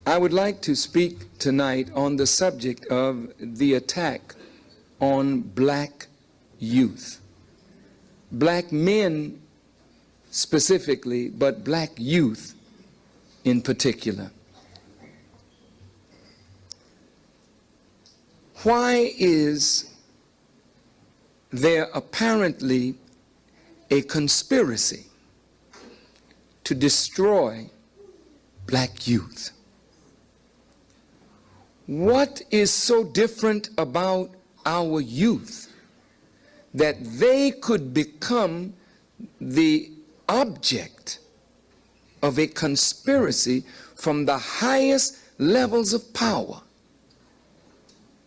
I would like to speak tonight on the subject of the attack on black youth. Black men specifically, but black youth in particular. Why is there apparently a conspiracy to destroy black youth? What is so different about our youth that they could become the object of a conspiracy from the highest levels of power,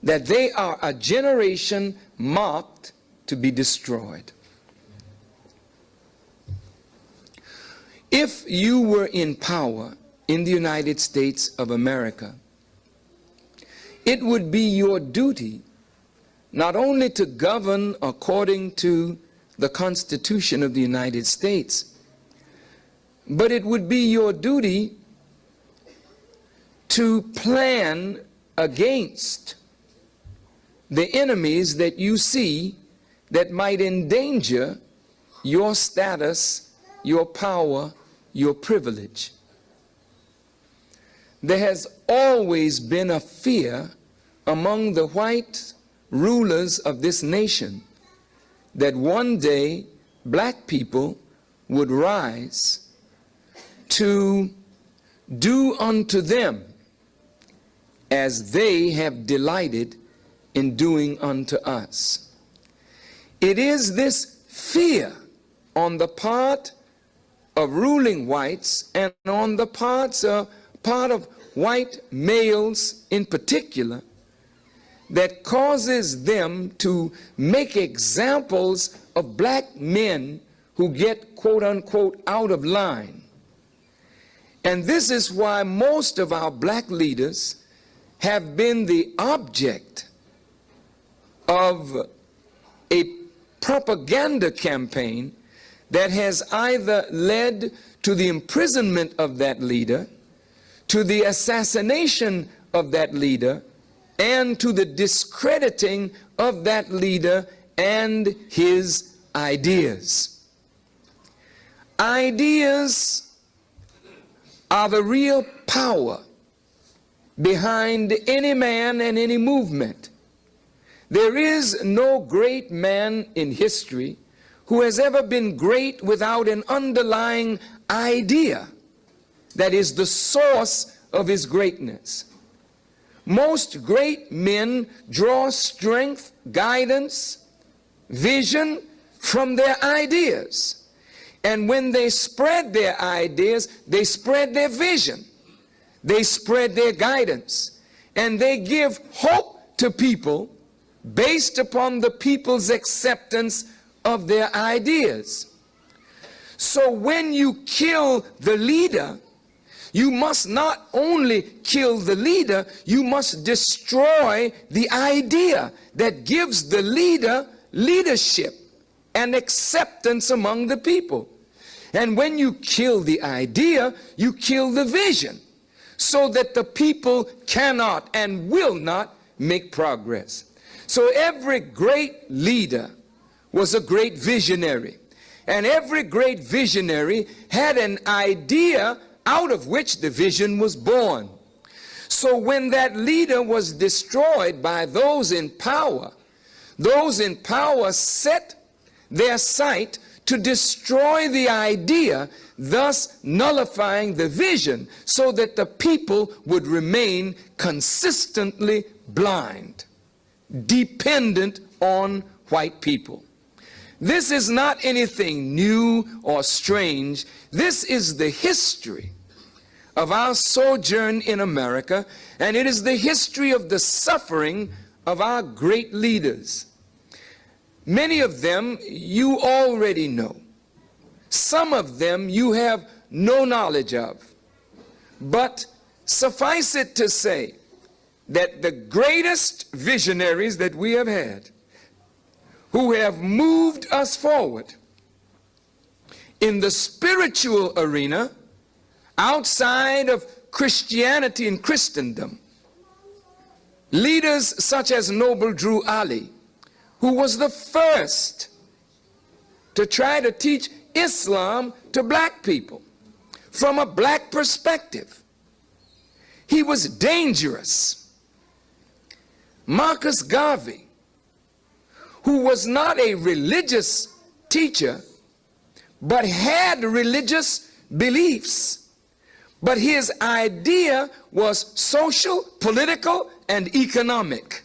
that they are a generation marked to be destroyed? If you were in power in the United States of America, it would be your duty not only to govern according to the Constitution of the United States, but it would be your duty to plan against the enemies that you see that might endanger your status, your power, your privilege. There has always been a fear among the white rulers of this nation that one day black people would rise to do unto them as they have delighted in doing unto us. It is this fear on the part of ruling whites and on the part of white males in particular that causes them to make examples of black men who get quote unquote out of line. And this is why most of our black leaders have been the object of a propaganda campaign that has either led to the imprisonment of that leader, to the assassination of that leader, and to the discrediting of that leader and his ideas. Ideas are the real power behind any man and any movement. There is no great man in history who has ever been great without an underlying idea that is the source of his greatness. Most great men draw strength, guidance, vision from their ideas. And when they spread their ideas, they spread their vision. They spread their guidance. And they give hope to people based upon the people's acceptance of their ideas. So when you kill the leader, you must not only kill the leader, you must destroy the idea that gives the leader leadership and acceptance among the people. And when you kill the idea, you kill the vision, so that the people cannot and will not make progress. So every great leader was a great visionary, and every great visionary had an idea out of which the vision was born. So when that leader was destroyed by those in power set their sight to destroy the idea, thus nullifying the vision, so that the people would remain consistently blind, dependent on white people. This is not anything new or strange. This is the history of our sojourn in America, and it is the history of the suffering of our great leaders. Many of them you already know. Some of them you have no knowledge of. But suffice it to say that the greatest visionaries that we have had, who have moved us forward in the spiritual arena, outside of Christianity and Christendom. Leaders such as Noble Drew Ali, who was the first to try to teach Islam to black people from a black perspective. He was dangerous. Marcus Garvey, who was not a religious teacher, but had religious beliefs. But his idea was social, political, and economic.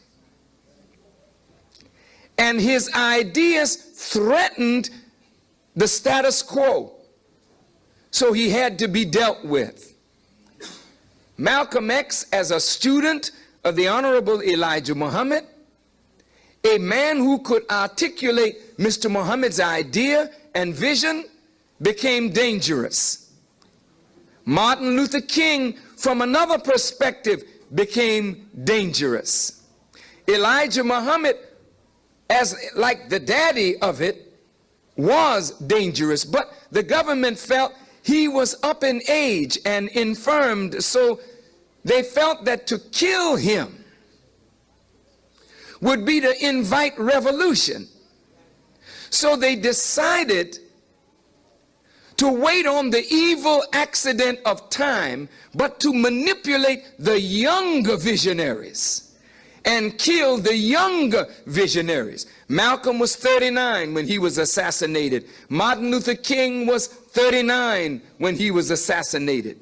And his ideas threatened the status quo. So he had to be dealt with. Malcolm X, as a student of the Honorable Elijah Muhammad, a man who could articulate Mr. Muhammad's idea and vision, became dangerous. Martin Luther King, from another perspective, became dangerous. Elijah Muhammad, as like the daddy of it, was dangerous, but the government felt he was up in age and infirmed, so they felt that to kill him would be to invite revolution. So they decided to wait on the evil accident of time, but to manipulate the younger visionaries and kill the younger visionaries. Malcolm was 39 when he was assassinated. Martin Luther King was 39 when he was assassinated.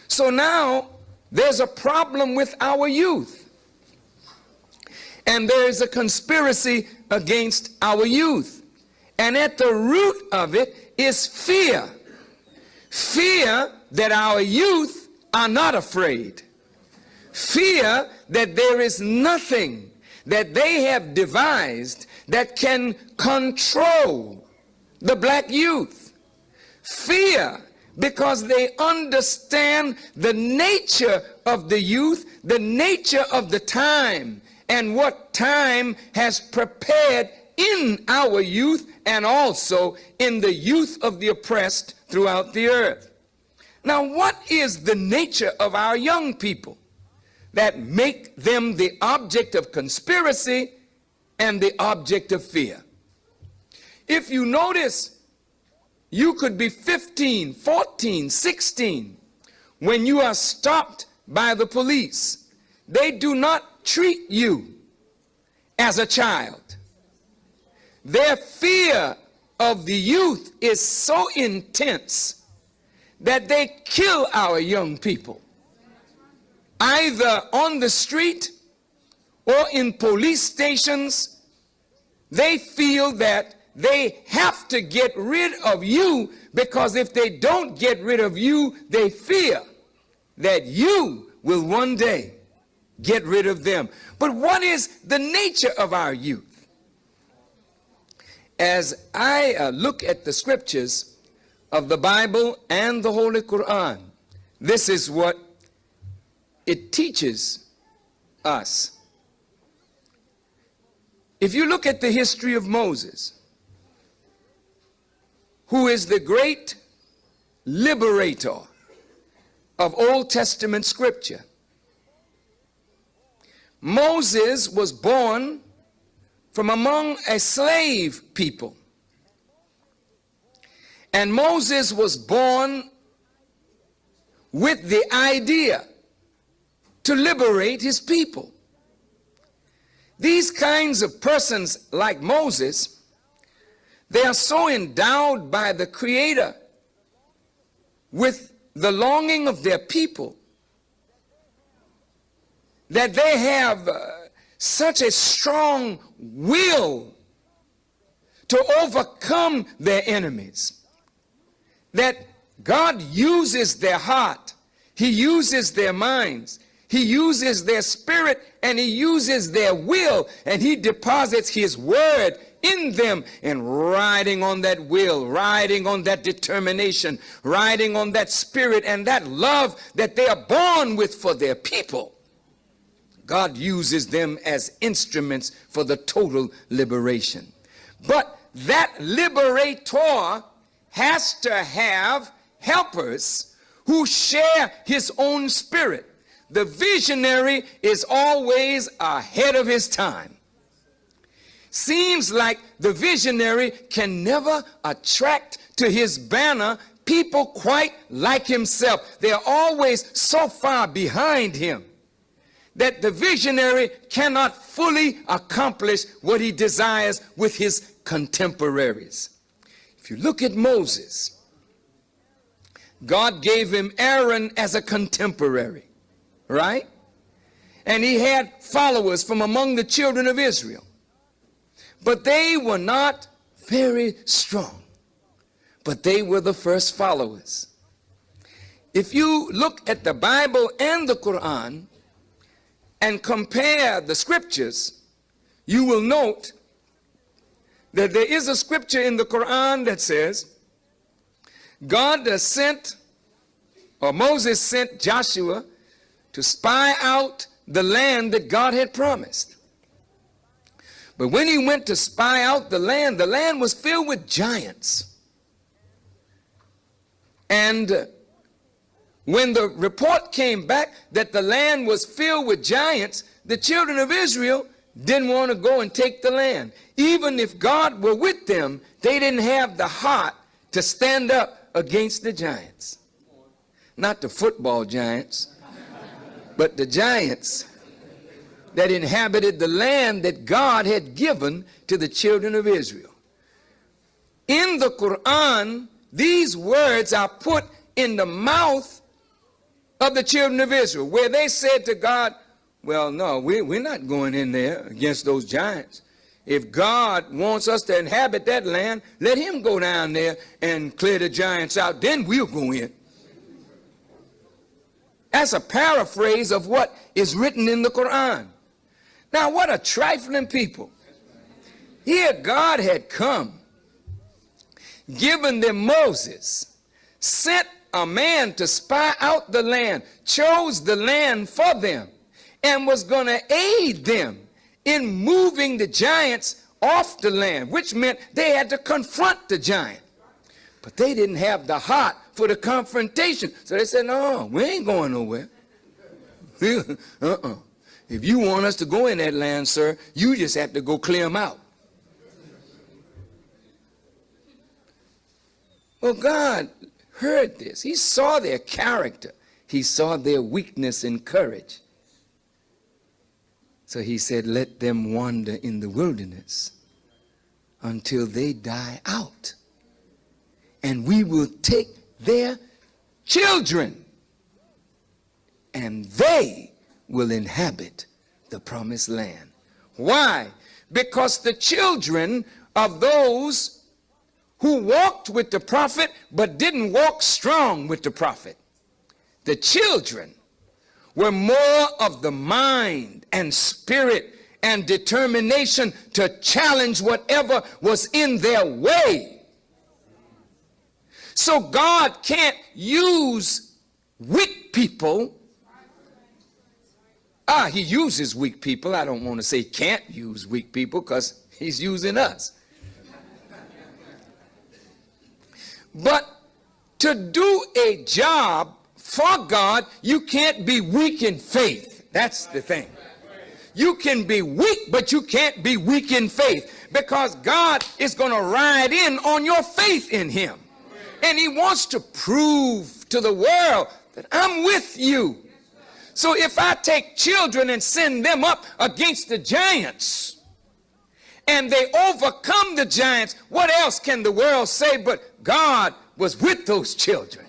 So now there's a problem with our youth. And there is a conspiracy against our youth. And at the root of it is fear. Fear that our youth are not afraid. Fear that there is nothing that they have devised that can control the black youth. Fear because they understand the nature of the youth, the nature of the time, and what time has prepared in our youth and also in the youth of the oppressed throughout the earth. Now, what is the nature of our young people that make them the object of conspiracy and the object of fear? If you notice, you could be 15, 14, 16 when you are stopped by the police. They do not treat you as a child. Their fear of the youth is so intense that they kill our young people, either on the street or in police stations. They feel that they have to get rid of you, because if they don't get rid of you, they fear that you will one day get rid of them. But what is the nature of our youth? As I look at the scriptures of the Bible and the Holy Quran, this is what it teaches us. If you look at the history of Moses, who is the great liberator of Old Testament scripture, Moses was born from among a slave people. And Moses was born with the idea to liberate his people. These kinds of persons like Moses, they are so endowed by the Creator with the longing of their people that they have such a strong will to overcome their enemies, that God uses their heart, He uses their minds, He uses their spirit, and He uses their will, and He deposits His word in them, and riding on that will, riding on that determination, riding on that spirit and that love that they are born with for their people, God uses them as instruments for the total liberation. But that liberator has to have helpers who share his own spirit. The visionary is always ahead of his time. Seems like the visionary can never attract to his banner people quite like himself. They are always so far behind him that the visionary cannot fully accomplish what he desires with his contemporaries. If you look at Moses, God gave him Aaron as a contemporary, right? And he had followers from among the children of Israel. But they were not very strong. But they were the first followers. If you look at the Bible and the Quran and compare the scriptures, you will note that there is a scripture in the Quran that says Moses sent Joshua to spy out the land that God had promised. But when he went to spy out the land was filled with giants. And when the report came back that the land was filled with giants, the children of Israel didn't want to go and take the land. Even if God were with them, they didn't have the heart to stand up against the giants. Not the football giants, but the giants that inhabited the land that God had given to the children of Israel. In the Quran, these words are put in the mouth of the children of Israel, where they said to God, well, no, we're not going in there against those giants. If God wants us to inhabit that land, let him go down there and clear the giants out, then we'll go in. That's a paraphrase of what is written in the Quran. Now, what a trifling people. Here God had come, given them Moses, sent a man to spy out the land, chose the land for them, and was going to aid them in moving the giants off the land, which meant they had to confront the giant. But they didn't have the heart for the confrontation. So they said, no, we ain't going nowhere. If you want us to go in that land, sir, you just have to go clear them out. Well, God heard this. He saw their character. He saw their weakness and courage. So he said, let them wander in the wilderness until they die out. And we will take their children, and they will inhabit the promised land. Why? Because the children of those who walked with the prophet but didn't walk strong with the prophet, the children were more of the mind and spirit and determination to challenge whatever was in their way. So God can't use weak people. He uses weak people. I don't want to say can't use weak people, because he's using us. But to do a job for God, you can't be weak in faith. That's the thing. You can be weak, but you can't be weak in faith, because God is going to ride in on your faith in him. And he wants to prove to the world that I'm with you. So if I take children and send them up against the giants, and they overcome the giants, what else can the world say but God was with those children?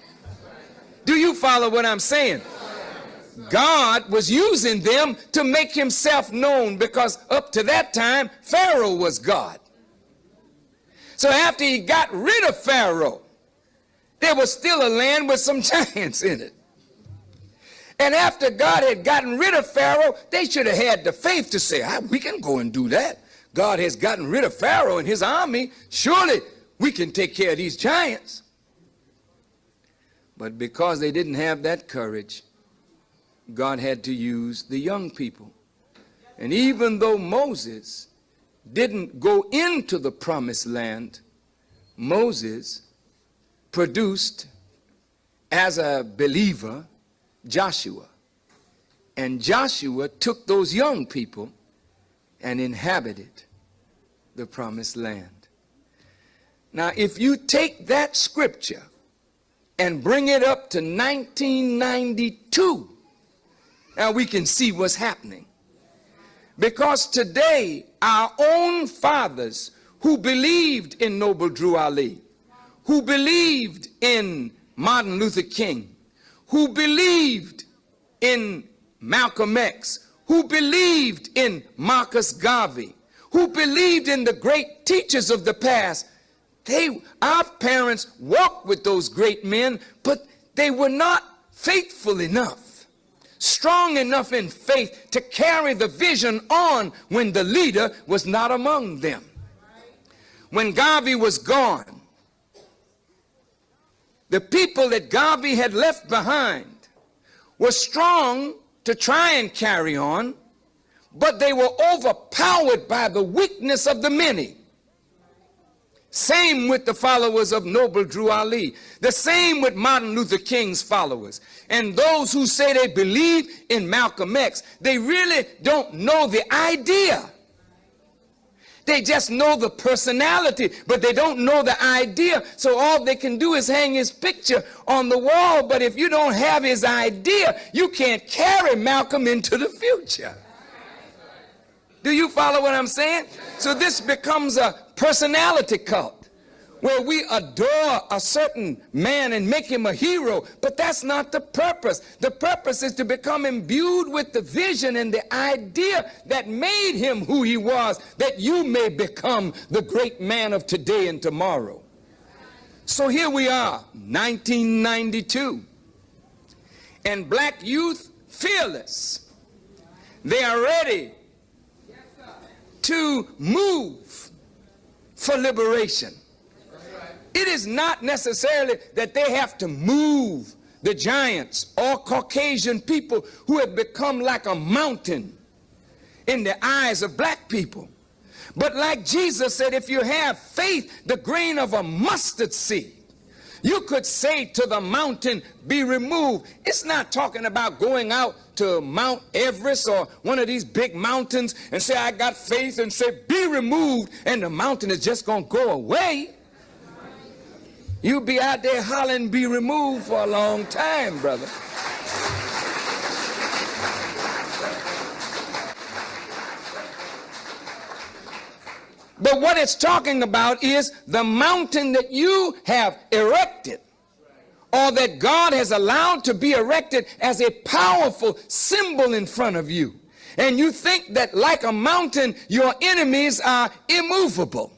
Do you follow what I'm saying? God was using them to make himself known, because up to that time, Pharaoh was God. So after he got rid of Pharaoh, there was still a land with some giants in it. And after God had gotten rid of Pharaoh, they should have had the faith to say, we can go and do that. God has gotten rid of Pharaoh and his army. Surely we can take care of these giants. But because they didn't have that courage, God had to use the young people. And even though Moses didn't go into the promised land, Moses produced as a believer, Joshua. And Joshua took those young people and inhabited the promised land. Now, if you take that scripture and bring it up to 1992, now we can see what's happening. Because today, our own fathers who believed in Noble Drew Ali, who believed in Martin Luther King, who believed in Malcolm X, who believed in Marcus Garvey, who believed in the great teachers of the past, our parents walked with those great men, but they were not faithful enough, strong enough in faith to carry the vision on when the leader was not among them. When Garvey was gone, the people that Garvey had left behind were strong to try and carry on, but they were overpowered by the weakness of the many. Same with the followers of Noble Drew Ali. The same with Martin Luther King's followers. And those who say they believe in Malcolm X, they really don't know the idea. They just know the personality, but they don't know the idea. So all they can do is hang his picture on the wall. But if you don't have his idea, you can't carry Malcolm into the future. Do you follow what I'm saying? So this becomes a personality cult where we adore a certain man and make him a hero, but that's not the purpose. The purpose is to become imbued with the vision and the idea that made him who he was, that you may become the great man of today and tomorrow. So here we are, 1992, and black youth fearless. They are ready to move for liberation. It is not necessarily that they have to move the giants or Caucasian people who have become like a mountain in the eyes of black people. But like Jesus said, if you have faith, the grain of a mustard seed, you could say to the mountain, be removed. It's not talking about going out to Mount Everest or one of these big mountains and say, I got faith, and say, be removed, and the mountain is just going to go away. You'll be out there hollering, be removed for a long time, brother. But what it's talking about is the mountain that you have erected, or that God has allowed to be erected as a powerful symbol in front of you. And you think that like a mountain, your enemies are immovable,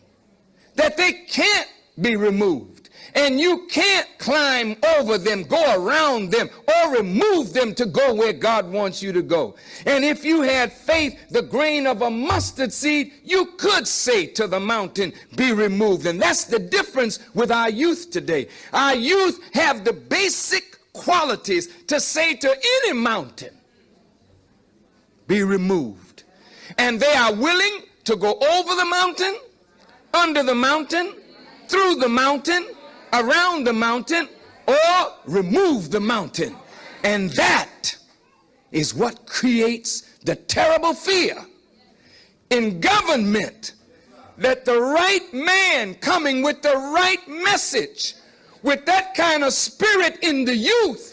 that they can't be removed. And you can't climb over them, go around them, or remove them to go where God wants you to go. And if you had faith, the grain of a mustard seed, you could say to the mountain, be removed. And that's the difference with our youth today. Our youth have the basic qualities to say to any mountain, be removed. And they are willing to go over the mountain, under the mountain, through the mountain, around the mountain, or remove the mountain. And that is what creates the terrible fear in government, that the right man coming with the right message, with that kind of spirit in the youth,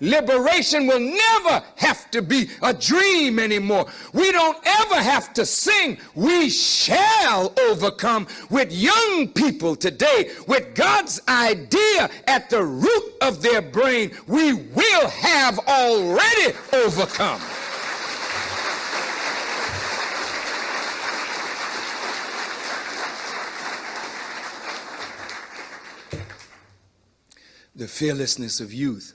liberation will never have to be a dream anymore. We don't ever have to sing, we shall overcome. With young people today, with God's idea at the root of their brain, we will have already overcome. The fearlessness of youth,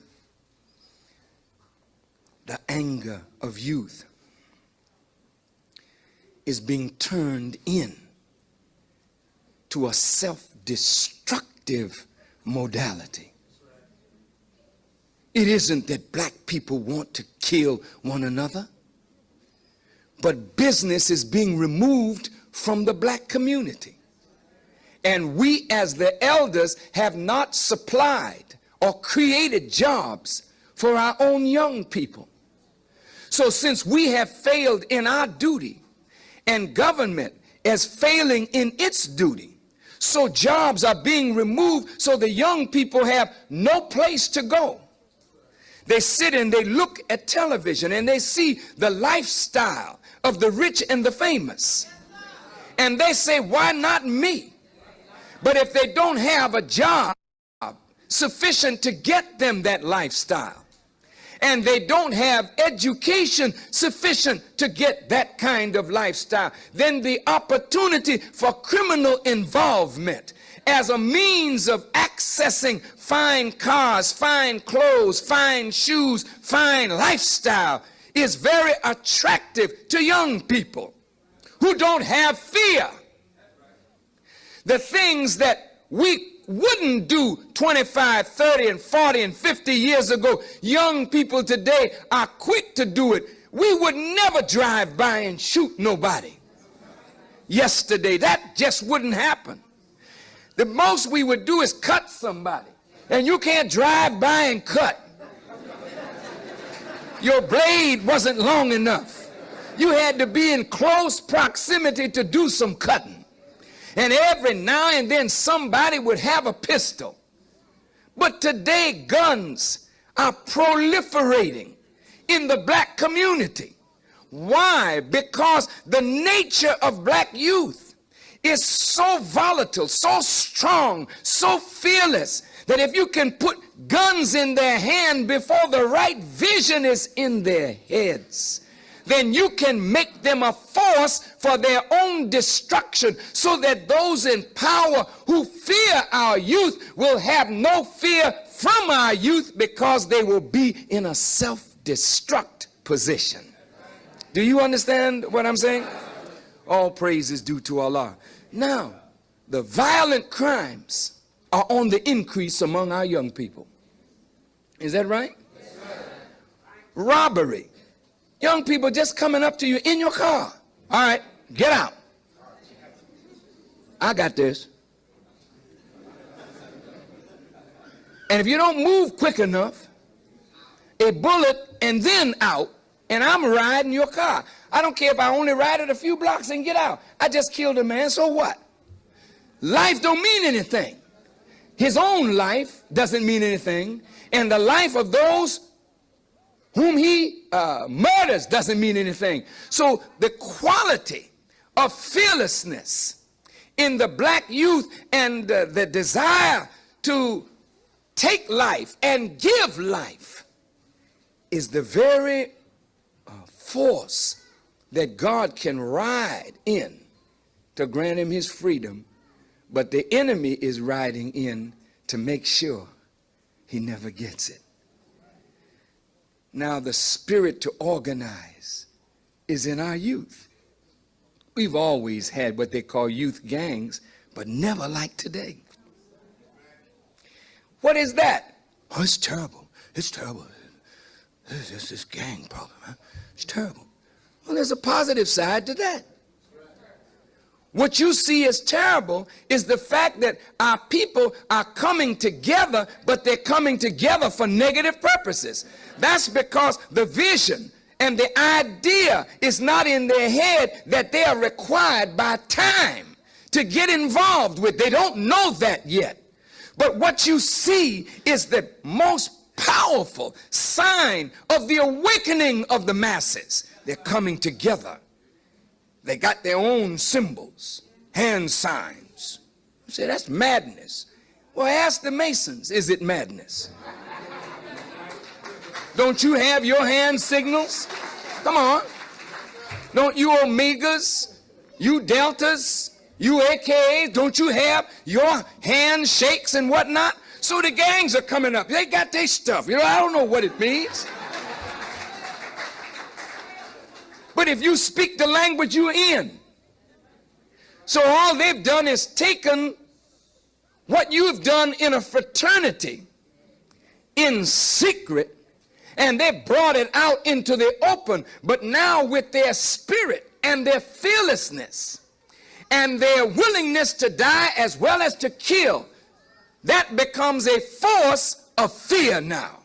the anger of youth is being turned in to a self-destructive modality. It isn't that black people want to kill one another, but business is being removed from the black community. And we as the elders have not supplied or created jobs for our own young people. So since we have failed in our duty and government is failing in its duty, so jobs are being removed so the young people have no place to go. They sit and they look at television and they see the lifestyle of the rich and the famous. And they say, why not me? But if they don't have a job sufficient to get them that lifestyle, and they don't have education sufficient to get that kind of lifestyle, then the opportunity for criminal involvement as a means of accessing fine cars, fine clothes, fine shoes, fine lifestyle is very attractive to young people who don't have fear. The things that we wouldn't do 25, 30, and 40, and 50 years ago, young people today are quick to do it. We would never drive by and shoot nobody yesterday. That just wouldn't happen. The most we would do is cut somebody. And you can't drive by and cut. Your blade wasn't long enough. You had to be in close proximity to do some cutting. And every now and then somebody would have a pistol. But today guns are proliferating in the black community. Why? Because the nature of black youth is so volatile, so strong, so fearless, that if you can put guns in their hand before the right vision is in their heads, then you can make them a force for their own destruction, so that those in power who fear our youth will have no fear from our youth, because they will be in a self-destruct position. Do you understand what I'm saying? All praise is due to Allah. Now, the violent crimes are on the increase among our young people. Is that right? Yes, robbery. Young people just coming up to you in your car. All right, get out. I got this. And if you don't move quick enough, a bullet and then out, and I'm riding your car. I don't care if I only ride it a few blocks and get out. I just killed a man, so what? Life don't mean anything. His own life doesn't mean anything, and the life of those whom he murders doesn't mean anything. So the quality of fearlessness in the black youth and the desire to take life and give life is the very force that God can ride in to grant him his freedom, but the enemy is riding in to make sure he never gets it. Now the spirit to organize is in our youth. We've always had what they call youth gangs, but never like today. What is that? Oh, it's terrible. It's terrible. It's this gang problem, huh? It's terrible. Well, there's a positive side to that. What you see as terrible is the fact that our people are coming together, but they're coming together for negative purposes. That's because the vision and the idea is not in their head that they are required by time to get involved with. They don't know that yet. But what you see is the most powerful sign of the awakening of the masses. They're coming together. They got their own symbols, hand signs. You say, that's madness. Well, ask the Masons, is it madness? Don't you have your hand signals? Come on. Don't you Omegas, you Deltas, you AKAs, don't you have your handshakes and whatnot? So the gangs are coming up. They got their stuff. You know, I don't know what it means. But if you speak the language you're in, so all they've done is taken what you've done in a fraternity in secret, and they've brought it out into the open. But now with their spirit and their fearlessness and their willingness to die as well as to kill, that becomes a force of fear now.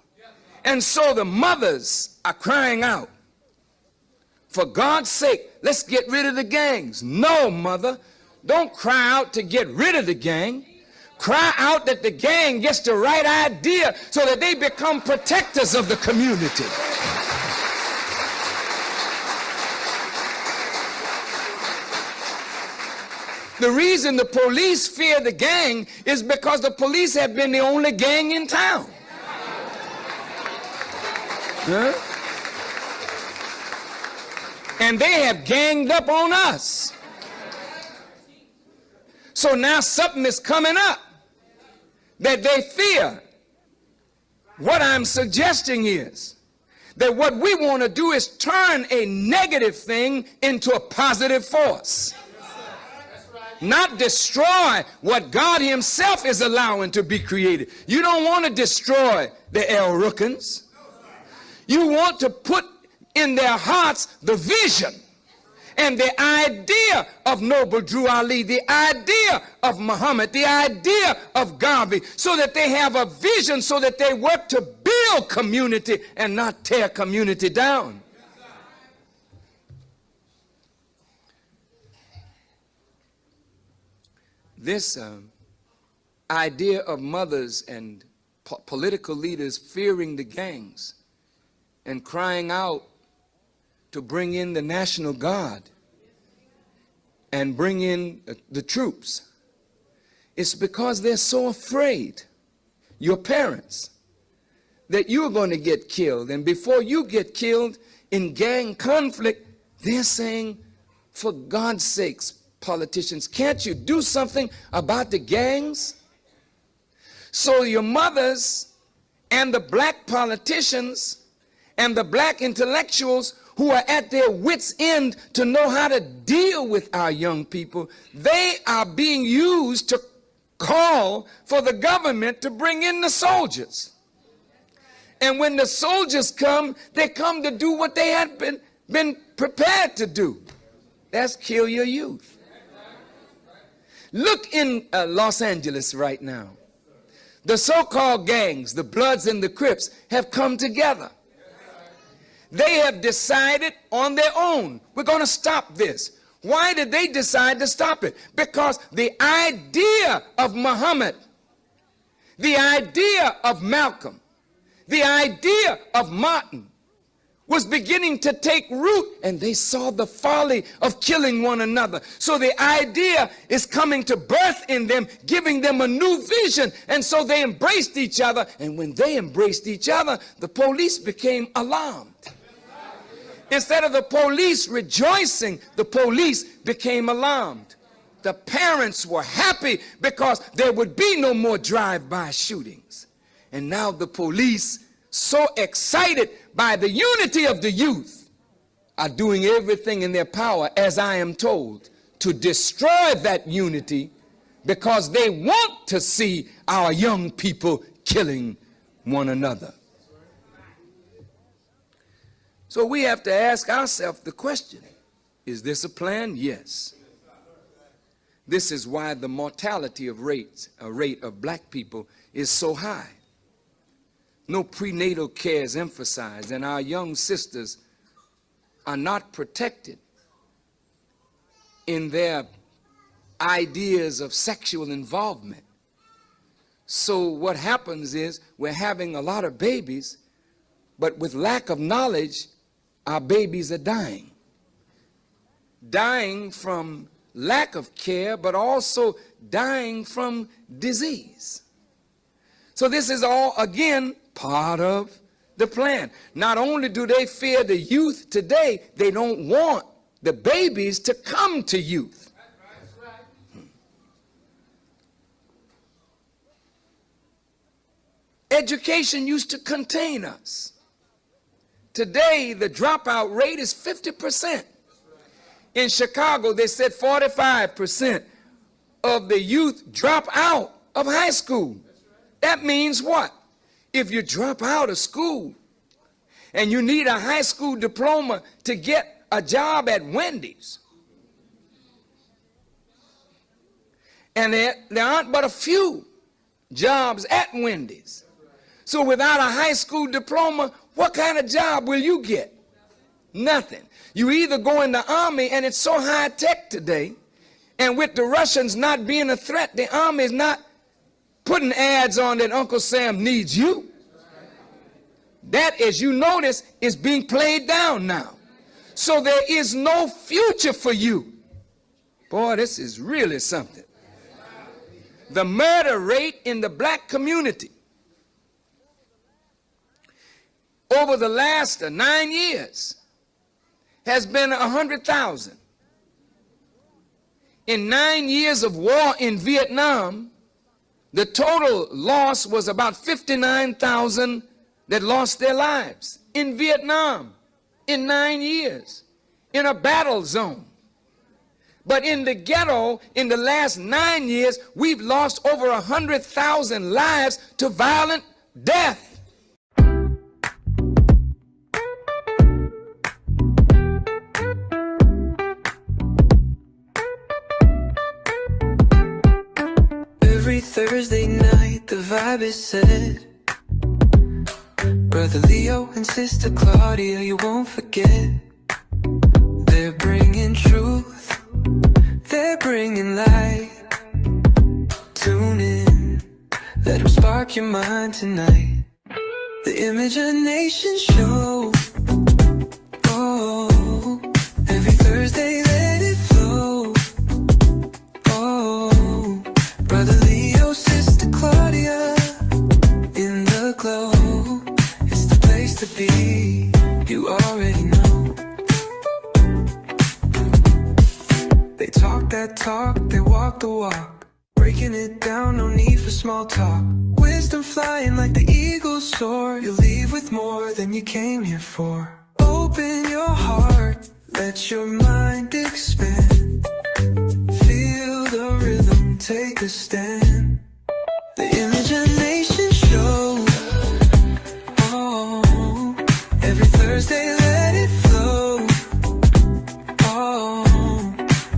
And so the mothers are crying out, for God's sake, let's get rid of the gangs. No, mother, don't cry out to get rid of the gang. Cry out that the gang gets the right idea so that they become protectors of the community. The reason the police fear the gang is because the police have been the only gang in town. Huh? And they have ganged up on us. So now something is coming up that they fear. What I'm suggesting is that what we want to do is turn a negative thing into a positive force. Not destroy what God himself is allowing to be created. You don't want to destroy the El Rookans. You want to put in their hearts the vision and the idea of Noble Drew Ali, the idea of Muhammad, the idea of Garvey, so that they have a vision, so that they work to build community and not tear community down. This idea of mothers and political leaders fearing the gangs and crying out to bring in the National Guard and bring in the troops, it's because they're so afraid, your parents, that you're going to get killed. And before you get killed in gang conflict, they're saying, for God's sakes, politicians, can't you do something about the gangs? So your mothers and the black politicians and the black intellectuals who are at their wits' end to know how to deal with our young people, they are being used to call for the government to bring in the soldiers. And when the soldiers come, they come to do what they had been prepared to do. That's kill your youth. Look in Los Angeles right now. The so-called gangs, the Bloods and the Crips, have come together. They have decided on their own, we're going to stop this. Why did they decide to stop it? Because the idea of Muhammad, the idea of Malcolm, the idea of Martin was beginning to take root, and they saw the folly of killing one another. So the idea is coming to birth in them, giving them a new vision, and so they embraced each other. And when they embraced each other, the police became alarmed. Instead of the police rejoicing, the police became alarmed. The parents were happy because there would be no more drive-by shootings. And now the police, so excited by the unity of the youth, are doing everything in their power, as I am told, to destroy that unity because they want to see our young people killing one another. So we have to ask ourselves the question, is this a plan? Yes. This is why the mortality rate of black people is so high. No prenatal care is emphasized, and our young sisters are not protected in their ideas of sexual involvement. So what happens is we're having a lot of babies, but with lack of knowledge, our babies are dying. Dying from lack of care, but also dying from disease. So this is all, again, part of the plan. Not only do they fear the youth today, they don't want the babies to come to youth. Education used to contain us. Today, the dropout rate is 50%. In Chicago, they said 45% of the youth drop out of high school. That means what? If you drop out of school and you need a high school diploma to get a job at Wendy's, and there aren't but a few jobs at Wendy's. So without a high school diploma, what kind of job will you get? Nothing. You either go in the army, and it's so high tech today, and with the Russians not being a threat, the army is not putting ads on that Uncle Sam needs you. That, as you notice, is being played down now. So there is no future for you. Boy, this is really something. The murder rate in the black community over the last 9 years has been 100,000. In 9 years of war in Vietnam, the total loss was about 59,000 that lost their lives in Vietnam in 9 years, in a battle zone. But in the ghetto, in the last 9 years, we've lost over 100,000 lives to violent death. Every Thursday night the vibe is set. Brother Leo and Sister Claudia, you won't forget. They're bringing truth, they're bringing light. Tune in, let them spark your mind tonight. The Imagination Show. Oh, every Thursday let it flow. Oh, Brother Leo, Sister Claudia, in the glow. It's the place to be, you already know. They talk that talk, they walk the walk. Breaking it down, no need for small talk. Wisdom flying like the eagle's soar. You'll leave with more than you came here for. Open your heart, let your mind expand. Feel the rhythm, take a stand. The Imagination Show. Oh, every Thursday let it flow. Oh,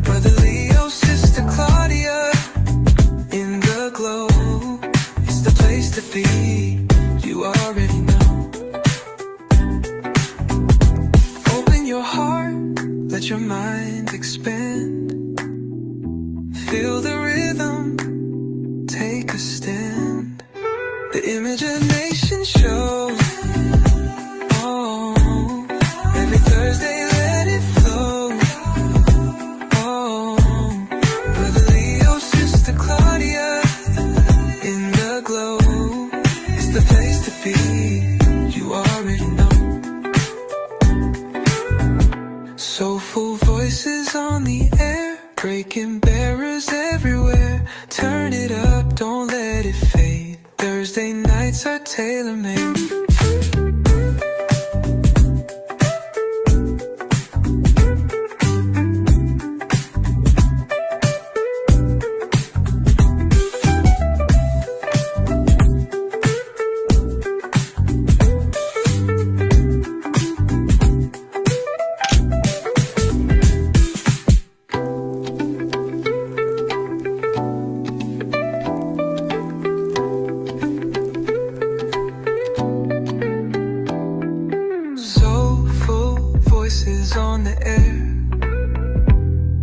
Brother Leo, Sister Claudia, in the glow. It's the place to be, you already know. Open your heart, let your mind expand. Feel the rhythm, take a stand. The Imagination Show. Oh, every Thursday let it flow. Oh, Brother Leo, Sister Claudia, in the glow. It's the place to be, you already know. Soulful voices on the air, breaking barriers everywhere. Turn it up, don't let it fade. Thursday nights are tailor-made. Soulful voices on the air,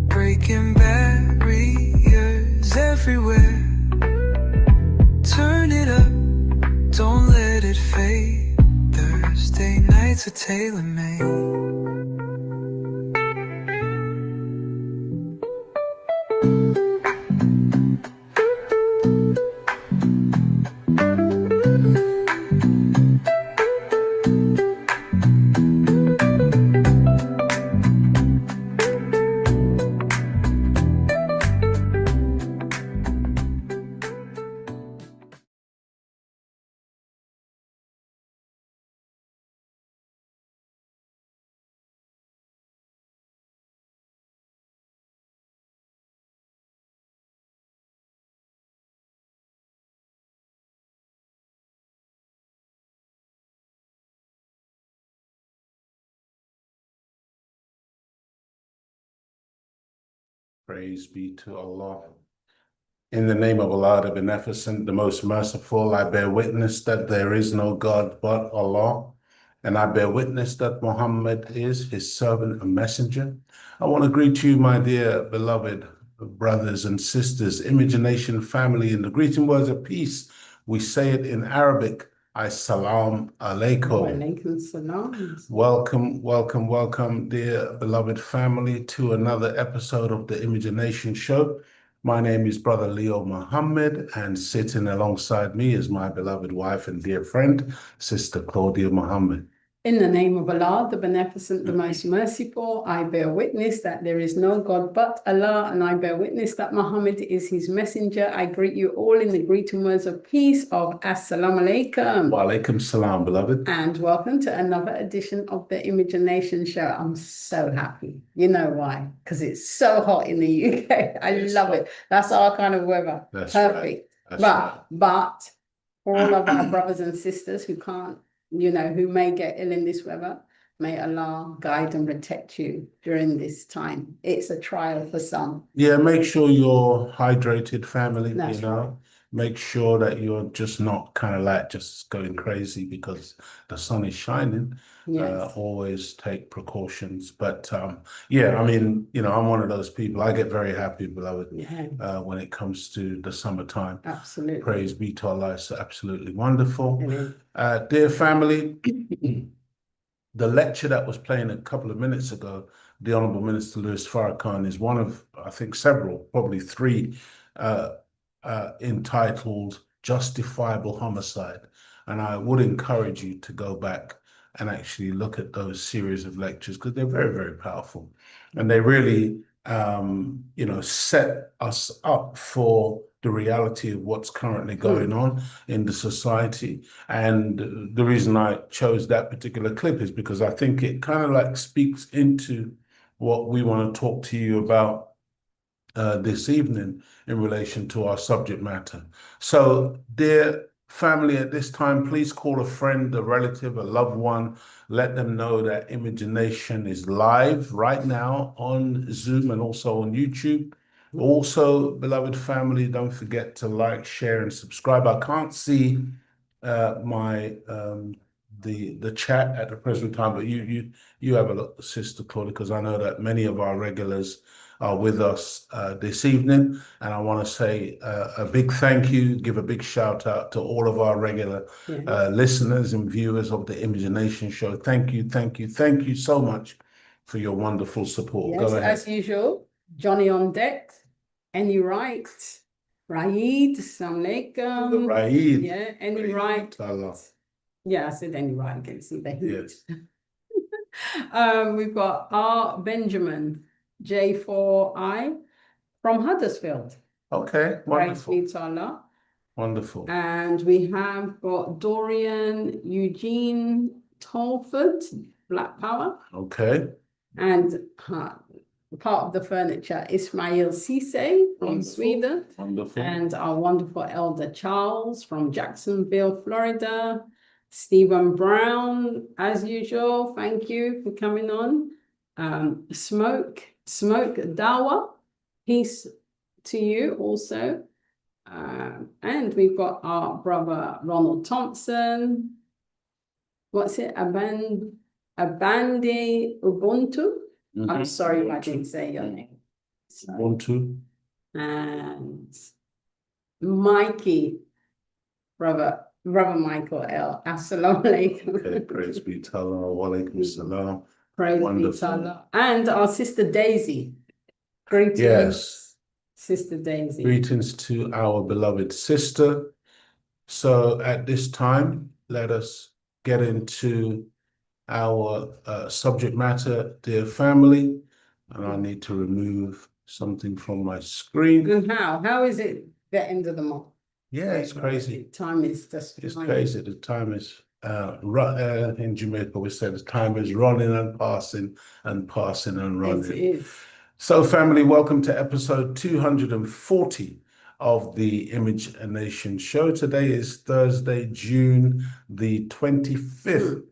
breaking barriers everywhere. Turn it up, don't let it fade. Thursday nights are tailor-made. Praise be to Allah. In the name of Allah, the Beneficent, the Most Merciful, I bear witness that there is no God but Allah, and I bear witness that Muhammad is his servant and messenger. I want to greet you, my dear beloved brothers and sisters, Imagination family, in the greeting words of peace. We say it in Arabic, Assalamu alaikum. Walaikum salam. Welcome, welcome, welcome, dear beloved family, to another episode of the Imagination Show. My name is Brother Leo Muhammad, and sitting alongside me is my beloved wife and dear friend, Sister Claudia Muhammad. In the name of Allah, the Beneficent, the Most Merciful, I bear witness that there is no God but Allah, and I bear witness that Muhammad is his messenger. I greet you all in the greeting words of peace of Assalamu alaikum. Wa alaikum salam, beloved. And welcome to another edition of the Imagination Show. I'm so happy. You know why? Because it's so hot in the UK. I love it. That's our kind of weather. That's perfect. right. That's right. But for all of our brothers and sisters who can't, who may get ill in this weather, may Allah guide and protect you during this time. It's a trial for some. Yeah, make sure you're hydrated, family, That's right. Make sure that you're just not kind of like just going crazy because the sun is shining. Yes. Always take precautions. But yeah, I mean, I'm one of those people. I get very happy, beloved, Yeah. when it comes to the summertime. Absolutely. Praise be to Allah. It's absolutely wonderful. Brilliant. Dear family, the lecture that was playing a couple of minutes ago, the Honourable Minister Louis Farrakhan, is one of, I think, several, probably three, entitled Justifiable Homicide. And I would encourage you to go back and actually look at those series of lectures because they're very, very powerful. And they really, set us up for the reality of what's currently going on in the society. And the reason I chose that particular clip is because I think it kind of like speaks into what we want to talk to you about this evening in relation to our subject matter. So, dear family, at this time, please call a friend, a relative, a loved one. Let them know that Imagination is live right now on Zoom and also on YouTube. Also, beloved family, don't forget to like, share, and subscribe. I can't see my the chat at the present time, but you have a look, Sister Claudia, because I know that many of our regulars are with us this evening, and I want to say a big thank you, give a big shout out to all of our regular listeners and viewers of the Imagination Show. Thank you, thank you, thank you so much for your wonderful support. Yes, Go ahead. as usual, Johnny on deck. Any right? Raid, Assalamu alaikum. Raid. Yeah, any right? Allah. Yeah, I said any right. I can see the heat. Yes. We've got R. Benjamin, J4I, from Huddersfield. Okay, wonderful. Praise be to Allah. Wonderful. And we have got Dorian Eugene Tolford, Black Power. Okay. And part of the furniture, Ismail Cisse from Sweden. Wonderful. And our wonderful elder Charles from Jacksonville, Florida. Stephen Brown, as usual, thank you for coming on. Smoke Dawa, peace to you also. And we've got our brother Ronald Thompson. What's it? Abandi Ubuntu. I'm sorry if I didn't say your name. Ubuntu. And Mikey, brother Michael L. Assalamu alaikum. Okay, praise be to Allah. Wa alaikum salam. Praise be to Allah. And our sister Daisy. Greetings. Yes. Sister Daisy. Greetings to our beloved sister. So at this time, let us get into our subject matter, dear family. And I need to remove something from my screen. And how is it the end of the month? Yeah, it's crazy. Time is just It's crazy. The time is in Jamaica. We say the time is running and passing and passing and running. It is. So, family, welcome to episode 240 of the Imagination Show. Today is Thursday, June the 25th,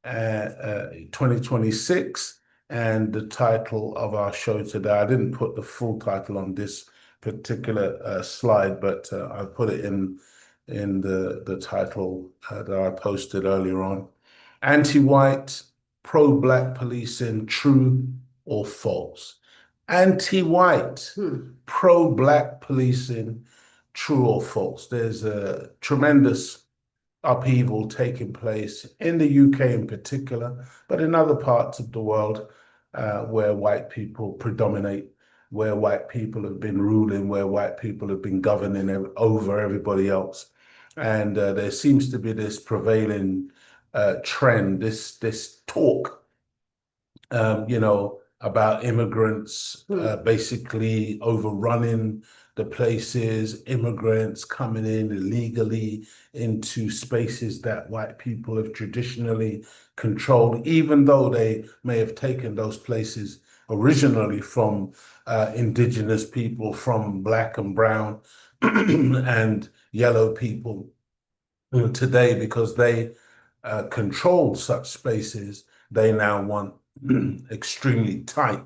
2026. And the title of our show today, I didn't put the full title on this particular slide, but I put it in the title that I posted earlier on. Anti-white, pro-black policing, true or false? Anti-white, pro-black policing, true or false? There's a tremendous upheaval taking place in the UK in particular, but in other parts of the world where white people predominate, where white people have been ruling, where white people have been governing over everybody else. And there seems to be this prevailing trend, this talk, about immigrants basically overrunning the places, immigrants coming in illegally into spaces that white people have traditionally controlled, even though they may have taken those places originally from indigenous people, from black and brown and yellow people. Today, because they controlled such spaces, they now want extremely tight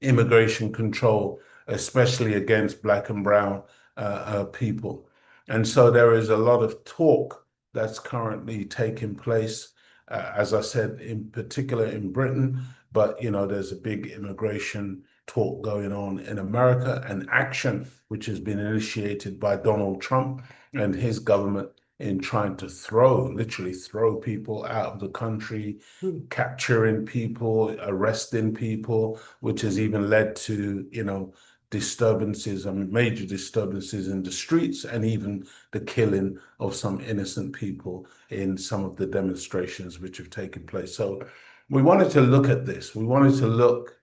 immigration control, especially against black and brown people. And so there is a lot of talk that's currently taking place, as I said, in particular in Britain, but there's a big immigration talk going on in America, and action which has been initiated by Donald Trump and his government in trying to literally throw people out of the country, capturing people, arresting people, which has even led to, disturbances, major disturbances in the streets, and even the killing of some innocent people in some of the demonstrations which have taken place. So we wanted to look at this. We wanted to look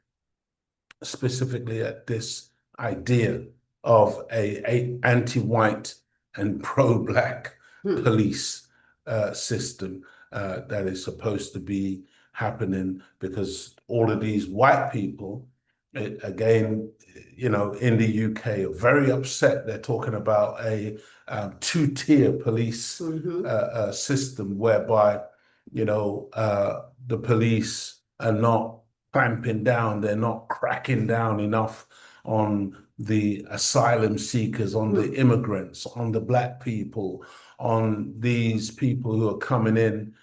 specifically at this idea of a anti-white and pro-black police system that is supposed to be happening, because all of these white people, again, in the UK, are very upset. They're talking about a two-tier police system whereby, the police are not clamping down, they're not cracking down enough on the asylum seekers, on the immigrants, on the black people, on these people who are coming in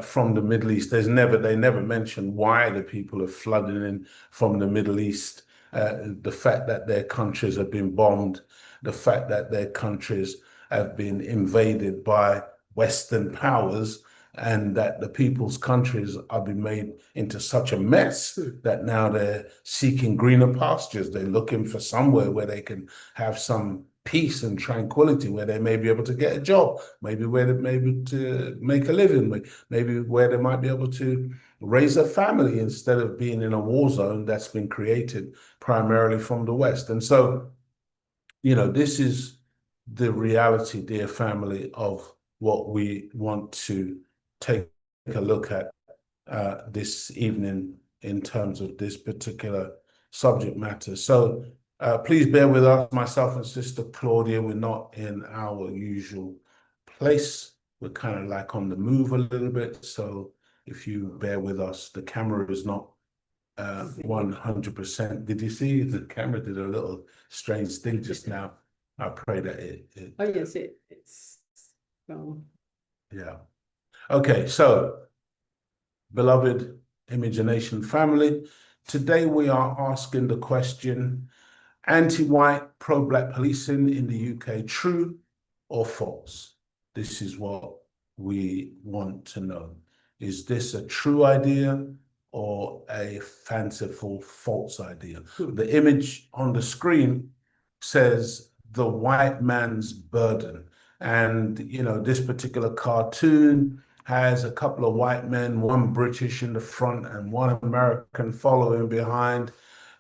from the Middle East. They never mention why the people are flooding in from the Middle East. The fact that their countries have been bombed, the fact that their countries have been invaded by Western powers, and that the people's countries are being made into such a mess that now they're seeking greener pastures. They're looking for somewhere where they can have some peace and tranquility, where they may be able to get a job, maybe where they may be able to make a living, maybe where they might be able to raise a family instead of being in a war zone that's been created primarily from the West. And so, this is the reality, dear family, of what we want to take a look at this evening in terms of this particular subject matter. So please bear with us, myself and Sister Claudia. We're not in our usual place. We're kind of like on the move a little bit. So if you bear with us, the camera is not 100%. Did you see the camera did a little strange thing just now? I pray that it Oh yes, it's well. Yeah. Okay, so beloved Imagination family, today we are asking the question: anti-white, pro-black policing in the UK, true or false? This is what we want to know. Is this a true idea or a fanciful false idea? The image on the screen says the white man's burden. And, this particular cartoon has a couple of white men, one British in the front and one American following behind,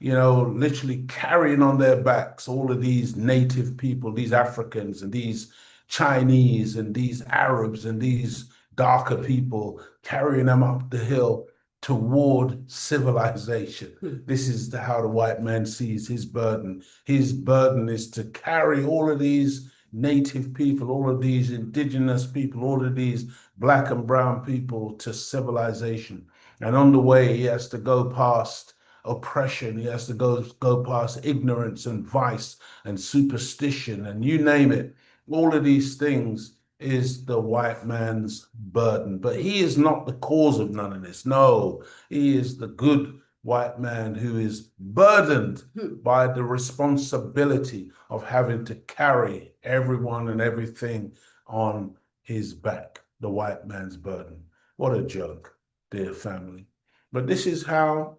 literally carrying on their backs all of these native people, these Africans and these Chinese and these Arabs and these darker people, carrying them up the hill toward civilization. This is how the white man sees his burden. His burden is to carry all of these native people, all of these indigenous people, all of these black and brown people to civilization. And on the way, he has to go past oppression. He has to go past ignorance and vice and superstition and you name it. All of these things is the white man's burden. But he is not the cause of none of this. No, he is the good white man who is burdened by the responsibility of having to carry everyone and everything on his back, the white man's burden. What a joke, dear family. But this is how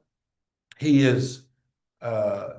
he is,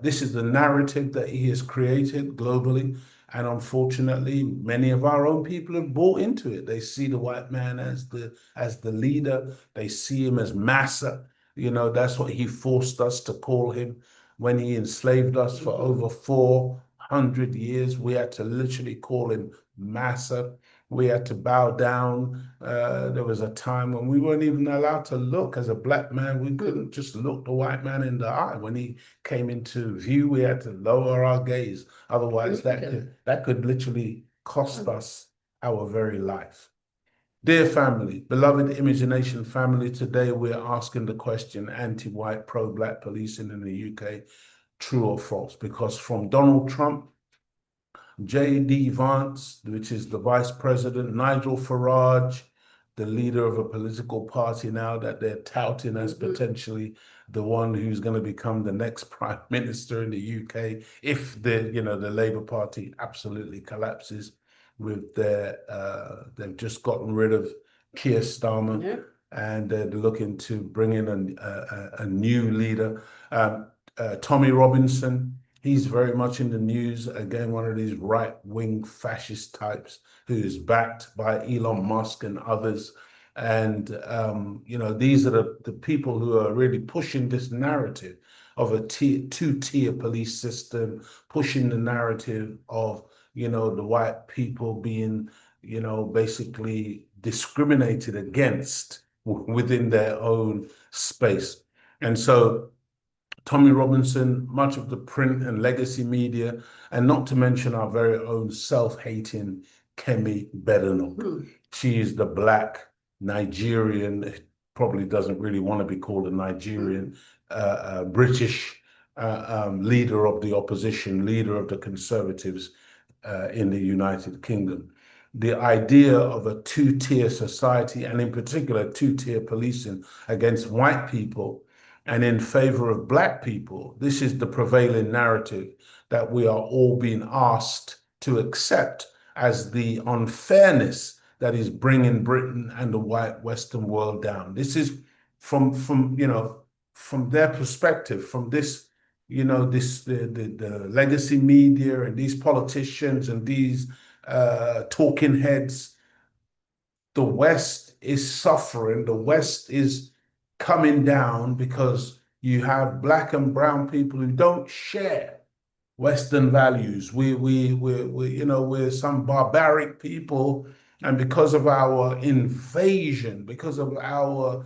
this is the narrative that he has created globally. And unfortunately, many of our own people have bought into it. They see the white man as the leader. They see him as massa. You know, that's what he forced us to call him when he enslaved us for over 400 years. We had to literally call him massa. We had to bow down. There was a time when we weren't even allowed to look as a black man. We couldn't just look the white man in the eye. When he came into view, we had to lower our gaze. Otherwise, that could literally cost us our very life. Dear family, beloved Imagination family, today we're asking the question, anti-white, pro-black policing in the UK, true or false? Because from Donald Trump, J.D. Vance, which is the vice president, Nigel Farage, the leader of a political party now that they're touting as potentially the one who's going to become the next prime minister in the UK if the Labour Party absolutely collapses with they've just gotten rid of Keir Starmer and they're looking to bring in a new leader. Tommy Robinson, he's very much in the news. Again, one of these right-wing fascist types who is backed by Elon Musk and others. And, these are the people who are really pushing this narrative of a two-tier police system, pushing the narrative of, the white people being, basically discriminated against within their own space. And so Tommy Robinson, much of the print and legacy media, and not to mention our very own self-hating Kemi Badenoch. She is the black Nigerian, probably doesn't really want to be called a Nigerian, British leader of the opposition, leader of the Conservatives in the United Kingdom. The idea of a two-tier society, and in particular two-tier policing against white people and in favor of black people, this is the prevailing narrative that we are all being asked to accept as the unfairness that is bringing Britain and the white Western world down. This is from their perspective, from this, the legacy media and these politicians and these talking heads. The West is suffering. The West is coming down because you have black and brown people who don't share Western values. We're some barbaric people, and because of our invasion, because of our,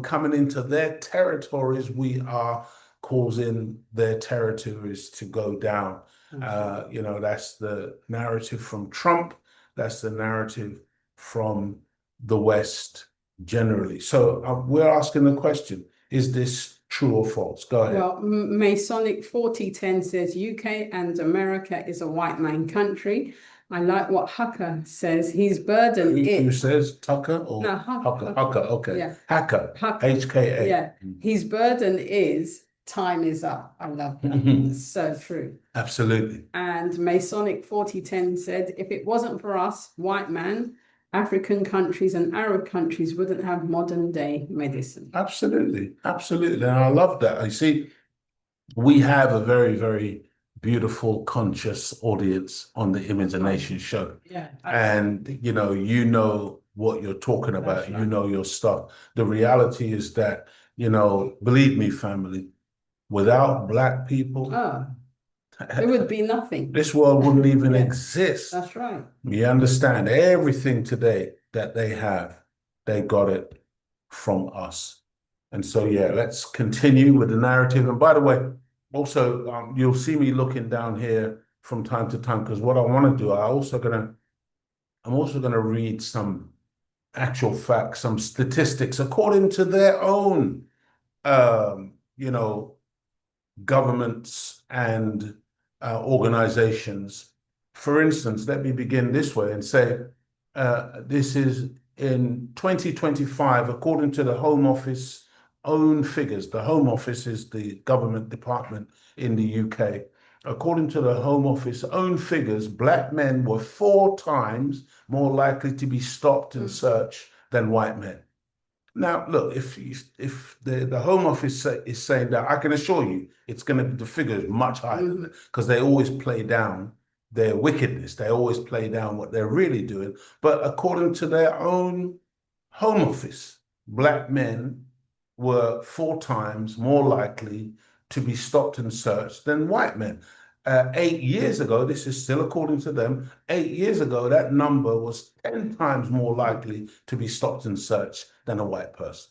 coming into their territories, we are causing their territories to go down. That's the narrative from Trump. That's the narrative from the West generally. So we're asking the question, is this true or false? Go ahead. Well, Masonic 4010 says UK and America is a white man country. I like what Hucker says. His burden Who says Tucker or No, Hucker? Okay. Yeah. Hacker. Hucker. HKA. Yeah. His burden is time is up. I love that. It's so true. Absolutely. And Masonic 4010 said, if it wasn't for us, white man, African countries and Arab countries wouldn't have modern day medicine. Absolutely. Absolutely. And I love that. I see we have a very, very beautiful, conscious audience on the Imagination show. Yeah. And, you know what you're talking about. Right. You know your stuff. The reality is that, believe me, family, without black people, there would be nothing. This world wouldn't even exist. That's right. You understand, everything today that they have, they got it from us. And so, let's continue with the narrative. And by the way, also, you'll see me looking down here from time to time, because what I want to do, I'm also gonna read some actual facts, some statistics according to their own you know, governments and organizations. For instance, let me begin this way and say this is in 2025, according to the Home Office own figures. The Home Office is the government department in the UK. According to the Home Office own figures, black men were 4 times more likely to be stopped and searched than white men. Now, look, if the Home Office is saying that, I can assure you it's going to be the figure is much higher because they always play down their wickedness. They always play down what they're really doing. But according to their own Home Office, black men were 4 times more likely to be stopped and searched than white men. 8 years ago, this is still according to them, 8 years ago, that number was 10 times more likely to be stopped and searched than a white person.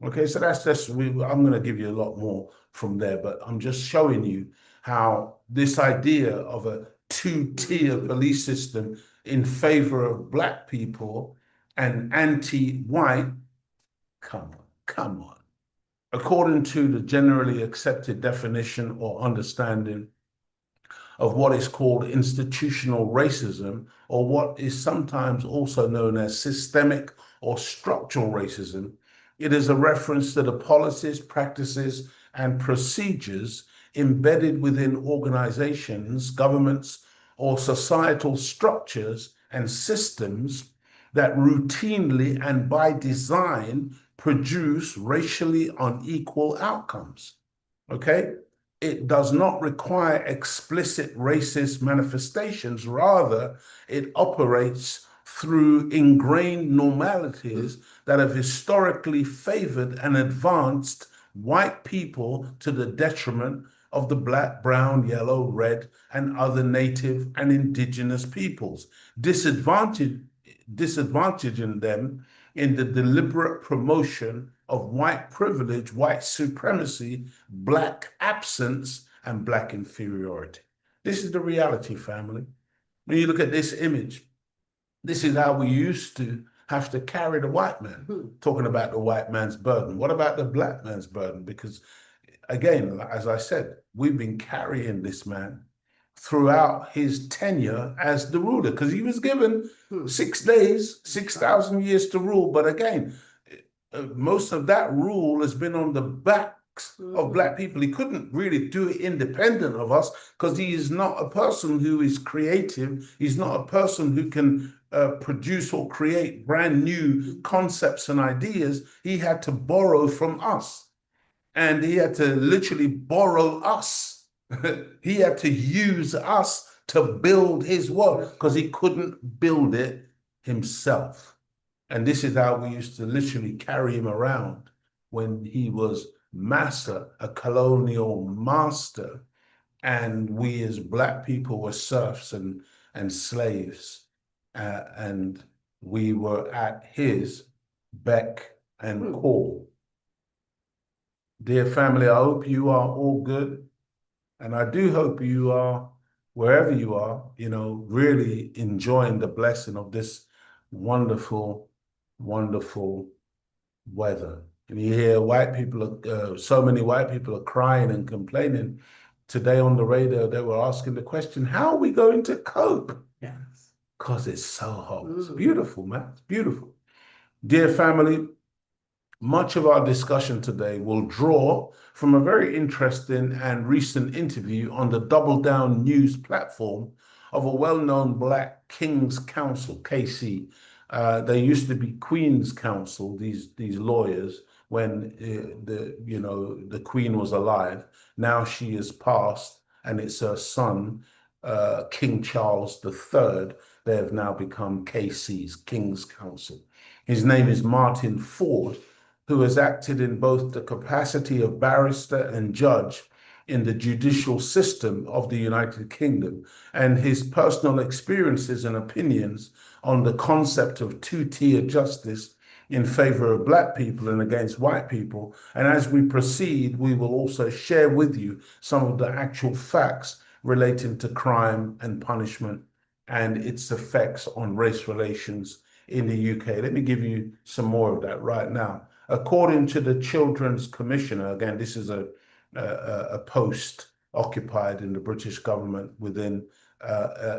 Okay, so that's just, I'm going to give you a lot more from there, but I'm just showing you how this idea of a two-tier police system in favor of black people and anti-white, come on. According to the generally accepted definition or understanding of what is called institutional racism, or what is sometimes also known as systemic or structural racism, it is a reference to the policies, practices, and procedures embedded within organizations, governments, or societal structures and systems that routinely and by design produce racially unequal outcomes. Okay? It does not require explicit racist manifestations. Rather, it operates through ingrained normalities that have historically favored and advanced white people to the detriment of the black, brown, yellow, red, and other native and indigenous peoples, disadvantaging them in the deliberate promotion of white privilege, white supremacy, black absence, and black inferiority. This is the reality, family. When you look at this image, this is how we used to have to carry the white man, talking about the white man's burden. What about the black man's burden? Because again, as I said, we've been carrying this man throughout his tenure as the ruler, because he was given 6 days, 6,000 years to rule. But again, most of that rule has been on the backs of black people. He couldn't really do it independent of us because he is not a person who is creative. He's not a person who can produce or create brand new concepts and ideas. He had to borrow from us. And he had to literally borrow us. He had to use us to build his world because he couldn't build it himself. And this is how we used to literally carry him around when he was master, a colonial master. And we as black people were serfs and slaves. And we were at his beck and call. Dear family, I hope you are all good. And I do hope you are, wherever you are, really enjoying the blessing of this wonderful, wonderful weather. And you hear white people, so many white people are crying and complaining. Today on the radio, they were asking the question, how are we going to cope? Yes. Because it's so hot. It's beautiful, man. It's beautiful. Dear family, much of our discussion today will draw from a very interesting and recent interview on the Double Down News platform of a well-known Black King's Counsel, KC. They used to be Queen's Counsel, these lawyers, when the Queen was alive. Now she is passed, and it's her son, King Charles III. They have now become KC's, King's Counsel. His name is Martin Ford, who has acted in both the capacity of barrister and judge in the judicial system of the United Kingdom, and his personal experiences and opinions on the concept of two-tier justice in favor of black people and against white people. And as we proceed, we will also share with you some of the actual facts relating to crime and punishment and its effects on race relations in the UK. Let me give you some more of that right now. According to the Children's Commissioner, again, this is a post occupied in the British government within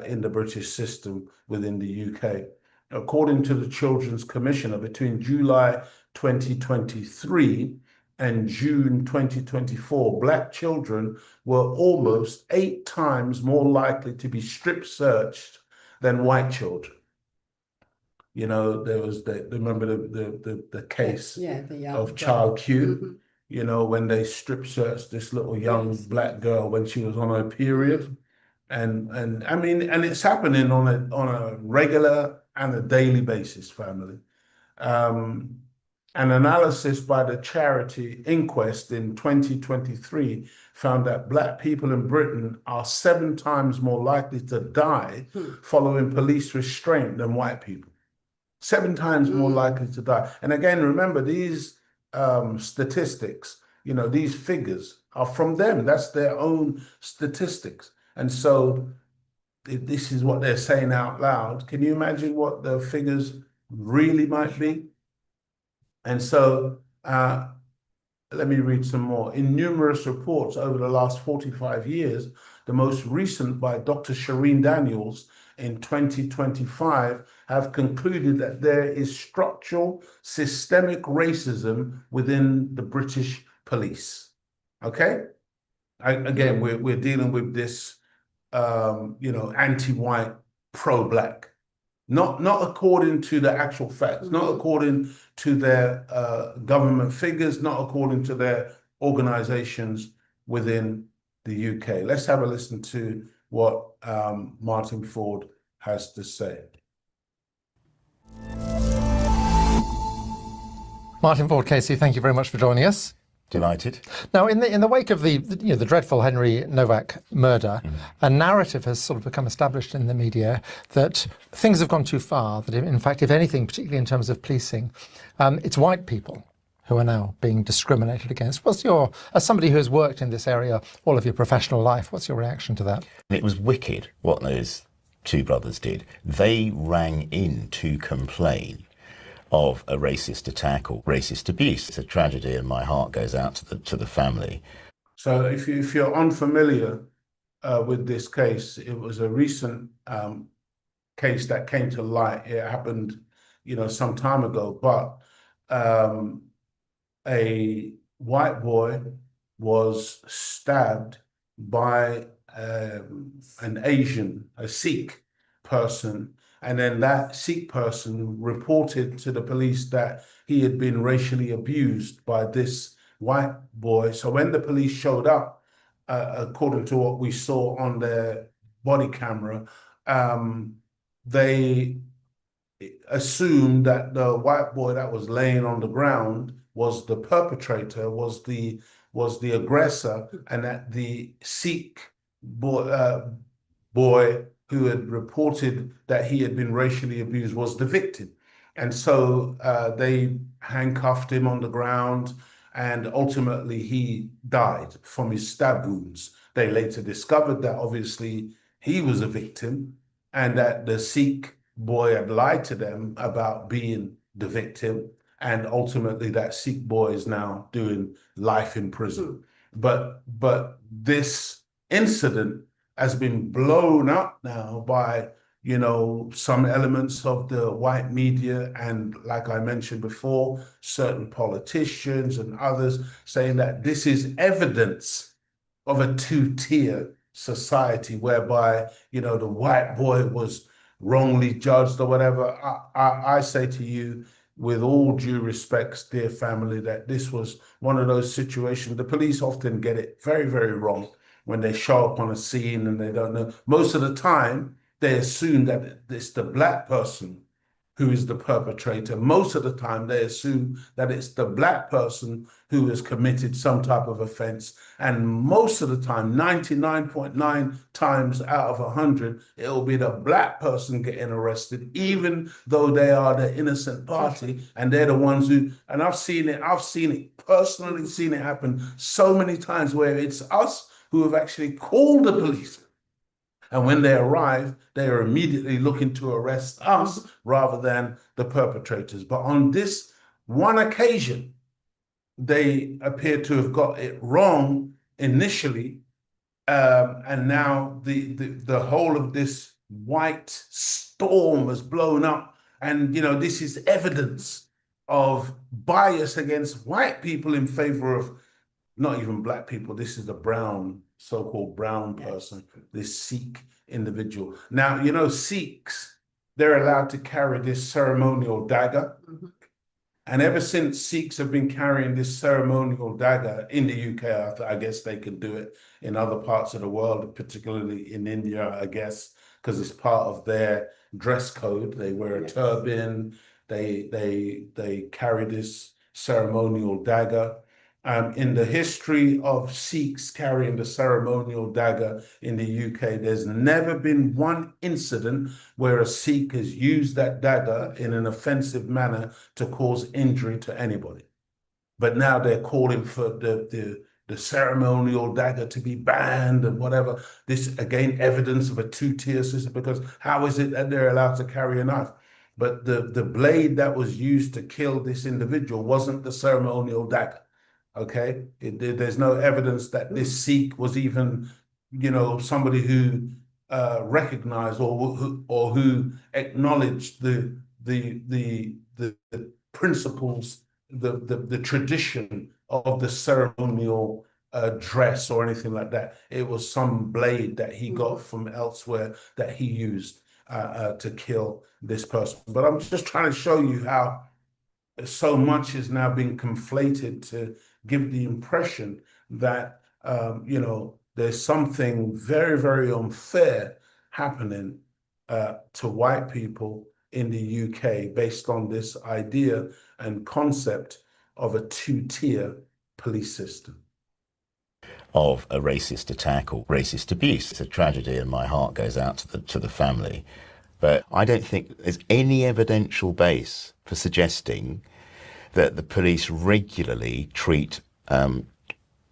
in the British system within the UK. According to the Children's Commissioner, between July 2023 and June 2024, Black children were almost 8 times more likely to be strip searched than white children. You know, there was remember the case of Child Q, you know, when they strip searched this little young black girl when she was on her period. And I mean, and it's happening on a regular and a daily basis, family. An analysis by the charity Inquest in 2023 found that Black people in Britain are 7 times more likely to die following police restraint than white people. 7 times more likely to die. And again, remember, these statistics, you know, these figures are from them. That's their own statistics. And so if this is what they're saying out loud, can you imagine what the figures really might be? And so let me read some more. In numerous reports over the last 45 years, the most recent by Dr. Shireen Daniels in 2025 have concluded that there is structural systemic racism within the British police. Okay? Again, we're dealing with this, you know, anti-white, pro-black. Not according to the actual facts, not according to their government figures, not according to their organizations within the UK. Let's have a listen to what Martin Ford has to say. Martin Ford, Casey, thank you very much for joining us. Delighted. Now, in the wake of the dreadful Henry Novak murder, a narrative has sort of become established in the media that things have gone too far. That in fact, if anything, particularly in terms of policing, it's white people who are now being discriminated against. As somebody who has worked in this area all of your professional life, what's your reaction to that? It was wicked what those 2 brothers did. They rang in to complain of a racist attack or racist abuse. It's a tragedy, and my heart goes out to the family. So if you're unfamiliar with this case, it was a recent case that came to light. It happened, you know, some time ago, but a white boy was stabbed by an Asian, a Sikh person. And then that Sikh person reported to the police that he had been racially abused by this white boy. So when the police showed up, according to what we saw on their body camera, they assumed that the white boy that was laying on the ground was the perpetrator, was the aggressor, and that the Sikh boy who had reported that he had been racially abused was the victim. And so they handcuffed him on the ground, and ultimately he died from his stab wounds. They later discovered that obviously he was a victim and that the Sikh boy had lied to them about being the victim, and ultimately that Sikh boy is now doing life in prison. But this incident has been blown up now by, you know, some elements of the white media, and like I mentioned before, certain politicians and others saying that this is evidence of a 2-tier society whereby, you know, the white boy was wrongly judged or whatever. I say to you, with all due respects, dear family, that this was one of those situations. The police often get it very, very wrong when they show up on a scene and they don't know. Most of the time, they assume that it's the black person who is the perpetrator. Most of the time, they assume that it's the black person who has committed some type of offense. And most of the time, 99.9 times out of 100, it'll be the black person getting arrested, even though they are the innocent party and they're the ones who, and I've seen it, personally seen it happen so many times where it's us who have actually called the police. And when they arrive, they are immediately looking to arrest us rather than the perpetrators. But on this one occasion, they appear to have got it wrong initially, and now the whole of this white storm has blown up, and this is evidence of bias against white people in favor of not even black people. This is a brown, so-called brown person, this Sikh individual. Now, Sikhs, they're allowed to carry this ceremonial dagger. And ever since Sikhs have been carrying this ceremonial dagger in the UK, I guess they can do it in other parts of the world, particularly in India, I guess, because it's part of their dress code. They wear a turban, they carry this ceremonial dagger. In the history of Sikhs carrying the ceremonial dagger in the UK, there's never been one incident where a Sikh has used that dagger in an offensive manner to cause injury to anybody. But now they're calling for the ceremonial dagger to be banned and whatever. This, again, evidence of a two-tier system, because how is it that they're allowed to carry a knife? But the blade that was used to kill this individual wasn't the ceremonial dagger. Okay, there's no evidence that this Sikh was even, somebody who recognized or who acknowledged the principles, the tradition of the ceremonial dress or anything like that. It was some blade that he got from elsewhere that he used to kill this person. But I'm just trying to show you how so much is now being conflated to give the impression that there's something very, very unfair happening to white people in the UK based on this idea and concept of a two-tier police system. Of a racist attack or racist abuse. It's a tragedy, and my heart goes out to the family. But I don't think there's any evidential base for suggesting that the police regularly treat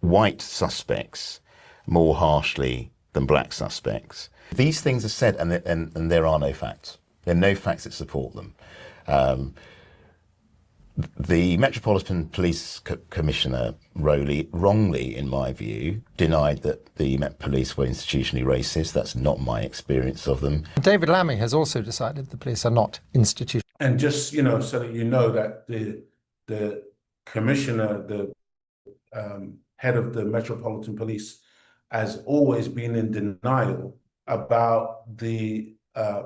white suspects more harshly than black suspects. These things are said, and there are no facts. There are no facts that support them. The Metropolitan Police Commissioner Rowley, wrongly in my view, denied that the Met Police were institutionally racist. That's not my experience of them. David Lammy has also decided the police are not institutional. And just, so that you know that the commissioner, the head of the Metropolitan Police, has always been in denial about the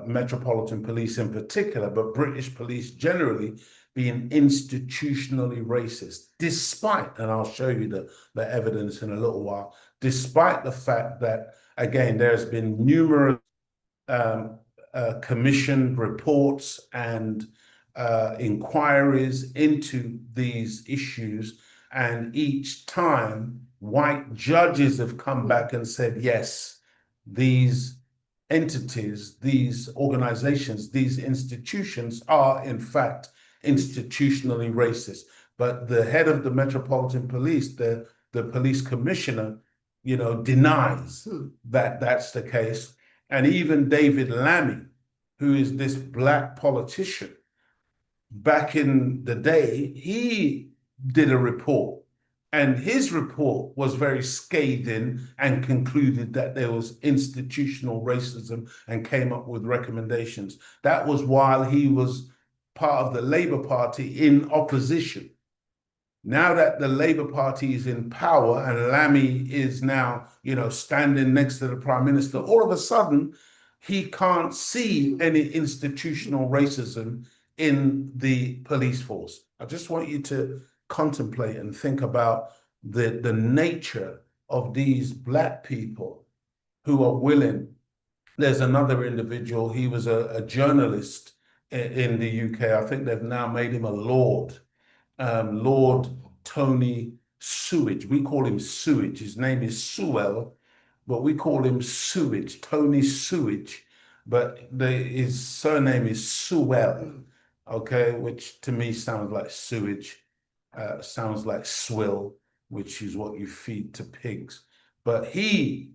Metropolitan Police in particular, but British police generally, being institutionally racist, despite, and I'll show you the evidence in a little while, despite the fact that, again, there's been numerous commissioned reports and inquiries into these issues, and each time white judges have come back and said, yes, these entities, these organizations, these institutions are in fact institutionally racist. But the head of the Metropolitan Police, the police commissioner, denies that that's the case. And even David Lammy, who is this black politician, back in the day, he did a report, and his report was very scathing and concluded that there was institutional racism and came up with recommendations. That was while he was part of the Labour Party in opposition. Now that the Labour Party is in power and Lammy is now, standing next to the Prime Minister, all of a sudden, he can't see any institutional racism in the police force. I just want you to contemplate and think about the nature of these black people who are willing. There's another individual, he was a journalist in the UK. I think they've now made him a Lord. Lord Tony Sewage. We call him Sewage. His name is Sewell, but we call him Sewage, Tony Sewage. But his surname is Sewell, okay, which to me sounds like sewage, sounds like swill, which is what you feed to pigs. But he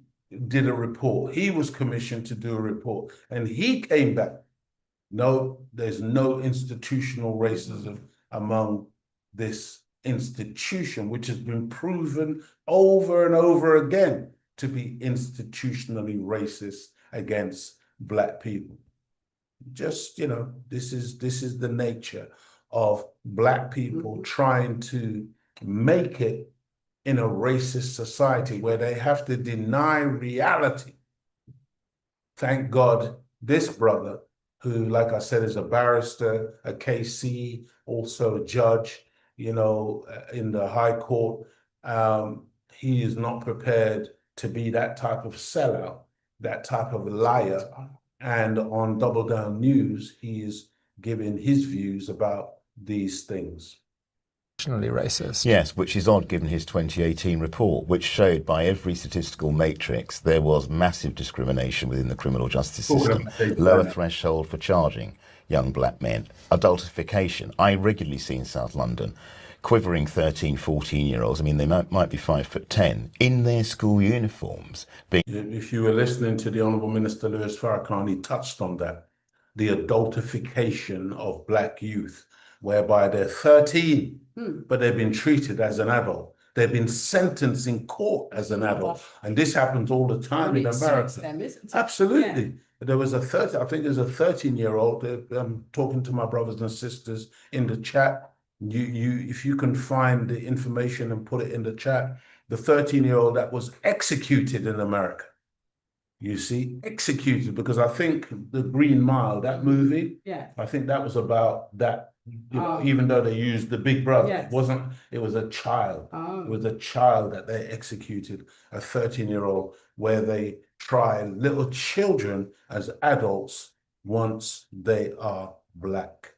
did a report. He was commissioned to do a report, and he came back. No, there's no institutional racism among this institution which has been proven over and over again to be institutionally racist against black people. Just, this is the nature of black people trying to make it in a racist society where they have to deny reality. Thank God this brother, who, like I said, is a barrister, a KC, also a judge, in the High Court, he is not prepared to be that type of sellout, that type of liar. And on Double Down News, he is giving his views about these things. Racist. Yes, which is odd given his 2018 report, which showed by every statistical matrix there was massive discrimination within the criminal justice system. Lower threshold for charging young black men. Adultification. I regularly see in South London quivering 13, 14-year-olds. I mean, they might be 5'10", in their school uniforms. If you were listening to the Honourable Minister Louis Farrakhan, he touched on that. The adultification of black youth, whereby they're 13, but they've been treated as an adult. They've been sentenced in court as an adult. And this happens all the time in America. Them, isn't it? Absolutely. Yeah. There was I think there's a 13-year-old, I'm talking to my brothers and sisters in the chat. If you can find the information and put it in the chat, the 13-year-old that was executed in America. You see, executed, because I think the Green Mile, that movie, I think that was about that. Even though they used the big brother, it was a child. It was a child that they executed, a 13-year-old, where they try little children as adults once they are black.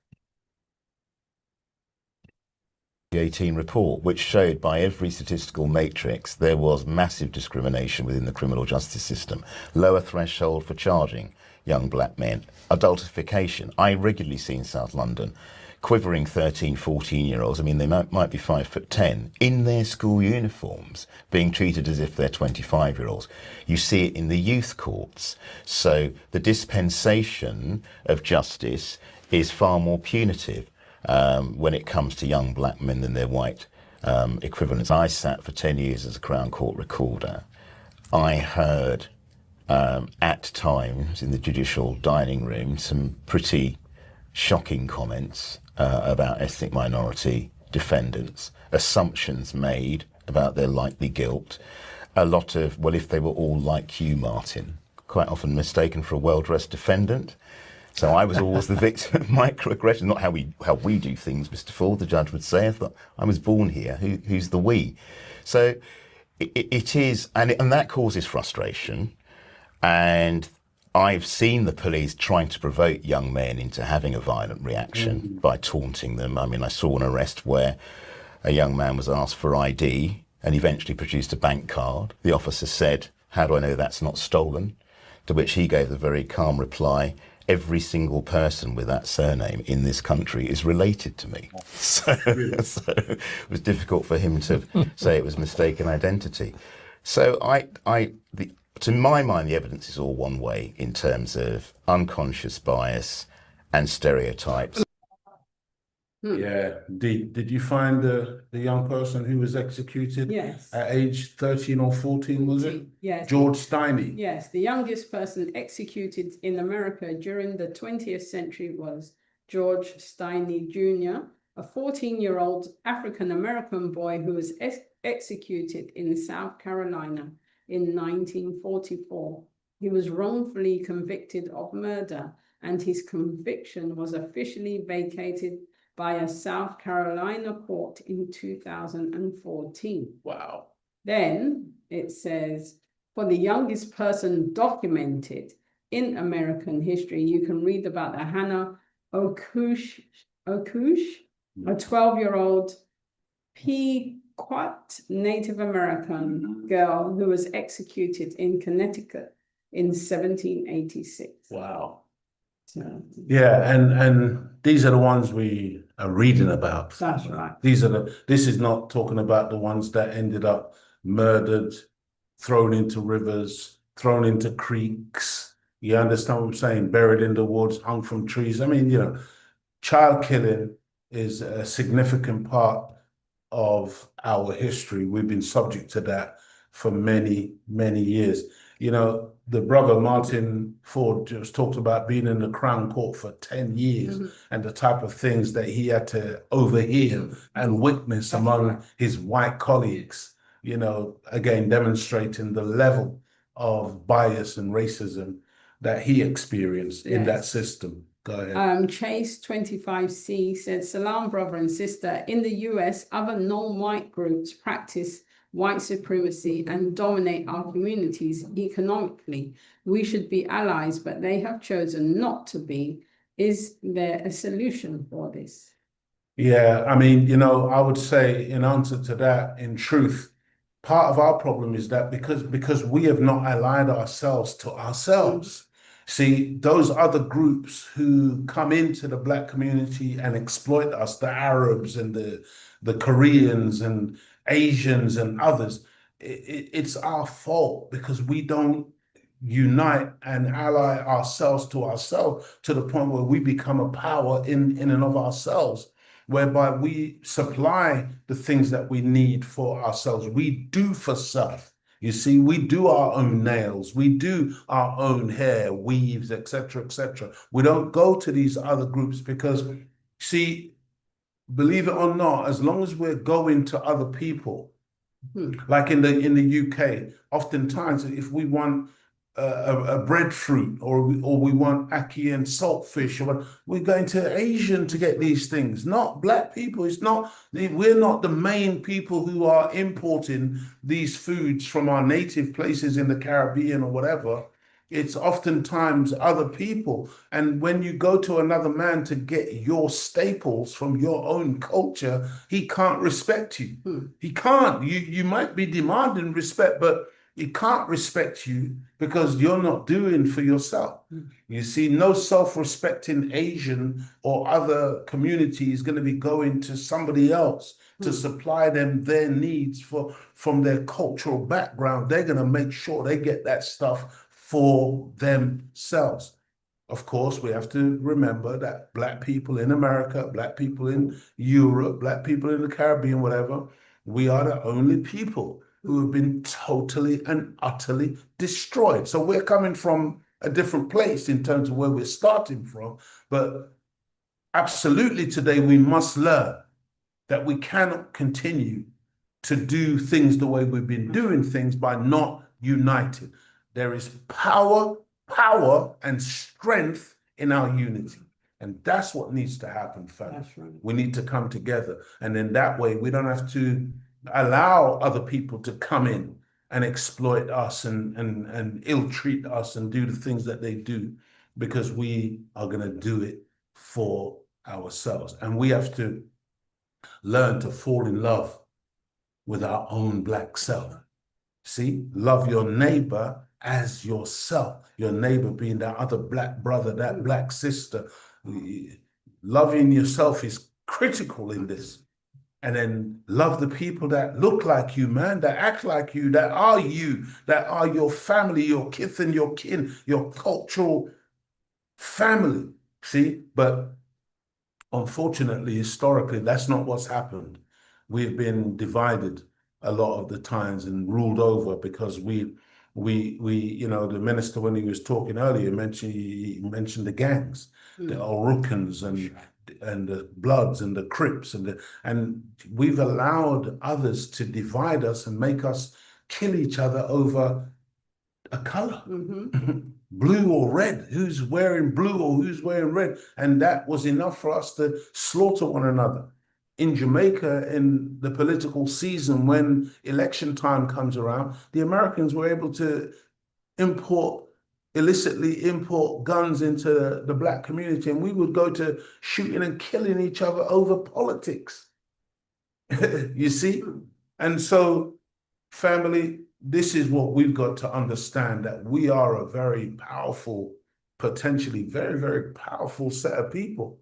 2018 report, which showed by every statistical matrix there was massive discrimination within the criminal justice system. Lower threshold for charging young black men. Adultification. I regularly see in South London quivering 13, 14-year-olds. I mean, they might be 5'10", in their school uniforms, being treated as if they're 25-year-olds. You see it in the youth courts. So the dispensation of justice is far more punitive when it comes to young black men than their white equivalents. I sat for 10 years as a Crown Court recorder. I heard at times in the judicial dining room some pretty shocking comments about ethnic minority defendants, assumptions made about their likely guilt. A lot of, well, if they were all like you, Martin, quite often mistaken for a well-dressed defendant. So I was always the victim of microaggression, not how we do things, Mr. Ford, the judge would say. I thought, I was born here, who's the we? So it is, and that causes frustration. And I've seen the police trying to provoke young men into having a violent reaction by taunting them. I mean, I saw an arrest where a young man was asked for ID and eventually produced a bank card. The officer said, "How do I know that's not stolen?" To which he gave the very calm reply, "Every single person with that surname in this country is related to me." So it was difficult for him to say it was mistaken identity. So to my mind, the evidence is all one way in terms of unconscious bias and stereotypes. Yeah. Did you find the young person who was executed? Yes. At age 13 or 14, was it? Yes. George Steiny. Yes, the youngest person executed in America during the 20th century was George Steiny Jr., a 14-year-old African-American boy who was executed in South Carolina in 1944. He was wrongfully convicted of murder, and his conviction was officially vacated by a South Carolina court in 2014. Wow. Then it says, for the youngest person documented in American history, you can read about the Hannah Okush, a 12-year-old Pequot Native American girl who was executed in Connecticut in 1786. Wow. So, Yeah, and these are the ones we are reading about. that's right. This is not talking about the ones that ended up murdered, thrown into rivers, thrown into creeks. You understand what I'm saying? Buried in the woods, hung from trees. I mean, child killing is a significant part of our history. We've been subject to that for many, many years. You know, the brother Martin Ford just talked about being in the Crown Court for 10 years and the type of things that he had to overhear and witness among his white colleagues, you know, again, demonstrating the level of bias and racism that he experienced in that system. Go ahead. Chase 25C said, Salam, brother and sister. In the US, other non-white groups practice white supremacy and dominate our communities economically. We should be allies, but they have chosen not to be. Is there a solution for this? Yeah, I mean, you know, I would say in answer to that, in truth, part of our problem is that because we have not allied ourselves to ourselves. See, those other groups who come into the Black community and exploit us, the Arabs and the Koreans and Asians and others, it's our fault because we don't unite and ally ourselves to the point where we become a power in and of ourselves, whereby we supply the things that we need for ourselves. We do for self. You see, we do our own nails, we do our own hair, weaves, etc., etc. We don't go to these other groups because, see, believe it or not, as long as we're going to other people, like in the UK, oftentimes if we want a breadfruit or we want ackee and saltfish, or we're going to Asian to get these things, not Black people. It's not, we're not the main people who are importing these foods from our native places in the Caribbean or whatever. It's oftentimes other people. And when you go to another man to get your staples from your own culture, he can't respect you. He can't. You might be demanding respect, but he can't respect you because you're not doing for yourself. You see, no self-respecting Asian or other community is going to be going to somebody else to supply them their needs from their cultural background. They're going to make sure they get that stuff for themselves. Of course, we have to remember that Black people in America, Black people in Europe, Black people in the Caribbean, whatever, we are the only people who have been totally and utterly destroyed. So we're coming from a different place in terms of where we're starting from. But absolutely today, we must learn that we cannot continue to do things the way we've been doing things by not uniting. There is power and strength in our unity. And that's what needs to happen, fam. Right. We need to come together. And in that way, we don't have to allow other people to come in and exploit us and ill-treat us and do the things that they do, because we are going to do it for ourselves. And we have to learn to fall in love with our own Black self. See, love your neighbor as yourself, your neighbor being that other Black brother, that Black sister. Loving yourself is critical in this. And then love the people that look like you, man, that act like you, that are your family, your kith and your kin, your cultural family. See, but unfortunately, historically, that's not what's happened. We've been divided a lot of the times and ruled over because we, you know, the minister, when he was talking earlier, he mentioned the gangs, the Orukans and the Bloods and the Crips, and we've allowed others to divide us and make us kill each other over a color. Blue or red, who's wearing blue or who's wearing red. And that was enough for us to slaughter one another. In Jamaica, in the political season, when election time comes around, the Americans were able to illicitly import guns into the Black community, and we would go to shooting and killing each other over politics. You see? And so, family, this is what we've got to understand, that we are a very powerful, potentially very, very powerful set of people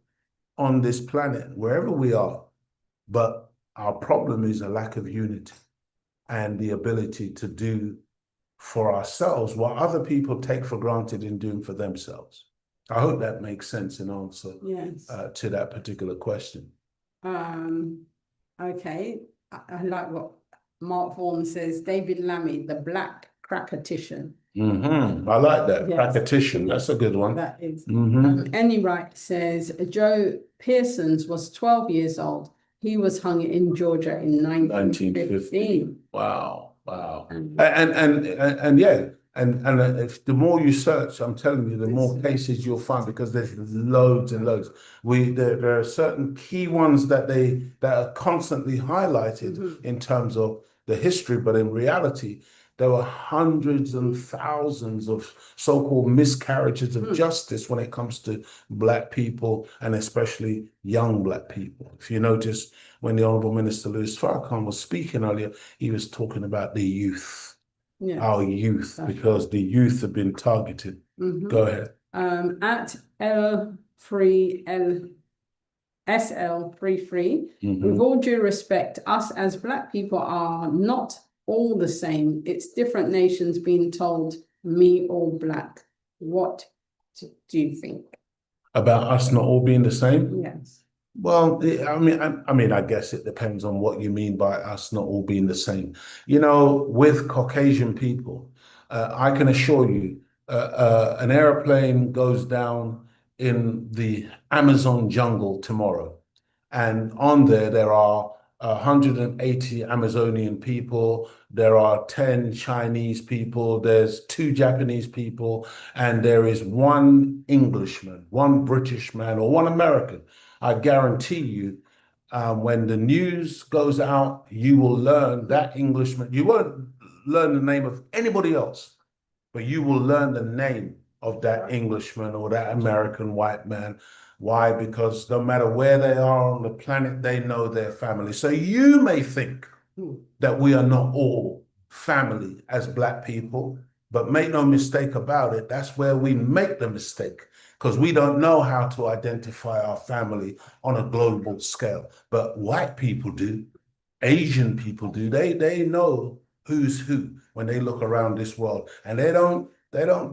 on this planet, wherever we are. But our problem is a lack of unity and the ability to do for ourselves what other people take for granted in doing for themselves. I hope that makes sense in answer to that particular question. Okay. I like what Mark Vaughan says, David Lammy, the black cracketician. I like that. Yes. Practitioner. That's a good one. That is. Mhm. Any Wright says Joe Pearsons was 12 years old. He was hung in Georgia in 1915. Wow, wow. And- And yeah, and if the more you search, I'm telling you, the more cases you'll find because there's loads and loads. There are certain key ones that are constantly highlighted in terms of the history, but in reality, there were hundreds and thousands of so-called miscarriages of justice when it comes to Black people and especially young Black people. If you notice, when the Honourable Minister Louis Farrakhan was speaking earlier, he was talking about the youth, our youth, because the youth have been targeted. Go ahead. At L3L SL33, with all due respect, us as Black people are not all the same. It's different nations being told, me all Black. What do you think? About us not all being the same? Yes. Well, I guess it depends on what you mean by us not all being the same. You know, with Caucasian people, I can assure you, an airplane goes down in the Amazon jungle tomorrow, and on there are 180 Amazonian people, there are 10 Chinese people, there's 2 Japanese people, and there is 1 Englishman, 1 British man, or 1 American. I guarantee you, when the news goes out, you will learn that Englishman. You won't learn the name of anybody else, but you will learn the name of that Englishman or that American white man. Why? Because no matter where they are on the planet, they know their family. So you may think that we are not all family as Black people, but make no mistake about it, that's where we make the mistake, because we don't know how to identify our family on a global scale. But white people do, Asian people do. They know who's who when they look around this world, and they don't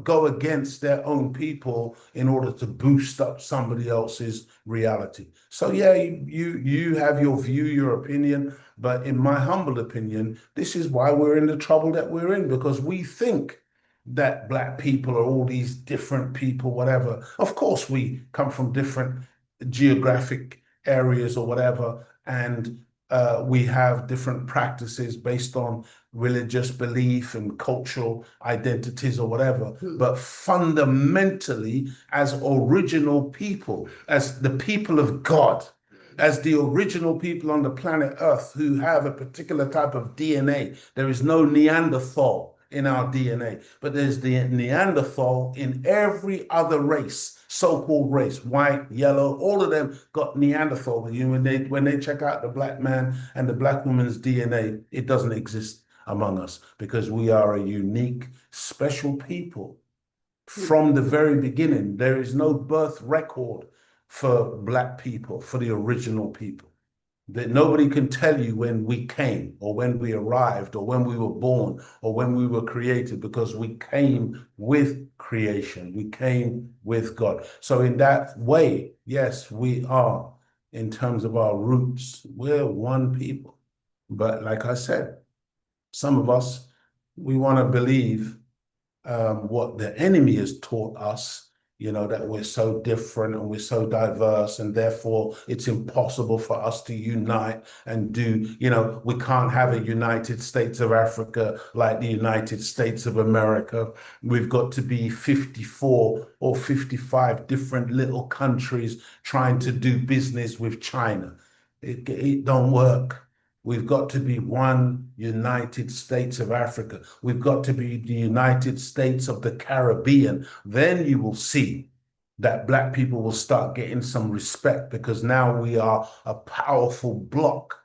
go against their own people in order to boost up somebody else's reality. So yeah, you have your view, your opinion, but in my humble opinion, this is why we're in the trouble that we're in, because we think that Black people are all these different people, whatever. Of course, we come from different geographic areas or whatever, and we have different practices based on religious belief and cultural identities or whatever. But fundamentally, as original people, as the people of God, as the original people on the planet Earth who have a particular type of DNA, there is no Neanderthal in our DNA, but there's the Neanderthal in every other race, so-called race, white, yellow, all of them got Neanderthal. When they check out the Black man and the Black woman's DNA, it doesn't exist among us, because we are a unique, special people. From the very beginning, there is no birth record for Black people, for the original people. That nobody can tell you when we came or when we arrived or when we were born or when we were created, because we came with creation. We came with God. So in that way, yes, we are, in terms of our roots, we're one people. But like I said, some of us, we want to believe what the enemy has taught us, that we're so different and we're so diverse, and therefore it's impossible for us to unite and we can't have a United States of Africa like the United States of America. We've got to be 54 or 55 different little countries trying to do business with China. It don't work. We've got to be one United States of Africa. We've got to be the United States of the Caribbean. Then you will see that Black people will start getting some respect, because now we are a powerful bloc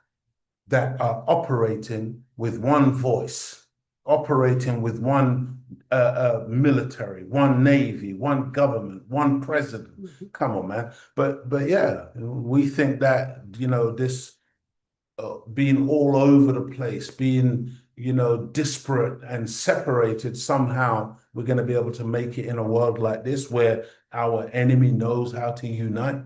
that are operating with one voice, operating with one military, one navy, one government, one president. Come on, man. But yeah, we think that, this being all over the place, being, disparate and separated, somehow we're going to be able to make it in a world like this where our enemy knows how to unite.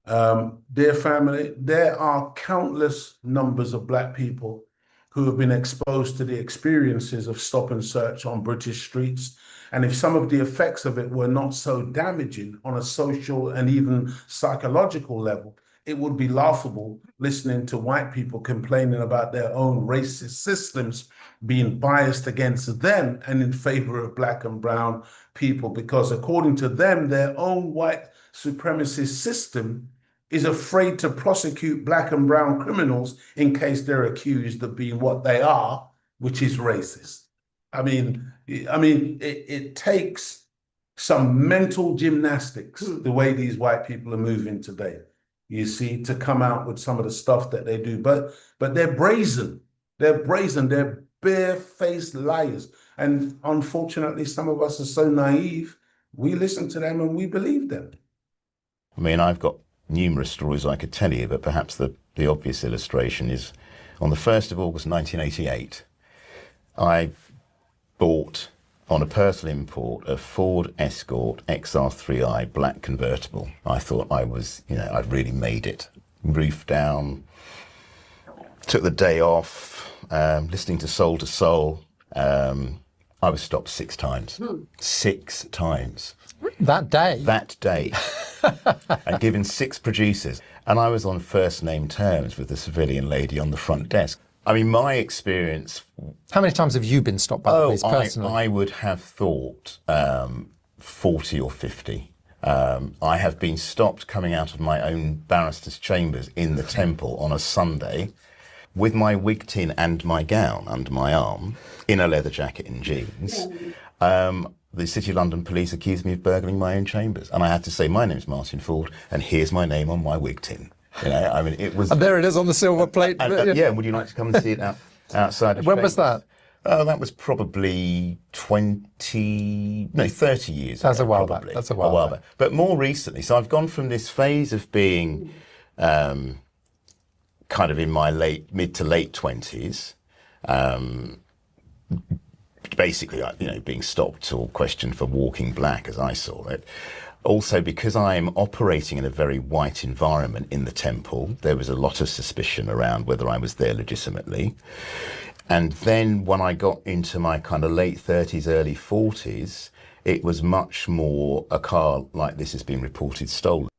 Dear family, there are countless numbers of Black people who have been exposed to the experiences of stop and search on British streets. And if some of the effects of it were not so damaging on a social and even psychological level, it would be laughable listening to white people complaining about their own racist systems being biased against them and in favor of Black and brown people, because according to them, their own white supremacist system is afraid to prosecute Black and brown criminals in case they're accused of being what they are, which is racist. It takes some mental gymnastics the way these white people are moving today, you see, to come out with some of the stuff that they do. But they're brazen. They're brazen. They're bare-faced liars. And unfortunately, some of us are so naive, we listen to them and we believe them. I mean, I've got numerous stories I could tell you, but perhaps the obvious illustration is on the 1st of August 1988, I bought on a personal import a Ford Escort XR3i black convertible. I thought I was, I'd really made it. Roof down, took the day off, listening to Soul to Soul. I was stopped 6 times. 6 times. That day? That day. And given 6 producers. And I was on first name terms with the civilian lady on the front desk. I mean, my experience... How many times have you been stopped by the police personally? I would have thought 40 or 50. I have been stopped coming out of my own barrister's chambers in the Temple on a Sunday with my wig tin and my gown under my arm, in a leather jacket and jeans. The City of London police accused me of burgling my own chambers. And I had to say, my name's Martin Ford, and here's my name on my wig tin. It was... And there it is on the silver plate. Yeah, would you like to come and see it outside? When was that? That was probably 30 years ago. That's a while probably. back. That's a while back. But more recently, so I've gone from this phase of being kind of in my mid to late 20s, basically, being stopped or questioned for walking black, as I saw it. Also, because I am operating in a very white environment in the Temple, there was a lot of suspicion around whether I was there legitimately. And then when I got into my kind of late 30s, early 40s, it was much more a car like this has been reported stolen.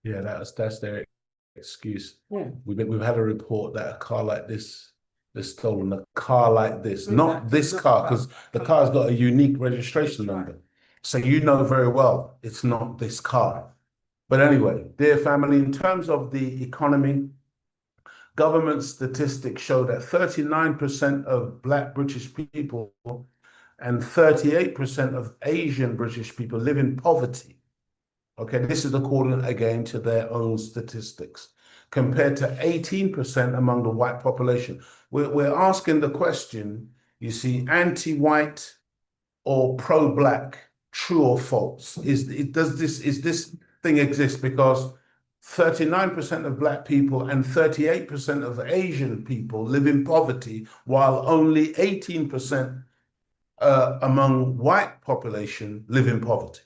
Yeah, that's their excuse. Yeah. We've had a report that a car like this is stolen. A car like this, not this car, because the car's got a unique registration number. So you know very well it's not this car. But anyway, dear family, in terms of the economy, government statistics show that 39% of Black British people and 38% of Asian British people live in poverty. Okay, this is according again to their own statistics, compared to 18% among the white population. We're asking the question, you see, anti-white or pro-black, true or false? Is this thing exist? Because 39% of Black people and 38% of Asian people live in poverty, while only 18% among white population live in poverty.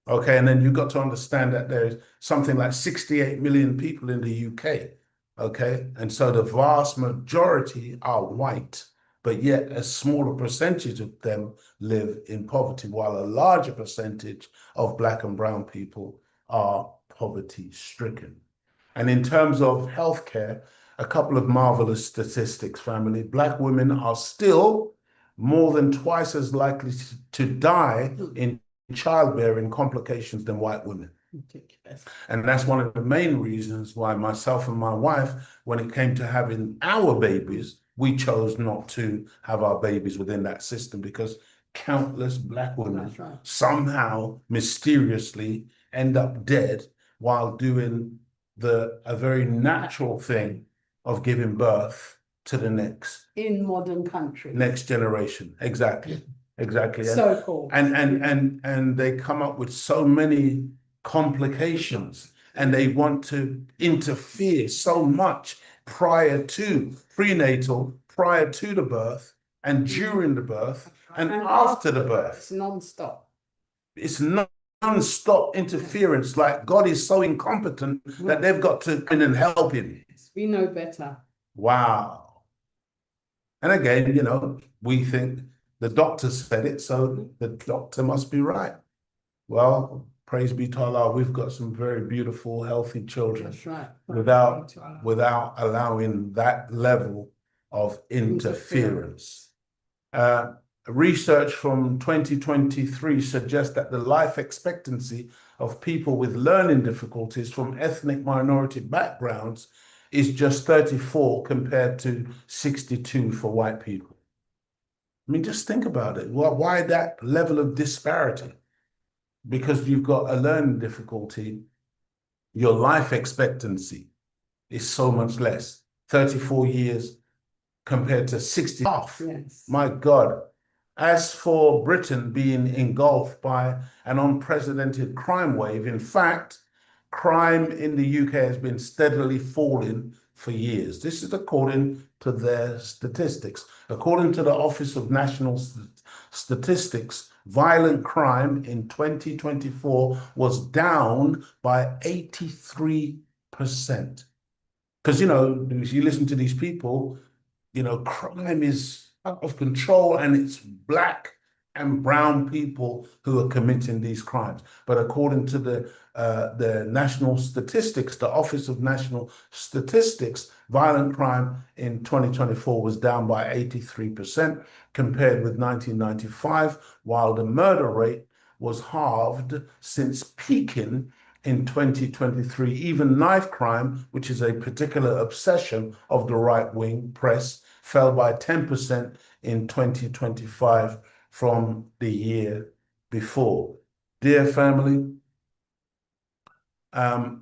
Okay, and then you've got to understand that there's something like 68 million people in the UK. Okay, and so the vast majority are white, but yet a smaller percentage of them live in poverty, while a larger percentage of Black and brown people are poverty stricken. And in terms of healthcare, a couple of marvelous statistics, family. Black women are still more than twice as likely to die in childbearing complications than white women. Ridiculous. And that's one of the main reasons why myself and my wife, when it came to having our babies, we chose not to have our babies within that system, because countless Black women somehow mysteriously end up dead while doing a very natural thing of giving birth to the next in modern countries, next generation. Exactly. So cool. And they come up with so many complications, and they want to interfere so much prior to prenatal, prior to the birth, and during the birth, and after the birth. It's non-stop. It's not non-stop interference, like God is so incompetent that they've got to come in and help him. We know better. Wow. And again, you know, we think the doctor said it, so the doctor must be right. Well, praise be to Allah, we've got some very beautiful, healthy children. That's right. Without allowing that level of interference. Research from 2023 suggests that the life expectancy of people with learning difficulties from ethnic minority backgrounds is just 34 compared to 62 for white people. I mean, just think about it. Why that level of disparity? Because you've got a learning difficulty, your life expectancy is so much less. 34 years compared to 60. Yes. My God. As for Britain being engulfed by an unprecedented crime wave, in fact, crime in the UK has been steadily falling for years. This is according to their statistics. According to the Office of National Statistics, violent crime in 2024 was down by 83%. Because, you know, if you listen to these people, you know, crime is out of control and it's black and brown people who are committing these crimes. But according to the national statistics, the Office of National Statistics, violent crime in 2024 was down by 83% compared with 1995, while the murder rate was halved since peaking in 2023. Even knife crime, which is a particular obsession of the right-wing press, fell by 10% in 2025 from the year before. Dear family, I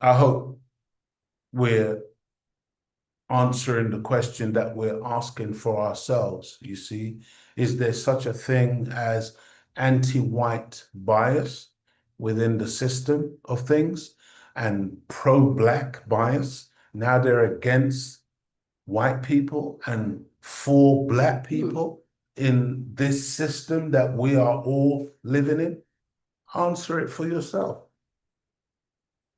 hope we're answering the question that we're asking for ourselves. You see, is there such a thing as anti-white bias within the system of things and pro-black bias? Now they're against white people and for black people in this system that we are all living in? Answer it for yourself.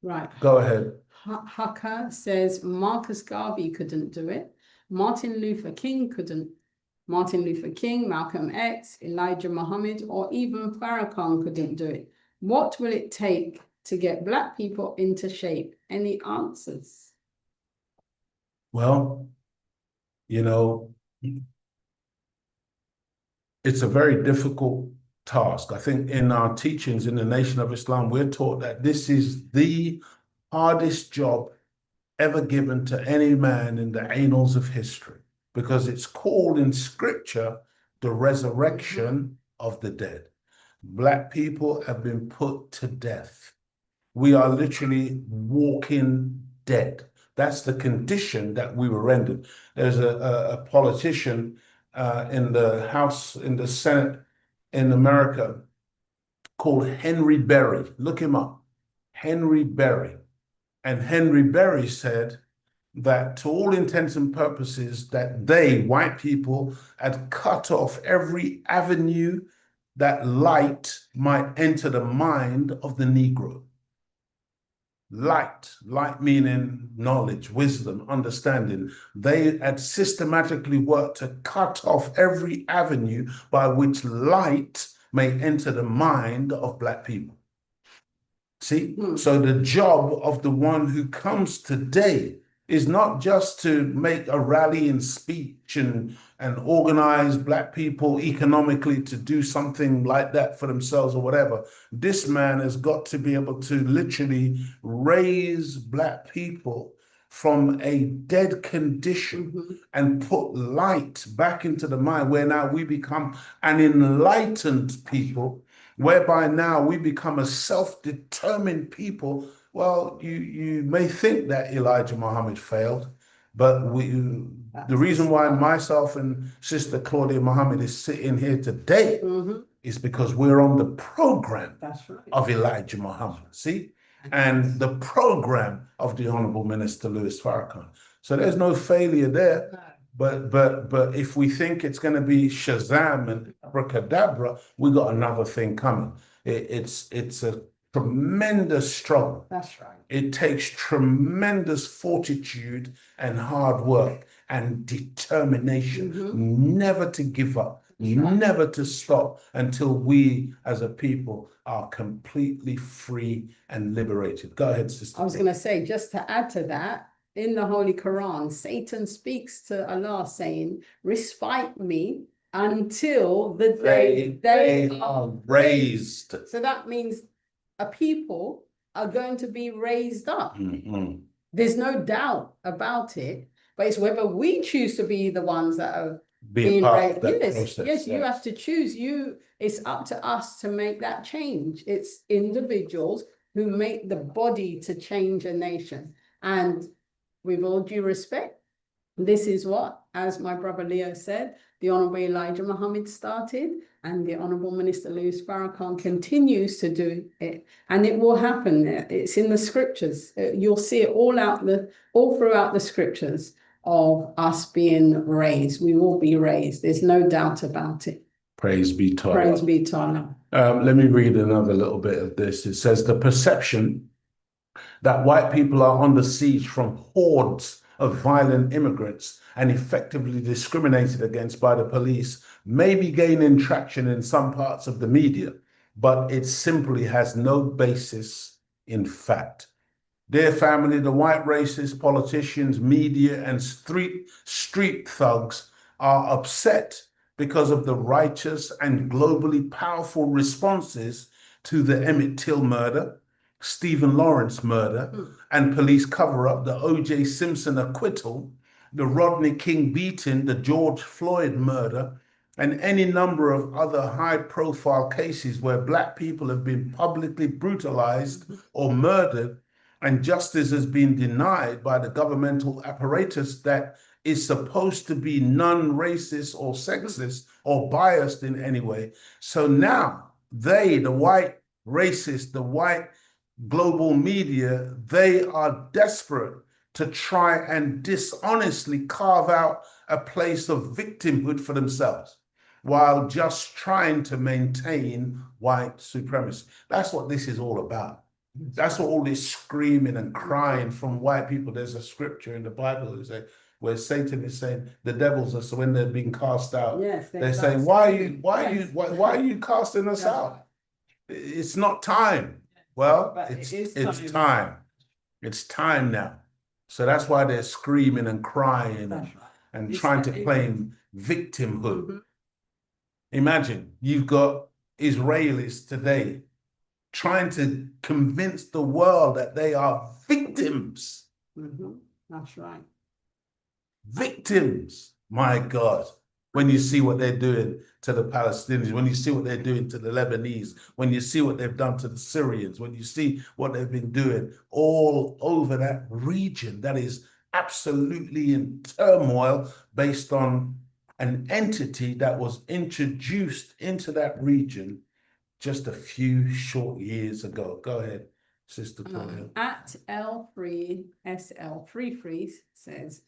Right. Go ahead. Hucker says Marcus Garvey couldn't do it. Martin Luther King couldn't. Martin Luther King, Malcolm X, Elijah Muhammad, or even Farrakhan couldn't do it. What will it take to get black people into shape? Any answers? Well, you know, it's a very difficult task. I think in our teachings in the Nation of Islam, we're taught that this is the hardest job ever given to any man in the annals of history, because it's called in scripture the resurrection of the dead. Black people have been put to death. We are literally walking dead. That's the condition that we were rendered. There's a politician in the House, in the Senate in America called Henry Berry. Look him up. Henry Berry. And Henry Berry said that to all intents and purposes that they, white people, had cut off every avenue that light might enter the mind of the Negro. Light meaning knowledge, wisdom, understanding. They had systematically worked to cut off every avenue by which light may enter the mind of black people. See, so the job of the one who comes today is not just to make a rallying speech and organize black people economically to do something like that for themselves or whatever. This man has got to be able to literally raise black people from a dead condition and put light back into the mind, where now we become an enlightened people, whereby now we become a self-determined people. Well, you may think that Elijah Muhammad failed, but the reason why myself and Sister Claudia Muhammad is sitting here today is because we're on the program of Elijah Muhammad, see? And the program of the Honorable Minister Louis Farrakhan. So there's no failure there. But if we think it's going to be Shazam and abracadabra, we got another thing coming. It's a tremendous struggle. That's right. It takes tremendous fortitude and hard work and determination, never to give up, never to stop until we as a people are completely free and liberated. Go ahead, sister. I was going to say, just to add to that, in the Holy Quran, Satan speaks to Allah saying, respite me until the day They are raised. So that means a people are going to be raised up. There's no doubt about it, but it's whether we choose to be the ones that are being raised. Yes, you have to choose. It's up to us to make that change. It's individuals who make the body to change a nation. And with all due respect, this is what, as my brother Leo said, the Honourable Elijah Muhammad started, and the Honourable Minister Louis Farrakhan continues to do it, and it will happen. It's in the scriptures. You'll see it all throughout the scriptures of us being raised. We will be raised. There's no doubt about it. Praise be to Allah. Praise be to Allah. Let me read another little bit of this. It says, the perception that white people are under siege from hordes of violent immigrants and effectively discriminated against by the police may be gaining traction in some parts of the media, but it simply has no basis in fact. Dear family, the white racists, politicians, media, and street thugs are upset because of the righteous and globally powerful responses to the Emmett Till murder, Stephen Lawrence murder, and police cover-up, the O.J. Simpson acquittal, the Rodney King beating, the George Floyd murder, and any number of other high-profile cases where Black people have been publicly brutalized or murdered, and justice has been denied by the governmental apparatus that is supposed to be non-racist or sexist or biased in any way. So now they, the white racists, the white global media, they are desperate to try and dishonestly carve out a place of victimhood for themselves while just trying to maintain white supremacy. That's what this is all about. That's what all this screaming and crying from white people. There's a scripture in the Bible where Satan is saying the devils are, so when they're being cast out, they're saying, why are you casting us out? It's not time. Well, it's time. It's time now. So that's why they're screaming and crying and trying to claim victimhood. Imagine you've got Israelis today trying to convince the world that they are victims. That's right. Victims, my God. When you see what they're doing to the Palestinians, when you see what they're doing to the Lebanese, when you see what they've done to the Syrians, when you see what they've been doing all over that region that is absolutely in turmoil based on an entity that was introduced into that region just a few short years ago. Go ahead, Sister Claudia. At L3SL33 says,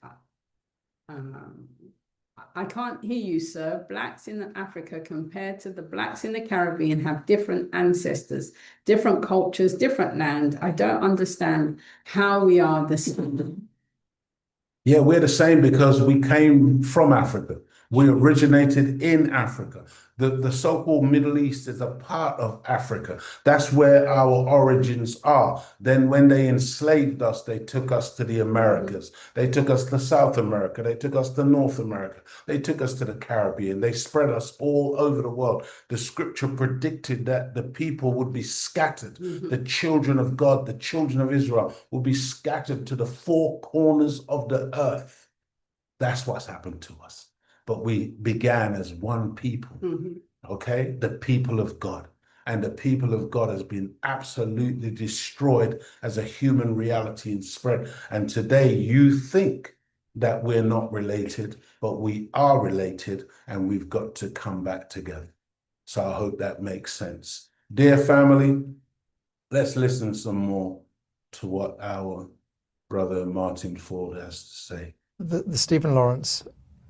I can't hear you, sir. Blacks in Africa compared to the blacks in the Caribbean have different ancestors, different cultures, different land. I don't understand how we are the same. Yeah, we're the same because we came from Africa. We originated in Africa. The so-called Middle East is a part of Africa. That's where our origins are. Then when they enslaved us, they took us to the Americas. They took us to South America. They took us to North America. They took us to the Caribbean. They spread us all over the world. The scripture predicted that the people would be scattered. The children of God, the children of Israel, will be scattered to the four corners of the earth. That's what's happened to us. But we began as one people, okay? The people of God. And the people of God has been absolutely destroyed as a human reality and spread. And today you think that we're not related, but we are related, and we've got to come back together. So I hope that makes sense. Dear family, let's listen some more to what our brother Martin Ford has to say. The Stephen Lawrence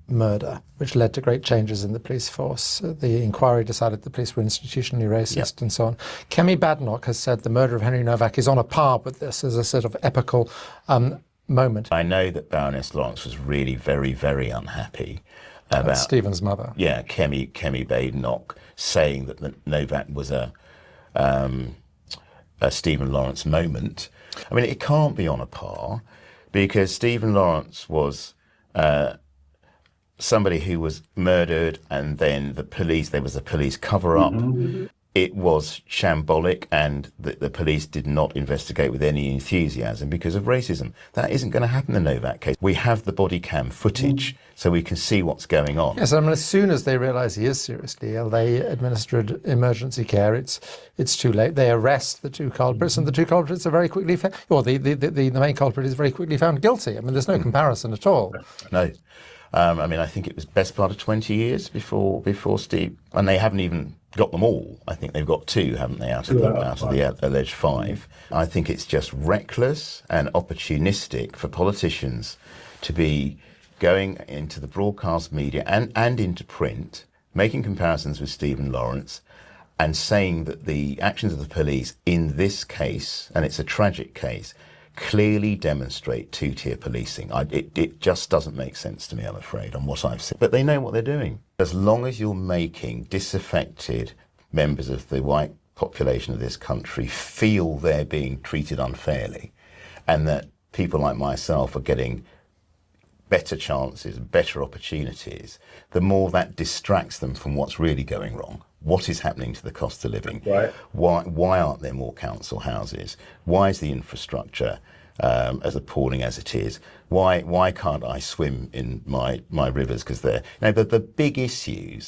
murder, which led to great changes in the police force. The inquiry decided the police were institutionally racist and so on. Kemi Badenoch has said the murder of Henry Novak is on a par with this as a sort of epical moment. I know that Baroness Lawrence was really very, very unhappy about Stephen's mother. Yeah, Kemi Badenoch saying that Novak was a Stephen Lawrence moment. I mean, it can't be on a par because Stephen Lawrence was somebody who was murdered, and then there was a police cover-up. It was shambolic, and the police did not investigate with any enthusiasm because of racism. That isn't going to happen in the Novak case. We have the body cam footage, so we can see what's going on. Yes, I mean, as soon as they realise he is seriously ill, they administered emergency care. It's too late. They arrest the two culprits, and the two culprits are very quickly the main culprit is very quickly found guilty. I mean, there's no comparison at all. No. I mean, I think it was best part of 20 years before Steve, and they haven't even got them all. I think they've got 2, haven't they, out of the alleged 5. I think it's just reckless and opportunistic for politicians to be going into the broadcast media and into print, making comparisons with Stephen Lawrence, and saying that the actions of the police in this case, and it's a tragic case, clearly demonstrate two-tier policing. It just doesn't make sense to me, I'm afraid, on what I've seen. But they know what they're doing. As long as you're making disaffected members of the white population of this country feel they're being treated unfairly, and that people like myself are getting better chances, better opportunities, the more that distracts them from what's really going wrong. What is happening to the cost of living? Right. Why aren't there more council houses? Why is the infrastructure as appalling as it is? Why can't I swim in my rivers? Because they're the big issues.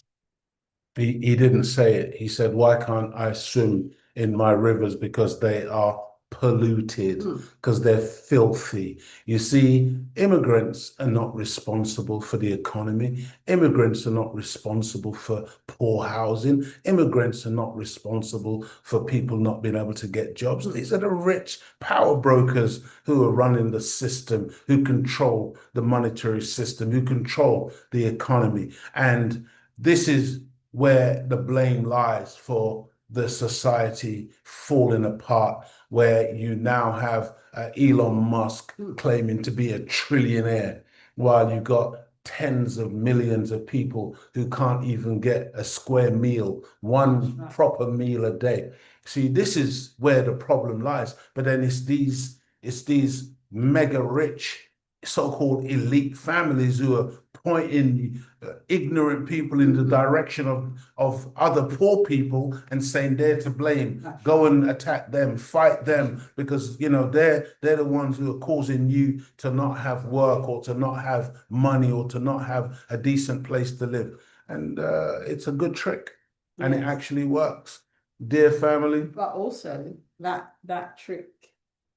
He didn't say it. He said, "Why can't I swim in my rivers? Because they are polluted, because they're filthy." You see, immigrants are not responsible for the economy. Immigrants are not responsible for poor housing. Immigrants are not responsible for people not being able to get jobs. These are the rich power brokers who are running the system, who control the monetary system, who control the economy. And this is where the blame lies for the society falling apart, where you now have Elon Musk claiming to be a trillionaire, while you got tens of millions of people who can't even get a square meal, one proper meal a day. See, this is where the problem lies. But then it's these mega rich so-called elite families who are pointing ignorant people in the direction of other poor people and saying they're to blame. Go and attack them, fight them, because they're the ones who are causing you to not have work, or to not have money, or to not have a decent place to live. And it's a good trick, and it actually works. Dear family. But also that trick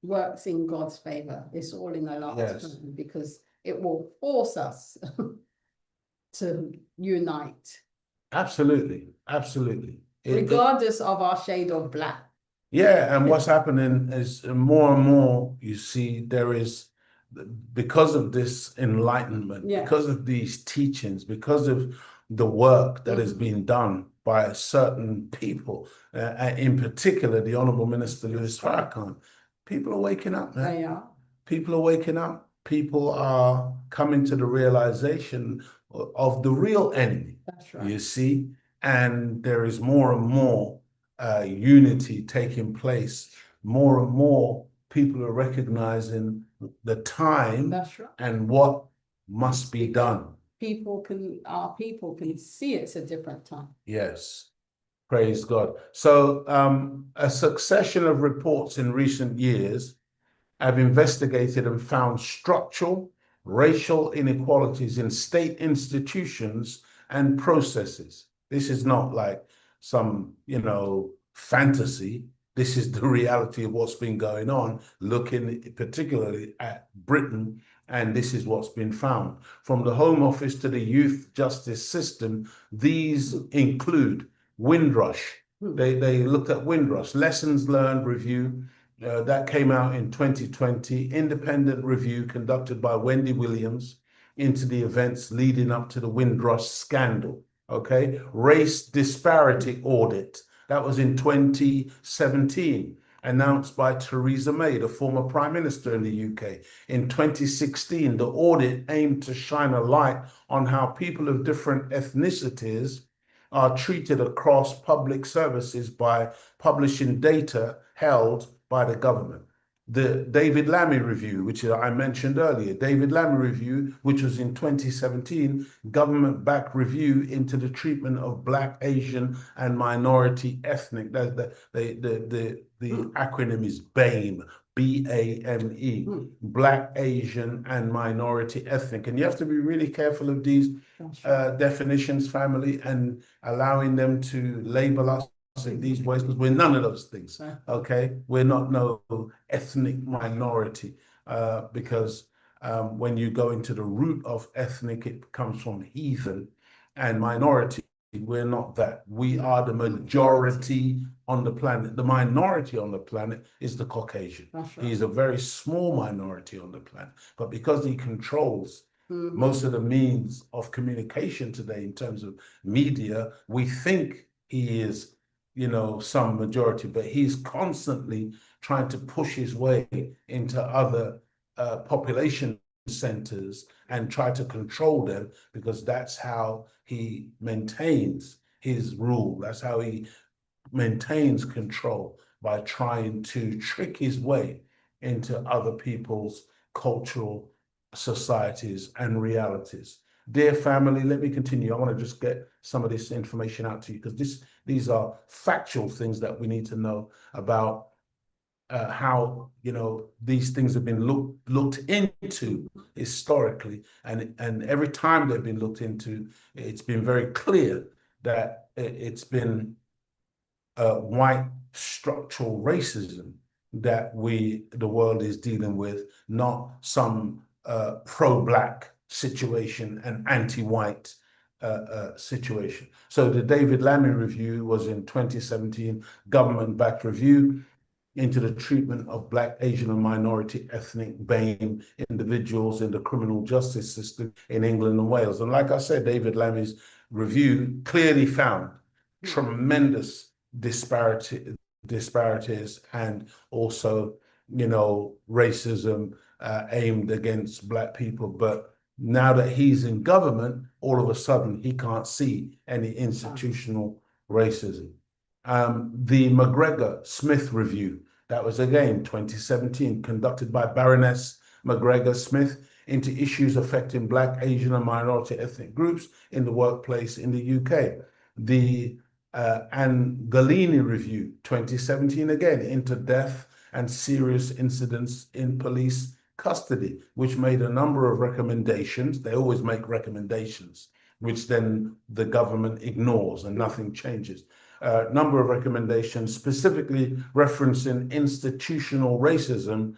works in God's favor. It's all in the last time, because it will force us to unite. Absolutely. Regardless of our shade of black. Yeah, and what's happening is more and more, you see, there is, because of this enlightenment, because of these teachings, because of the work that has been done by certain people, in particular, the Honourable Minister Louis Farrakhan, people are waking up, man. They are. People are waking up. People are coming to the realization of the real enemy. That's right. You see, and there is more and more unity taking place. More and more people are recognizing the time. That's right. And what must be done. Our people can see it's a different time. Yes. Praise God. So a succession of reports in recent years have investigated and found structural racial inequalities in state institutions and processes. This is not like some, fantasy. This is the reality of what's been going on, looking particularly at Britain, and this is what's been found. From the Home Office to the youth justice system, these include Windrush. They looked at Windrush, lessons learned review, that came out in 2020, independent review conducted by Wendy Williams, into the events leading up to the Windrush scandal. Okay, race disparity audit. That was in 2017, announced by Theresa May, the former Prime Minister in the UK. In 2016, the audit aimed to shine a light on how people of different ethnicities are treated across public services by publishing data held by the government. The David Lammy Review, which I mentioned earlier, David Lammy Review, which was in 2017, government-backed review into the treatment of Black, Asian, and minority ethnic. The acronym is BAME, B-A-M-E, Black, Asian, and minority ethnic. And you have to be really careful of these definitions, family, and allowing them to label us in these ways, because we're none of those things. Okay, we're not no ethnic minority, because when you go into the root of ethnic, it comes from heathen, and minority. We're not that. We are the majority on the planet. The minority on the planet is the Caucasian. He's a very small minority on the planet, but because he controls most of the means of communication today in terms of media, we think he is, you know, some majority, but he's constantly trying to push his way into other population centers and try to control them, because that's how he maintains his rule. That's how he maintains control, by trying to trick his way into other people's cultural societies and realities. Dear family, let me continue. I want to just get some of this information out to you, because these are factual things that we need to know about how, you know, these things have been looked into historically, and every time they've been looked into, it's been very clear that it's been white structural racism that the world is dealing with, not some pro-black situation and anti-white situation. So the David Lammy Review was in 2017, government-backed review into the treatment of Black, Asian, and minority ethnic BAME individuals in the criminal justice system in England and Wales. And like I said, David Lammy's review clearly found tremendous disparities, and also, you know, racism aimed against Black people. But now that he's in government, all of a sudden he can't see any institutional racism. The McGregor-Smith Review, that was again 2017, conducted by Baroness McGregor-Smith into issues affecting Black, Asian, and minority ethnic groups in the workplace in the UK. The Angolini Review, 2017, again, into death and serious incidents in police custody, which made a number of recommendations. They always make recommendations, which then the government ignores and nothing changes. Number of recommendations specifically referencing institutional racism,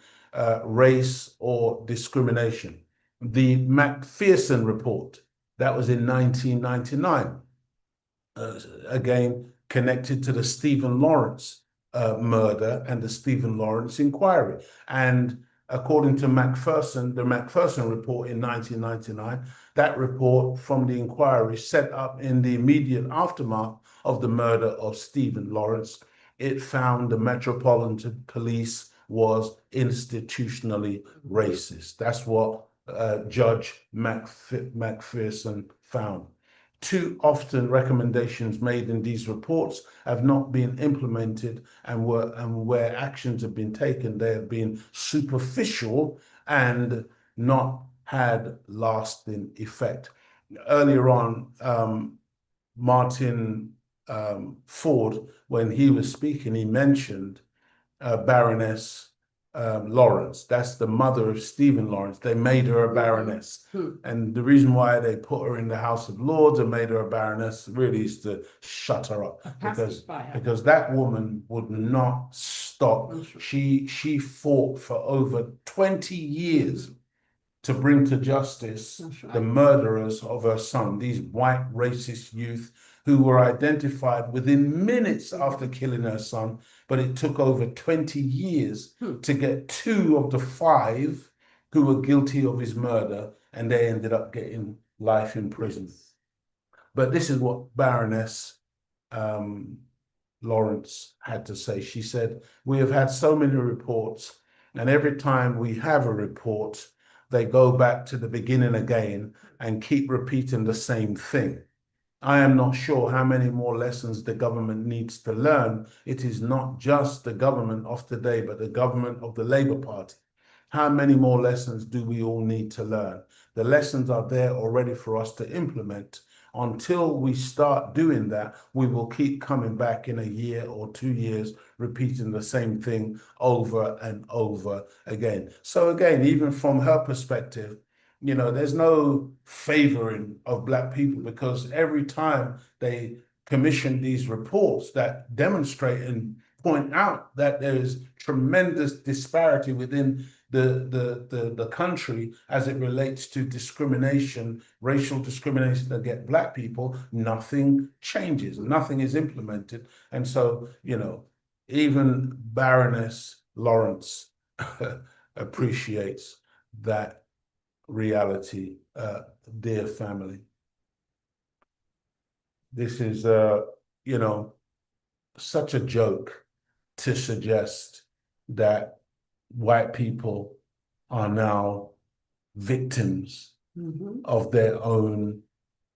race, or discrimination. The Macpherson Report, that was in 1999, again connected to the Stephen Lawrence murder and the Stephen Lawrence inquiry. And according to Macpherson, the Macpherson Report in 1999, that report from the inquiry set up in the immediate aftermath of the murder of Stephen Lawrence, it found the Metropolitan Police was institutionally racist. That's what Judge Macpherson found. Too often recommendations made in these reports have not been implemented, and where actions have been taken, they have been superficial and not had lasting effect. Earlier on, Martin Ford, when he was speaking, he mentioned Baroness Lawrence. That's the mother of Stephen Lawrence. They made her a baroness. And the reason why they put her in the House of Lords and made her a baroness really is to shut her up. Because that woman would not stop. She fought for over 20 years to bring to justice the murderers of her son, these white racist youth who were identified within minutes after killing her son, but it took over 20 years to get 2 of the 5 who were guilty of his murder, and they ended up getting life in prison. But this is what Baroness Lawrence had to say. She said, "We have had so many reports, and every time we have a report, they go back to the beginning again and keep repeating the same thing. I am not sure how many more lessons the government needs to learn. It is not just the government of today, but the government of the Labour Party. How many more lessons do we all need to learn? The lessons are there already for us to implement. Until we start doing that, we will keep coming back in a year or 2 years, repeating the same thing over and over again." So again, even from her perspective, there's no favoring of Black people, because every time they commission these reports that demonstrate and point out that there is tremendous disparity within the country as it relates to discrimination, racial discrimination against Black people, nothing changes, nothing is implemented. And so, even Baroness Lawrence appreciates that reality, dear family. This is, such a joke to suggest that white people are now victims of their own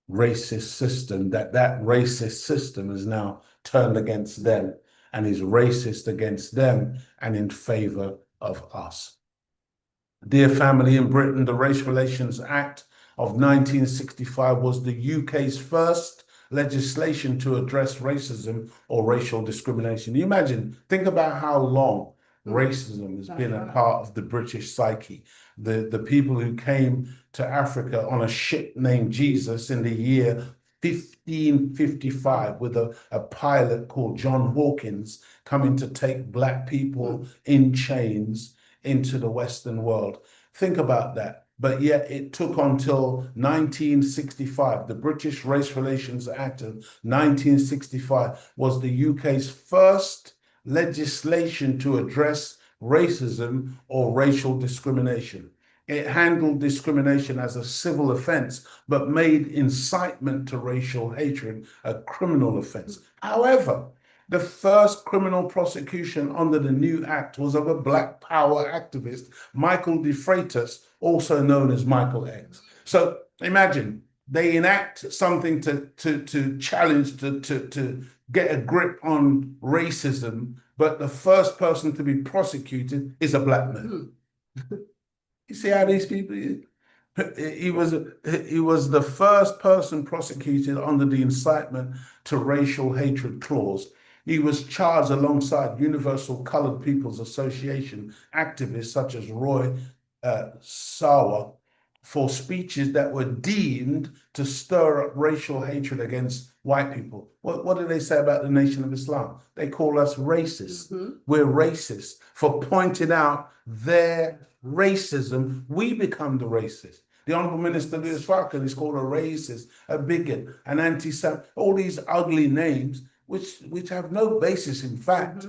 racist system, that racist system is now turned against them and is racist against them and in favor of us. Dear family, in Britain, the Race Relations Act of 1965 was the UK's first legislation to address racism or racial discrimination. You imagine, think about how long racism has been a part of the British psyche. The people who came to Africa on a ship named Jesus in the year 1555 with a pilot called John Hawkins coming to take Black people in chains into the Western world. Think about that. But yet it took until 1965. The British Race Relations Act of 1965 was the UK's first legislation to address racism or racial discrimination. It handled discrimination as a civil offense, but made incitement to racial hatred a criminal offense. However, the first criminal prosecution under the new act was of a Black Power activist, Michael de Freitas, also known as Michael X. So imagine they enact something to challenge, to get a grip on racism, but the first person to be prosecuted is a Black man. You see how these people, he was the first person prosecuted under the incitement to racial hatred clause. He was charged alongside Universal Colored People's Association activists such as Roy Sawa for speeches that were deemed to stir up racial hatred against white people. What do they say about the Nation of Islam? They call us racist. We're racist for pointing out their racism. We become the racist. The Honorable Minister Lewis Farrakhan is called a racist, a bigot, an anti-Semite, all these ugly names which have no basis in fact.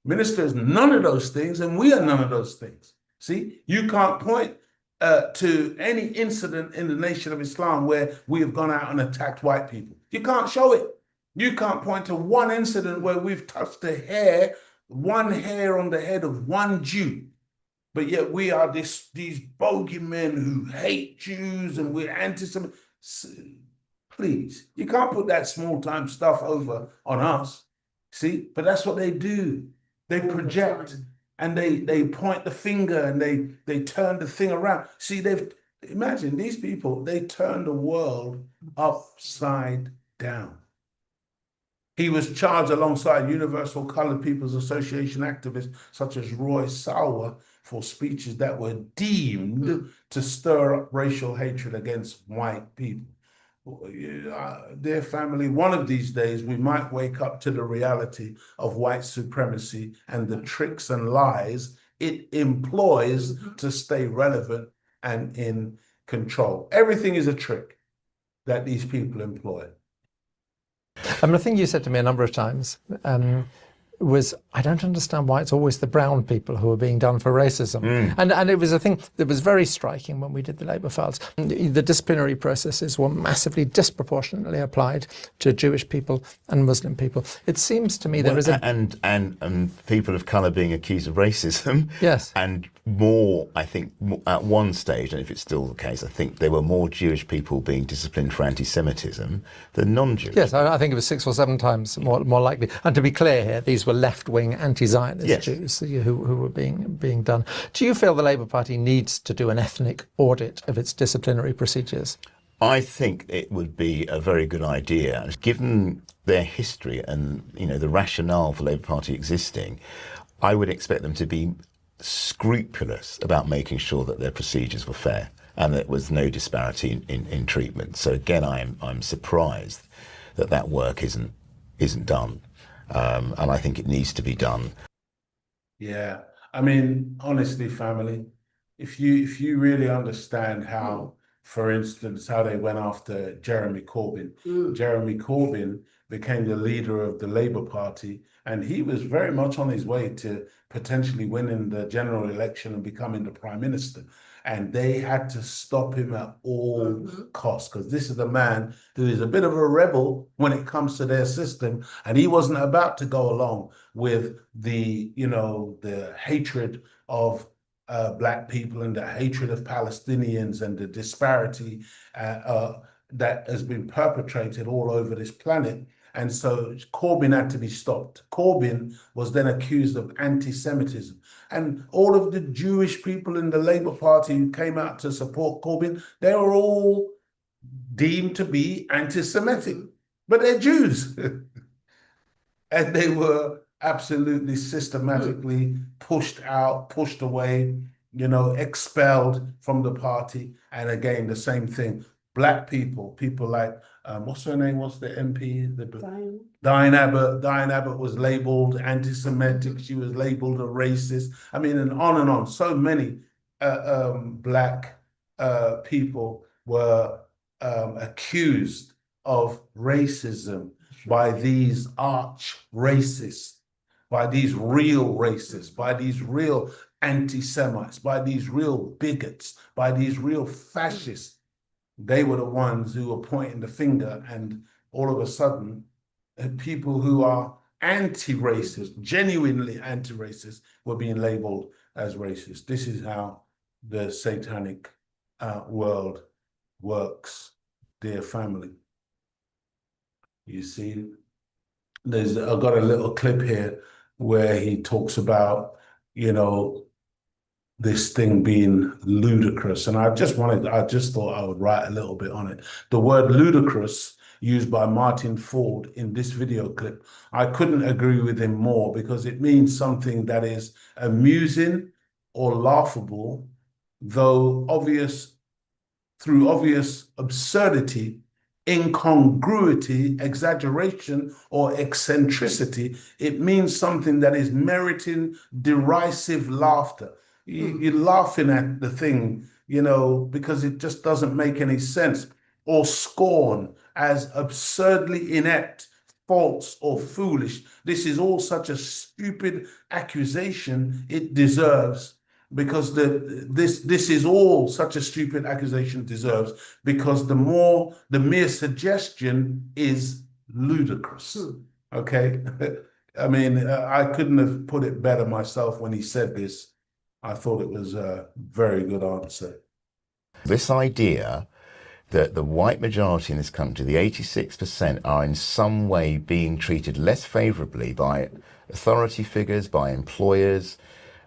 Minister is none of those things, and we are none of those things. See, you can't point to any incident in the Nation of Islam where we have gone out and attacked white people. You can't show it. You can't point to one incident where we've touched one hair on the head of one Jew. But yet we are these bogeymen who hate Jews and we're anti-Semitic. Please, you can't put that small-time stuff over on us. See, but that's what they do. They project and they point the finger and they turn the thing around. See, imagine these people, they turn the world upside down. He was charged alongside Universal Colored People's Association activists such as Roy Sawa for speeches that were deemed to stir up racial hatred against white people. Dear family, one of these days we might wake up to the reality of white supremacy and the tricks and lies it employs to stay relevant and in control. Everything is a trick that these people employ. I think you said to me a number of times, was, I don't understand why it's always the brown people who are being done for racism. And it was a thing that was very striking when we did the Labour files. The disciplinary processes were massively disproportionately applied to Jewish people and Muslim people. It seems to me there is a... And people of colour being accused of racism. Yes. And more, I think, at one stage, and if it's still the case, I think there were more Jewish people being disciplined for anti-Semitism than non-Jewish. Yes, I think it was 6 or 7 times more likely. And to be clear here, these were left-wing anti-Zionist Jews who were being done. Do you feel the Labour Party needs to do an ethnic audit of its disciplinary procedures? I think it would be a very good idea, given their history and the rationale for Labour Party existing. I would expect them to be scrupulous about making sure that their procedures were fair and there was no disparity in treatment. So again, I'm surprised that work isn't done, and I think it needs to be done. Yeah, I mean, honestly, family, if you really understand how, for instance, how they went after Jeremy Corbyn. Jeremy Corbyn became the leader of the Labour Party, and he was very much on his way to potentially winning the general election and becoming the Prime Minister. And they had to stop him at all costs, because this is a man who is a bit of a rebel when it comes to their system, and he wasn't about to go along with the hatred of Black people and the hatred of Palestinians and the disparity that has been perpetrated all over this planet. And so Corbyn had to be stopped. Corbyn was then accused of anti-Semitism. And all of the Jewish people in the Labour Party who came out to support Corbyn, they were all deemed to be anti-Semitic. But they're Jews. And they were absolutely systematically pushed out, pushed away, expelled from the party. And again, the same thing. Black people like, what's her name? What's the MP? Diane Abbott. Diane Abbott was labeled anti-Semitic. She was labeled a racist. I mean, and on and on. So many Black people were accused of racism by these arch racists, by these real racists, by these real anti-Semites, by these real bigots, by these real fascists. They were the ones who were pointing the finger, and all of a sudden, people who are anti-racist, genuinely anti-racist, were being labeled as racist. This is how the satanic world works, dear family. You see, I've got a little clip here where he talks about, this thing being ludicrous. And I just thought I would write a little bit on it. The word ludicrous used by Martin Ford in this video clip, I couldn't agree with him more, because it means something that is amusing or laughable, though through obvious absurdity, incongruity, exaggeration, or eccentricity. It means something that is meriting derisive laughter. You're laughing at the thing, because it just doesn't make any sense. Or scorn as absurdly inept, false, or foolish. This is all such a stupid accusation it deserves, because this is all such a stupid accusation deserves, because the mere suggestion is ludicrous. Okay? I mean, I couldn't have put it better myself when he said this. I thought it was a very good answer. This idea that the white majority in this country, the 86%, are in some way being treated less favourably by authority figures, by employers,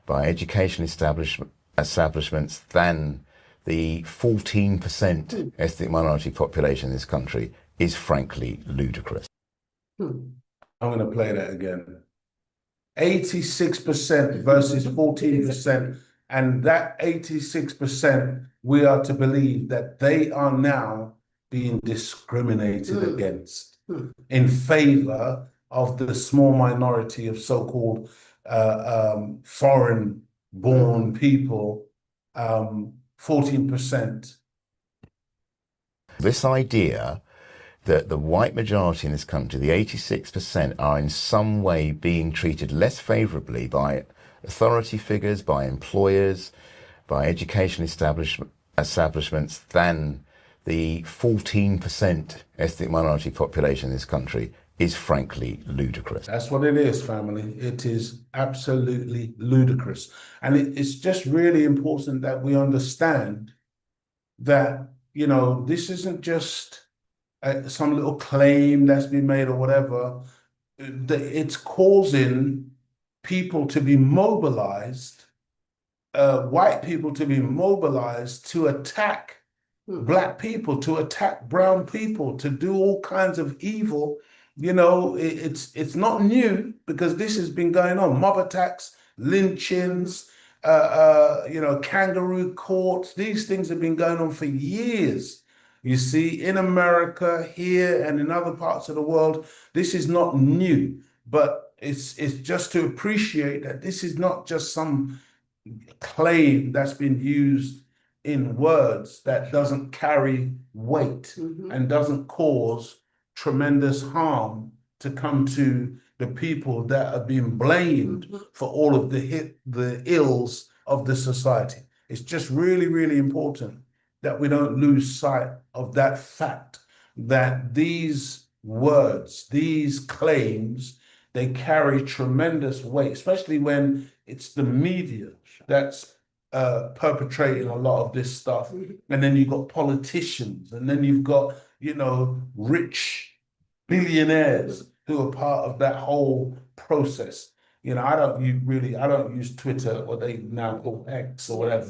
by education establishments than the 14% ethnic minority population in this country is frankly ludicrous. I'm going to play that again. 86% versus 14%. And that 86%, we are to believe that they are now being discriminated against in favor of the small minority of so-called foreign-born people, 14%. This idea The white majority in this country, the 86%, are in some way being treated less favourably by authority figures, by employers, by education establishments than the 14% ethnic minority population in this country is frankly ludicrous. That's what it is, family. It is absolutely ludicrous. And it's just really important that we understand that, you know, this isn't just some little claim that's been made or whatever. It's causing people to be mobilized, white people to be mobilized to attack black people, to attack brown people, to do all kinds of evil. You know, it's not new because this has been going on. Mob attacks, lynchings, you know, kangaroo courts. These things have been going on for years. You see, in America, here, and in other parts of the world, this is not new. But it's just to appreciate that this is not just some claim that's been used in words that doesn't carry weight and doesn't cause tremendous harm to come to the people that are being blamed for all of the ills of the society. It's just really, really important that we don't lose sight of that fact that these words, these claims, they carry tremendous weight, especially when it's the media that's perpetrating a lot of this stuff. And then you've got politicians, and then you've got, you know, rich billionaires who are part of that whole process. You know, I don't use Twitter, or they now call X or whatever,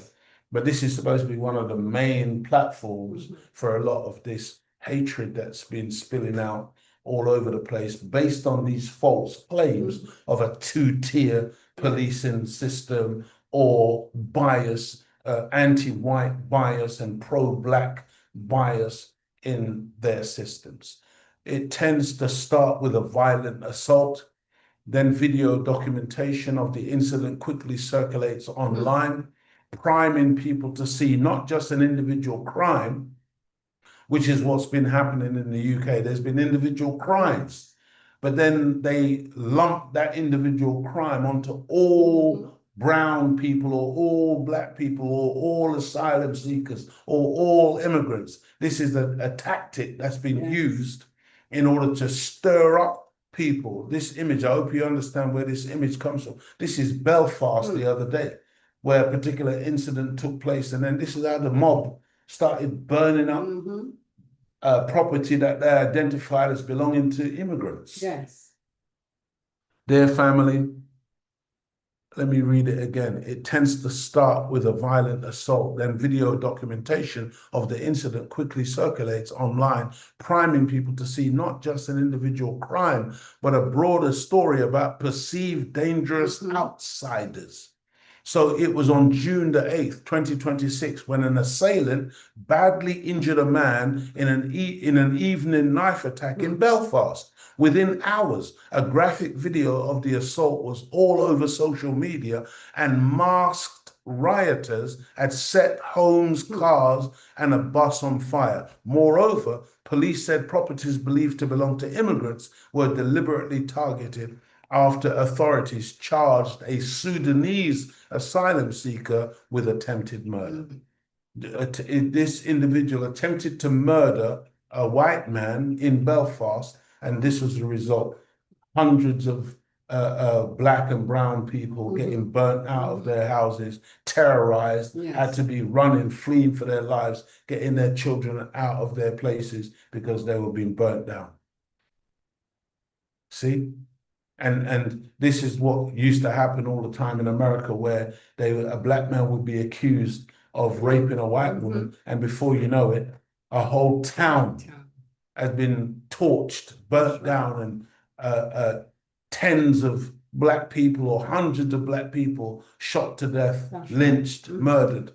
but this is supposed to be one of the main platforms for a lot of this hatred that's been spilling out all over the place based on these false claims of a two-tier policing system or bias, anti-white bias and pro-black bias in their systems. It tends to start with a violent assault, then video documentation of the incident quickly circulates online, priming people to see not just an individual crime, which is what's been happening in the UK. There's been individual crimes, but then they lump that individual crime onto all brown people or all black people or all asylum seekers or all immigrants. This is a tactic that's been used in order to stir up people. This image, I hope you understand where this image comes from. This is Belfast the other day, where a particular incident took place, and then this is how the mob started burning up property that they identified as belonging to immigrants. Yes. Dear family, let me read it again. It tends to start with a violent assault, then video documentation of the incident quickly circulates online, priming people to see not just an individual crime, but a broader story about perceived dangerous outsiders. So it was on June the 8th, 2026, when an assailant badly injured a man in an evening knife attack in Belfast. Within hours, a graphic video of the assault was all over social media, and masked rioters had set homes, cars, and a bus on fire. Moreover, police said properties believed to belong to immigrants were deliberately targeted after authorities charged a Sudanese asylum seeker with attempted murder. This individual attempted to murder a white man in Belfast, and this was the result. Hundreds of black and brown people getting burnt out of their houses, terrorized, had to be running, fleeing for their lives, getting their children out of their places because they were being burnt down. See? And this is what used to happen all the time in America, where a black man would be accused of raping a white woman, and before you know it, a whole town has been torched, burnt down, and tens of black people or hundreds of black people shot to death, lynched, murdered.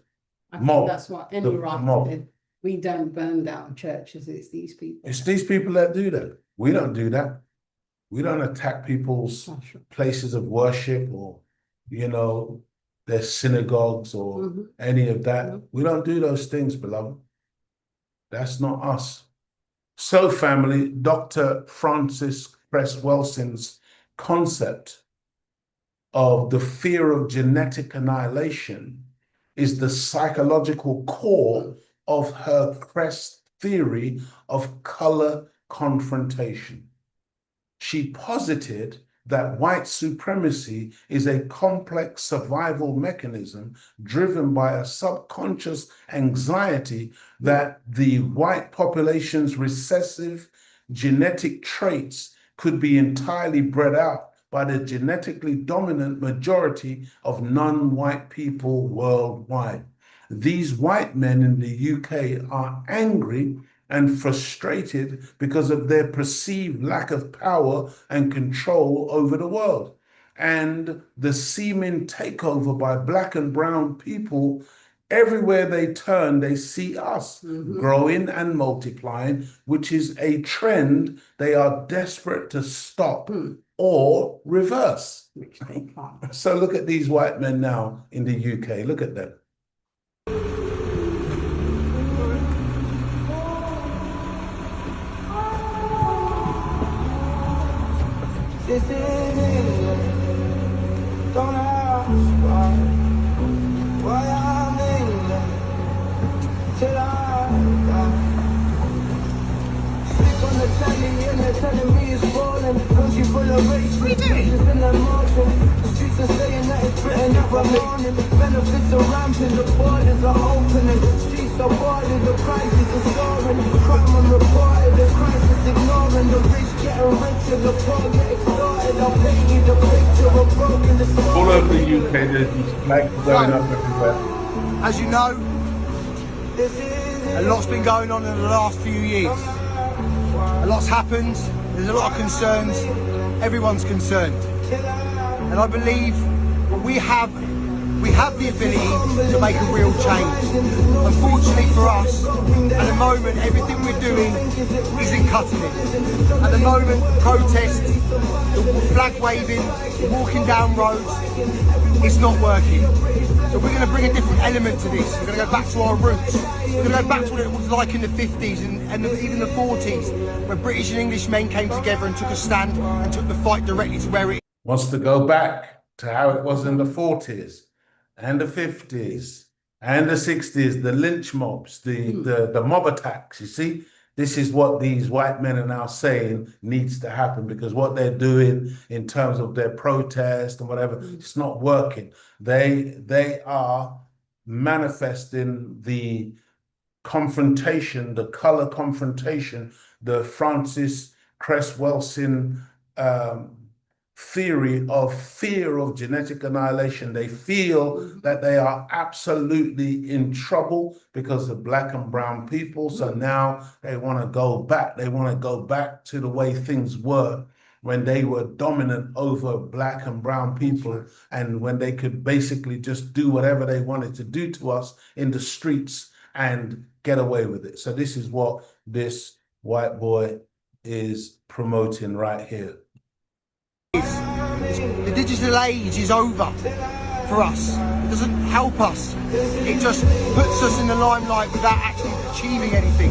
I think that's what any writer did. We don't burn down churches, it's these people. It's these people that do that. We don't do that. We don't attack people's places of worship or, you know, their synagogues or any of that. We don't do those things, beloved. That's not us. So, family, Dr. Francis Cress Welsing's concept of the fear of genetic annihilation is the psychological core of her Cress theory of color confrontation. She posited that white supremacy is a complex survival mechanism driven by a subconscious anxiety that the white population's recessive genetic traits could be entirely bred out by the genetically dominant majority of non-white people worldwide. These white men in the UK are angry and frustrated because of their perceived lack of power and control over the world. And the seeming takeover by black and brown people, everywhere they turn, they see us growing and multiplying, which is a trend they are desperate to stop or reverse. Which they can't. So look at these white men now in the UK. Look at them. This is England. Don't ask why I'm England till I die. Stick on the telly and they're telling me it's falling. Country full of race, what are you doing? In emotion. The streets are saying that it's Britain every morning. Benefits are rampant, the borders are opening. Streets are boarded, the prices are soaring. Crime unreported, the crisis ignoring. The rich getting richer, the poor get extorted. I'll paint you the picture of broken the story. All over the UK, there's these flags going up everywhere. As you know, a lot's been going on in the last few years. A lot's happened, there's a lot of concerns, everyone's concerned. And I believe we have the ability to make a real change. Unfortunately for us, at the moment everything we're doing isn't cutting it. At the moment, protests, the flag waving, walking down roads, it's not working. So we're going to bring a different element to this. We're going to go back to our roots. We're going to go back to what it was like in the 50s and even the 40s, where British and English men came together and took a stand and took the fight directly to where it Wants to go back to how it was in the 40s and the 50s and the 60s, the lynch mobs, the mob attacks. You see, this is what these white men are now saying needs to happen, because what they're doing in terms of their protest and whatever, it's not working. They are manifesting the confrontation, the color confrontation, the Francis Cress Welsing theory of fear of genetic annihilation. They feel that they are absolutely in trouble because of black and brown people. So now they want to go back. They want to go back to the way things were when they were dominant over black and brown people, and when they could basically just do whatever they wanted to do to us in the streets and get away with it. So this is what this white boy is promoting right here. The digital age is over for us. It doesn't help us. It just puts us in the limelight without actually achieving anything.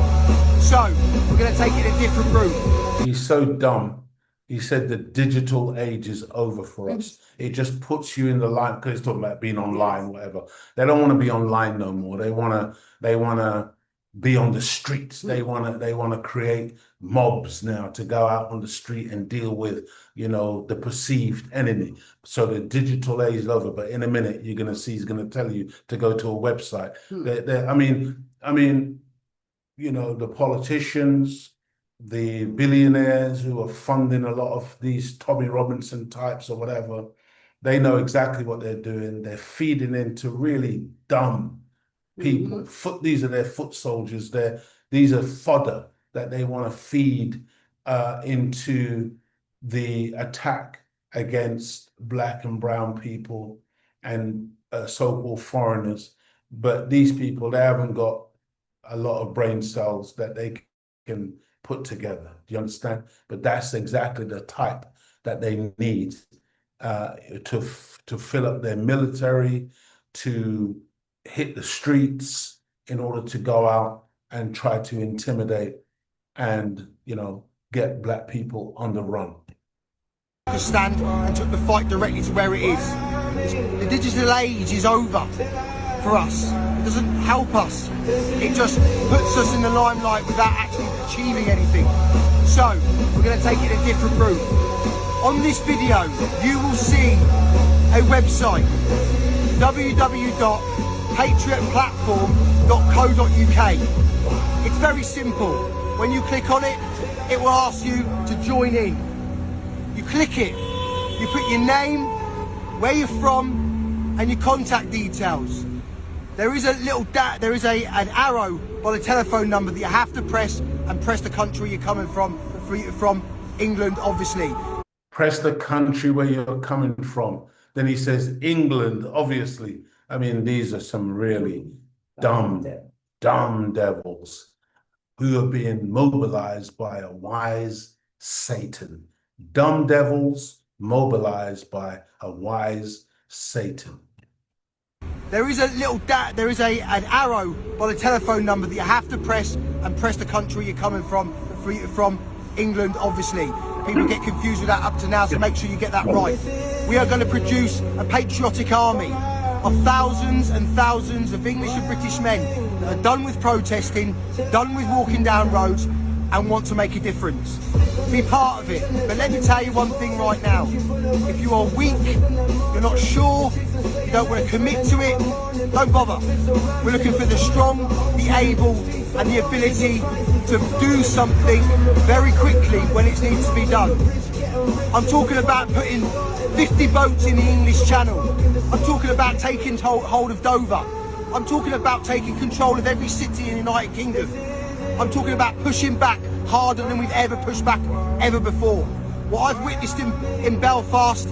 So we're going to take it a different route. He's so dumb. He said the digital age is over for us. It just puts you in the line, because he's talking about being online, whatever. They don't want to be online no more. They want to be on the streets. They want to create mobs now to go out on the street and deal with, you know, the perceived enemy. So the digital age is over. But in a minute, you're going to see he's going to tell you to go to a website. I mean, you know, the politicians, the billionaires who are funding a lot of these Tommy Robinson types or whatever, they know exactly what they're doing. They're feeding into really dumb people. These are their foot soldiers. These are fodder that they want to feed into the attack against black and brown people and so-called foreigners. But these people, they haven't got a lot of brain cells that they can put together. Do you understand? But that's exactly the type that they need to fill up their military, to hit the streets in order to go out and try to intimidate and, get black people on the run. Stand and took the fight directly to where it is. The digital age is over for us. It doesn't help us. It just puts us in the limelight without actually achieving anything. So we're going to take it a different route. On this video, you will see a website, www.patriotplatform.co.uk. It's very simple. When you click on it, it will ask you to join in. You click it, you put your name, where you're from, and your contact details. There is an arrow by the telephone number that you have to press, and press the country you're coming from England, obviously. Press the country where you're coming from. Then he says England, obviously. I mean, these are some really dumb devils who are being mobilized by a wise Satan. Dumb devils mobilized by a wise Satan. There is an arrow by the telephone number that you have to press, and press the country you're coming from England, obviously. People get confused with that up to now, so make sure you get that right. We are going to produce a patriotic army of thousands and thousands of English and British men that are done with protesting, done with walking down roads, and want to make a difference. Be part of it. But let me tell you one thing right now. If you are weak, you're not sure, you don't want to commit to it, don't bother. We're looking for the strong, the able, and the ability to do something very quickly when it needs to be done. I'm talking about putting 50 boats in the English Channel. I'm talking about taking hold of Dover. I'm talking about taking control of every city in the United Kingdom. I'm talking about pushing back harder than we've ever pushed back ever before. What I've witnessed in Belfast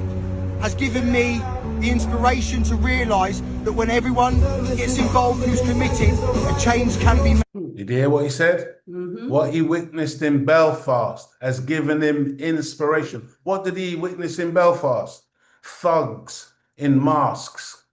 has given me the inspiration to realise that when everyone gets involved who's committed, a change can be made. Did you hear what he said? What he witnessed in Belfast has given him inspiration. What did he witness in Belfast? Thugs in masks,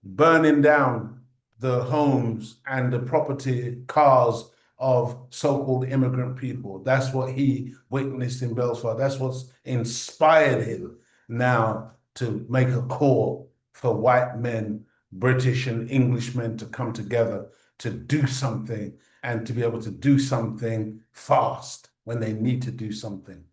burning down the homes and the property, cars of so-called immigrant people. That's what he witnessed in Belfast. That's what's inspired him now to make a call for white men, British and Englishmen, to come together to do something, and to be able to do something fast when they need to do something.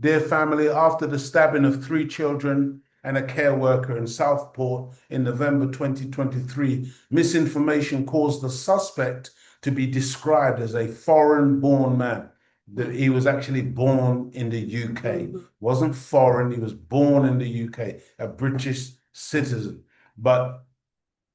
Dear family, after the stabbing of 3 children and a care worker in Southport in November 2023, misinformation caused the suspect to be described as a foreign-born man. That he was actually born in the UK. Wasn't foreign, he was born in the UK, a British citizen. But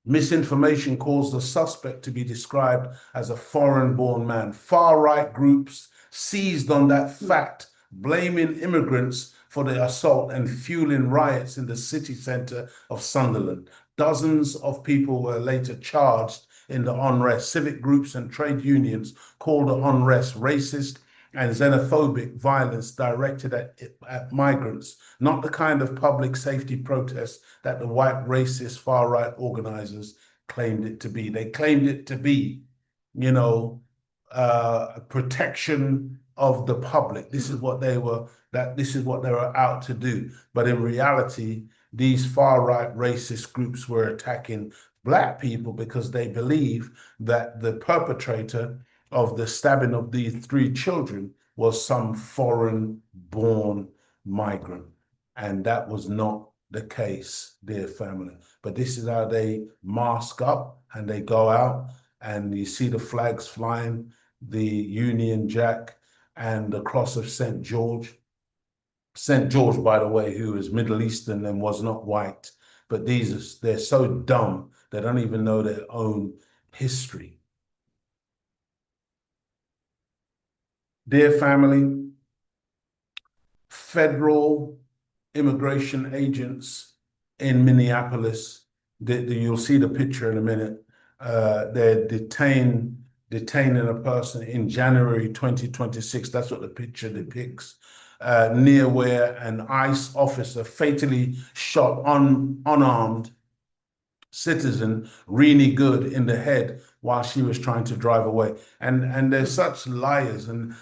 misinformation caused the suspect to be described as a foreign-born man. Far-right groups seized on that fact, blaming immigrants for the assault and fueling riots in the city centre of Sunderland. Dozens of people were later charged in the unrest. Civic groups and trade unions called the unrest racist and xenophobic violence directed at migrants, not the kind of public safety protest that the white racist far-right organizers claimed it to be. They claimed it to be, protection of the public. This is what they were out to do. But in reality, these far-right racist groups were attacking black people because they believe that the perpetrator of the stabbing of these 3 children was some foreign-born migrant. And that was not the case, dear family. But this is how they mask up and they go out, and you see the flags flying, the Union Jack and the cross of St. George. St. George, by the way, who is Middle Eastern and was not white. But they're so dumb, they don't even know their own history. Dear family, federal immigration agents in Minneapolis, you'll see the picture in a minute, they're detaining a person in January 2026, that's what the picture depicts, near where an ICE officer fatally shot unarmed citizen Renee Good in the head while she was trying to drive away. And there's such liars and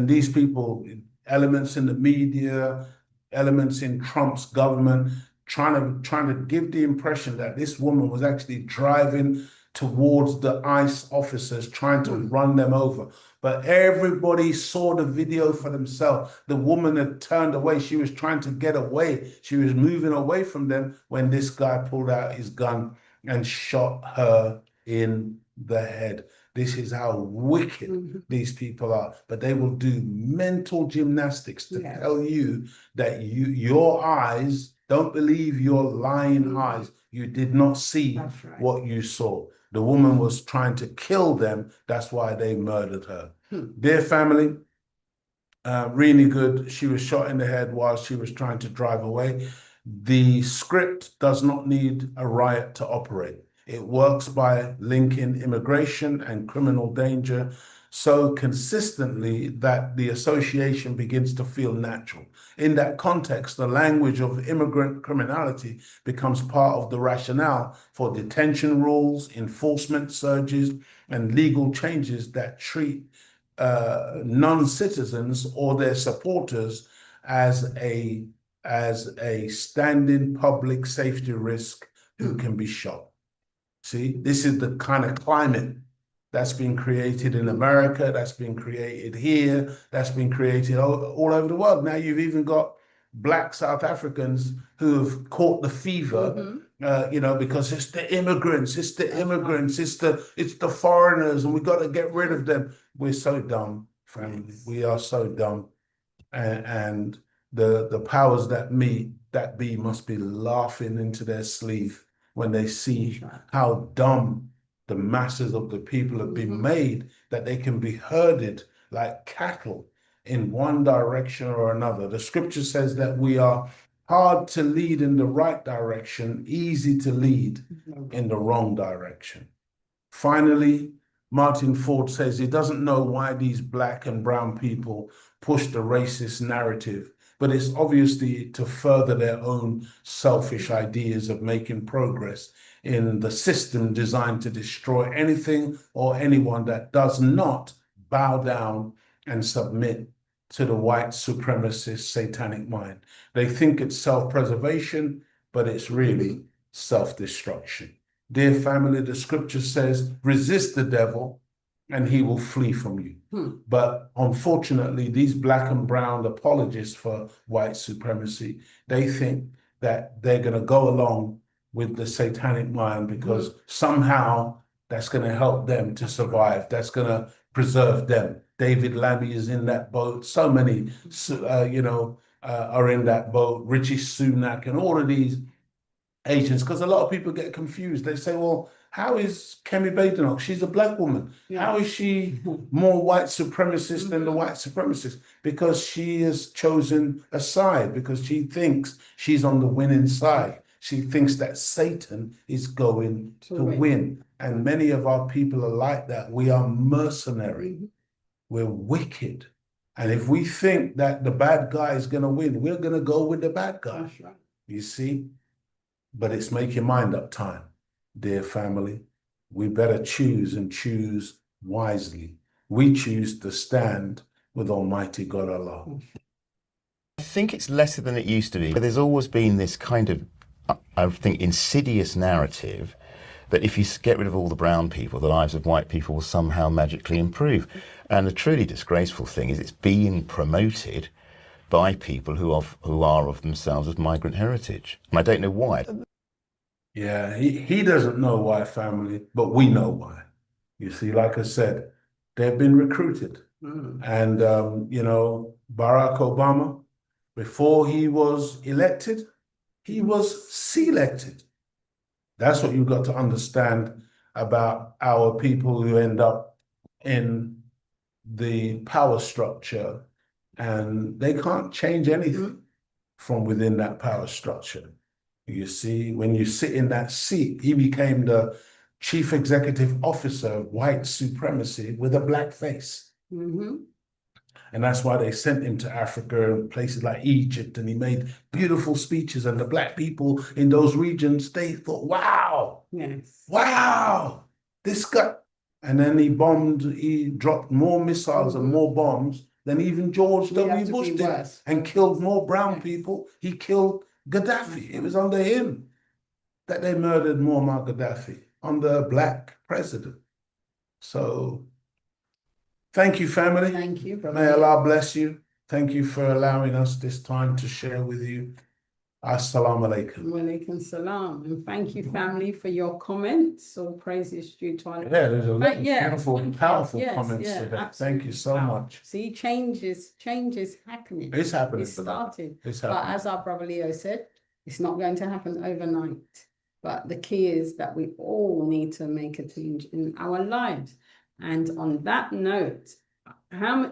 these people, elements in the media, elements in Trump's government, trying to give the impression that this woman was actually driving towards the ICE officers, trying to run them over. But everybody saw the video for themselves. The woman had turned away. She was trying to get away. She was moving away from them when this guy pulled out his gun and shot her in the head. This is how wicked these people are. But they will do mental gymnastics to tell you that your eyes, don't believe your lying eyes. You did not see what you saw. The woman was trying to kill them. That's why they murdered her. Dear family, really good. She was shot in the head while she was trying to drive away. The script does not need a riot to operate. It works by linking immigration and criminal danger so consistently that the association begins to feel natural. In that context, the language of immigrant criminality becomes part of the rationale for detention rules, enforcement surges, and legal changes that treat non-citizens or their supporters as a standing public safety risk who can be shot. See, this is the kind of climate that's been created in America, that's been created here, that's been created all over the world. Now you've even got Black South Africans who have caught the fever, because it's the immigrants, it's the foreigners, and we got to get rid of them. We're so dumb, family. We are so dumb, and the powers that be must be laughing into their sleeve when they see how dumb the masses of the people have been made, that they can be herded like cattle in one direction or another. The scripture says that we are hard to lead in the right direction, easy to lead in the wrong direction. Finally, Martin Ford says he doesn't know why these black and brown people push the racist narrative, but it's obviously to further their own selfish ideas of making progress in the system designed to destroy anything or anyone that does not bow down and submit to the white supremacist satanic mind. They think it's self-preservation, but it's really self-destruction. Dear family, the scripture says, resist the devil and he will flee from you. But unfortunately, these black and brown apologists for white supremacy, they think that they're going to go along with the satanic mind because somehow that's going to help them to survive. That's going to preserve them. David Lammy is in that boat. So many, are in that boat. Richie Sunak and all of these agents, because a lot of people get confused. They say, well, how is Kemi Badenoch? She's a black woman. How is she more white supremacist than the white supremacist? Because she has chosen a side, because she thinks she's on the winning side. She thinks that Satan is going to win. And many of our people are like that. We are mercenary. We're wicked. And if we think that the bad guy is going to win, we're going to go with the bad guy. That's right. You see? But it's make your mind up time, dear family. We better choose and choose wisely. We choose to stand with Almighty God Allah. I think it's lesser than it used to be. But there's always been this kind of, I think, insidious narrative that if you get rid of all the brown people, the lives of white people will somehow magically improve. And the truly disgraceful thing is it's being promoted by people who are of themselves of migrant heritage. And I don't know why. Yeah, he doesn't know why, family, but we know why. You see, like I said, they've been recruited. And, Barack Obama, before he was elected, he was selected. That's what you've got to understand about our people who end up in the power structure, and they can't change anything from within that power structure. You see, when you sit in that seat, he became the chief executive officer of white supremacy with a black face. And that's why they sent him to Africa and places like Egypt, and he made beautiful speeches, and the black people in those regions, they thought, wow, wow, this guy, And then he dropped more missiles and more bombs than even George W. Bush did, and killed more brown people. He killed Gaddafi. It was under him that they murdered Muammar Gaddafi, under a black president. So thank you, family. Thank you, brother. May Allah bless you. Thank you for allowing us this time to share with you. Assalamu alaikum. Wa alaikum salam. And thank you, family, for your comments. All praises due to Allah. Yeah, there's a lot of beautiful, powerful comments today. Thank you so much. See, change is happening. It's happening. It started. It's But happening. as our brother Leo said, it's not going to happen overnight. But the key is that we all need to make a change in our lives. And on that note, I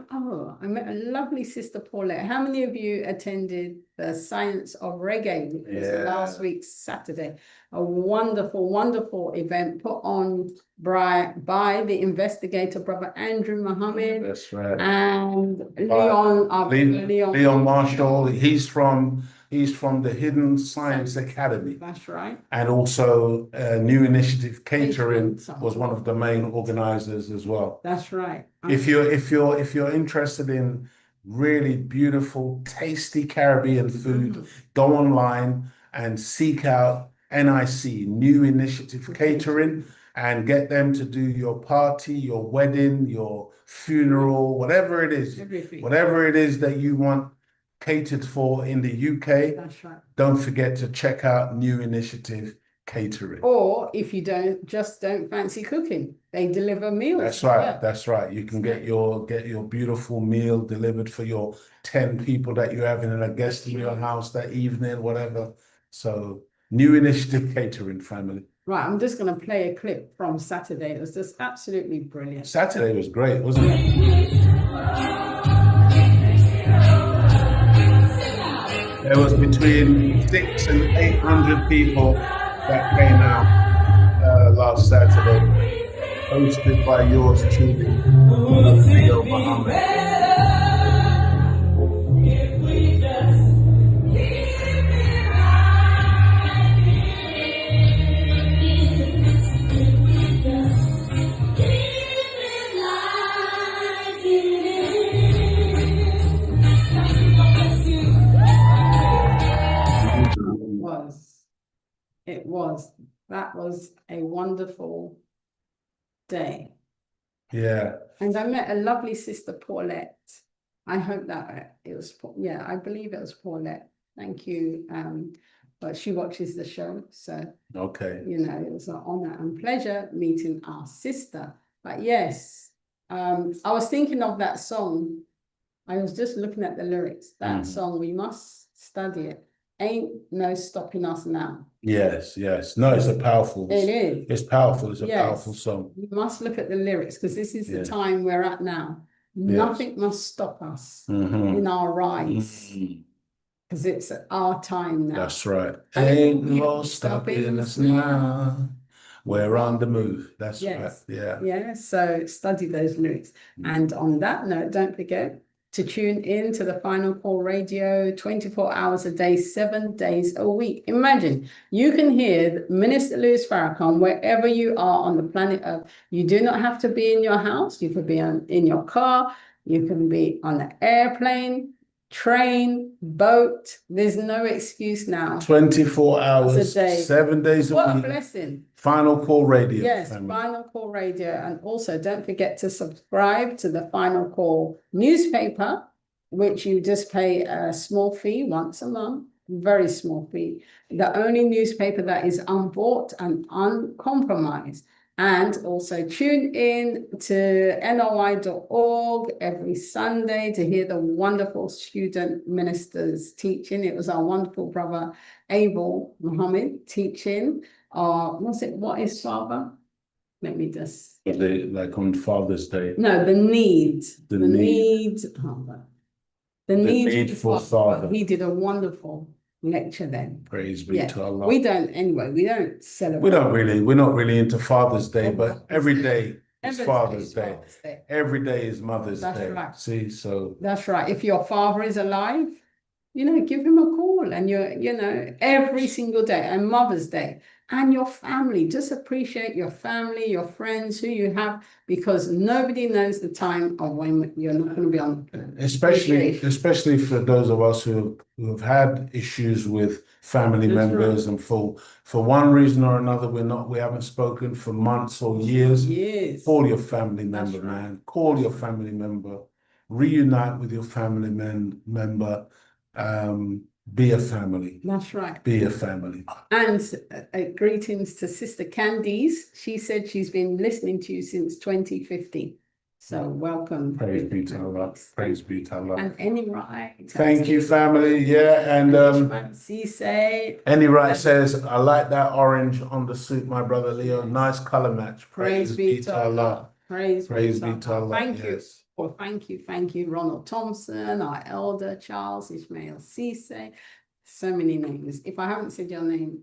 met a lovely sister Paulette. How many of you attended the Science of Reggae, which was last week, Saturday? A wonderful, wonderful event put on by the investigator, Brother Andrew Mohammed. That's right. And Leon Marshall. He's from the Hidden Science Academy. That's right. And also New Initiative Catering was one of the main organizers as well. That's right. If you're interested in really beautiful, tasty Caribbean food, go online and seek out NIC, New Initiative Catering, and get them to do your party, your wedding, your funeral, whatever it is, whatever it is that you want catered for in the UK. That's right. Don't forget to check out New Initiative Catering. Or if you don't fancy cooking, they deliver meals. That's right. That's right. You can get your beautiful meal delivered for your 10 people that you're having and a guest in your house that evening, whatever. So New Initiative Catering, family. Right, I'm just going to play a clip from Saturday. It was just absolutely brilliant. Saturday was great, wasn't it? There was between 600 and 800 people that came out last Saturday, hosted by yours truly, P.O.W.E.R. Muhammad. That was a wonderful day. Yeah. And I met a lovely sister Paulette. I hope that it was, I believe it was Paulette. Thank you. But she watches the show, so okay. You know, it was an honor and pleasure meeting our sister. But yes, I was thinking of that song. I was just looking at the lyrics. That song, we must study it. Ain't no stopping us now. Yes, yes. No, it's a powerful. It is. It's powerful. It's a powerful song. You must look at the lyrics because this is the time we're at now. Nothing must stop us in our rise. Because it's our time now. That's right. Ain't no stopping us now. We're on the move. That's right. Yeah. Yeah. So study those lyrics. And on that note, don't forget to tune in to the Final Call Radio 24 hours a day, 7 days a week. Imagine you can hear Minister Louis Farrakhan wherever you are on the planet Earth. You do not have to be in your house. You could be in your car. You can be on an airplane, train, boat. There's no excuse now. 24 hours a day, 7 days a week. What a blessing. Final Call Radio. Yes, family. Final Call Radio. And also don't forget to subscribe to the Final Call newspaper, which you just pay a small fee once a month, very small fee. The only newspaper that is unbought and uncompromised. And also tune in to NOI.org every Sunday to hear the wonderful student ministers teaching. It was our wonderful brother Abel Muhammad teaching. What is Father? Let me just. Like on Father's Day. No, the need. The need for Father. He did a wonderful lecture then. Praise be to Allah. We don't celebrate. We're not really into Father's Day, but every day is Father's Day. Every day is Mother's Day. Right. See, so that's right. If your father is alive, give him a call normal, and every single day, and Mother's Day, and your family. Just appreciate your family, your friends, who you have, because nobody knows the time of when you're not going to be on. Especially for those of us who have had issues with family members, and for one reason or another we haven't spoken for months or years. Call your family member, man. Call your family member. Reunite with your family member. Be a family. That's right. Be a family. And greetings to Sister Candice. She said she's been listening to you since 2015. So welcome. Praise be to Allah. Praise be to Allah. And any right. Thank you, family. Yeah, and Any right says, I like that orange on the suit, my brother Leo. Nice color match. Praise be to Allah. Praise be to Allah. Thank you. Well, thank you, Ronald Thompson, our elder, Charles Ishmael Cisse. So many names. If I haven't said your name,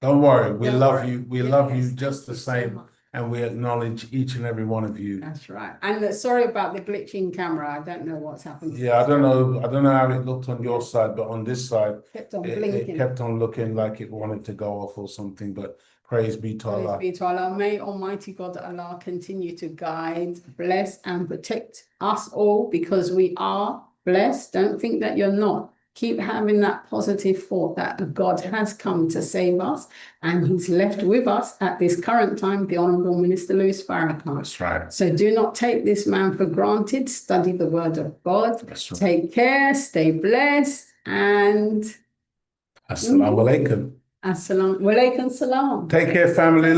don't worry. We love you. We love you just the same. And we acknowledge each and every one of you. That's right. And sorry about the glitching camera. I don't know what's happened. Yeah, I don't know how it looked on your side, but on this side, it kept on looking like it wanted to go off or something. But praise be to Allah. Praise be to Allah. May Almighty God Allah continue to guide, bless, and protect us all, because we are blessed. Don't think that you're not. Keep having that positive thought that God has come to save us, and he's left with us at this current time, the Honourable Minister Louis Farrakhan. That's right. So do not take this man for granted. Study the word of God. That's right. Take care, stay blessed, and Assalamu alaikum. Assalamu alaikum salam. Take care, family.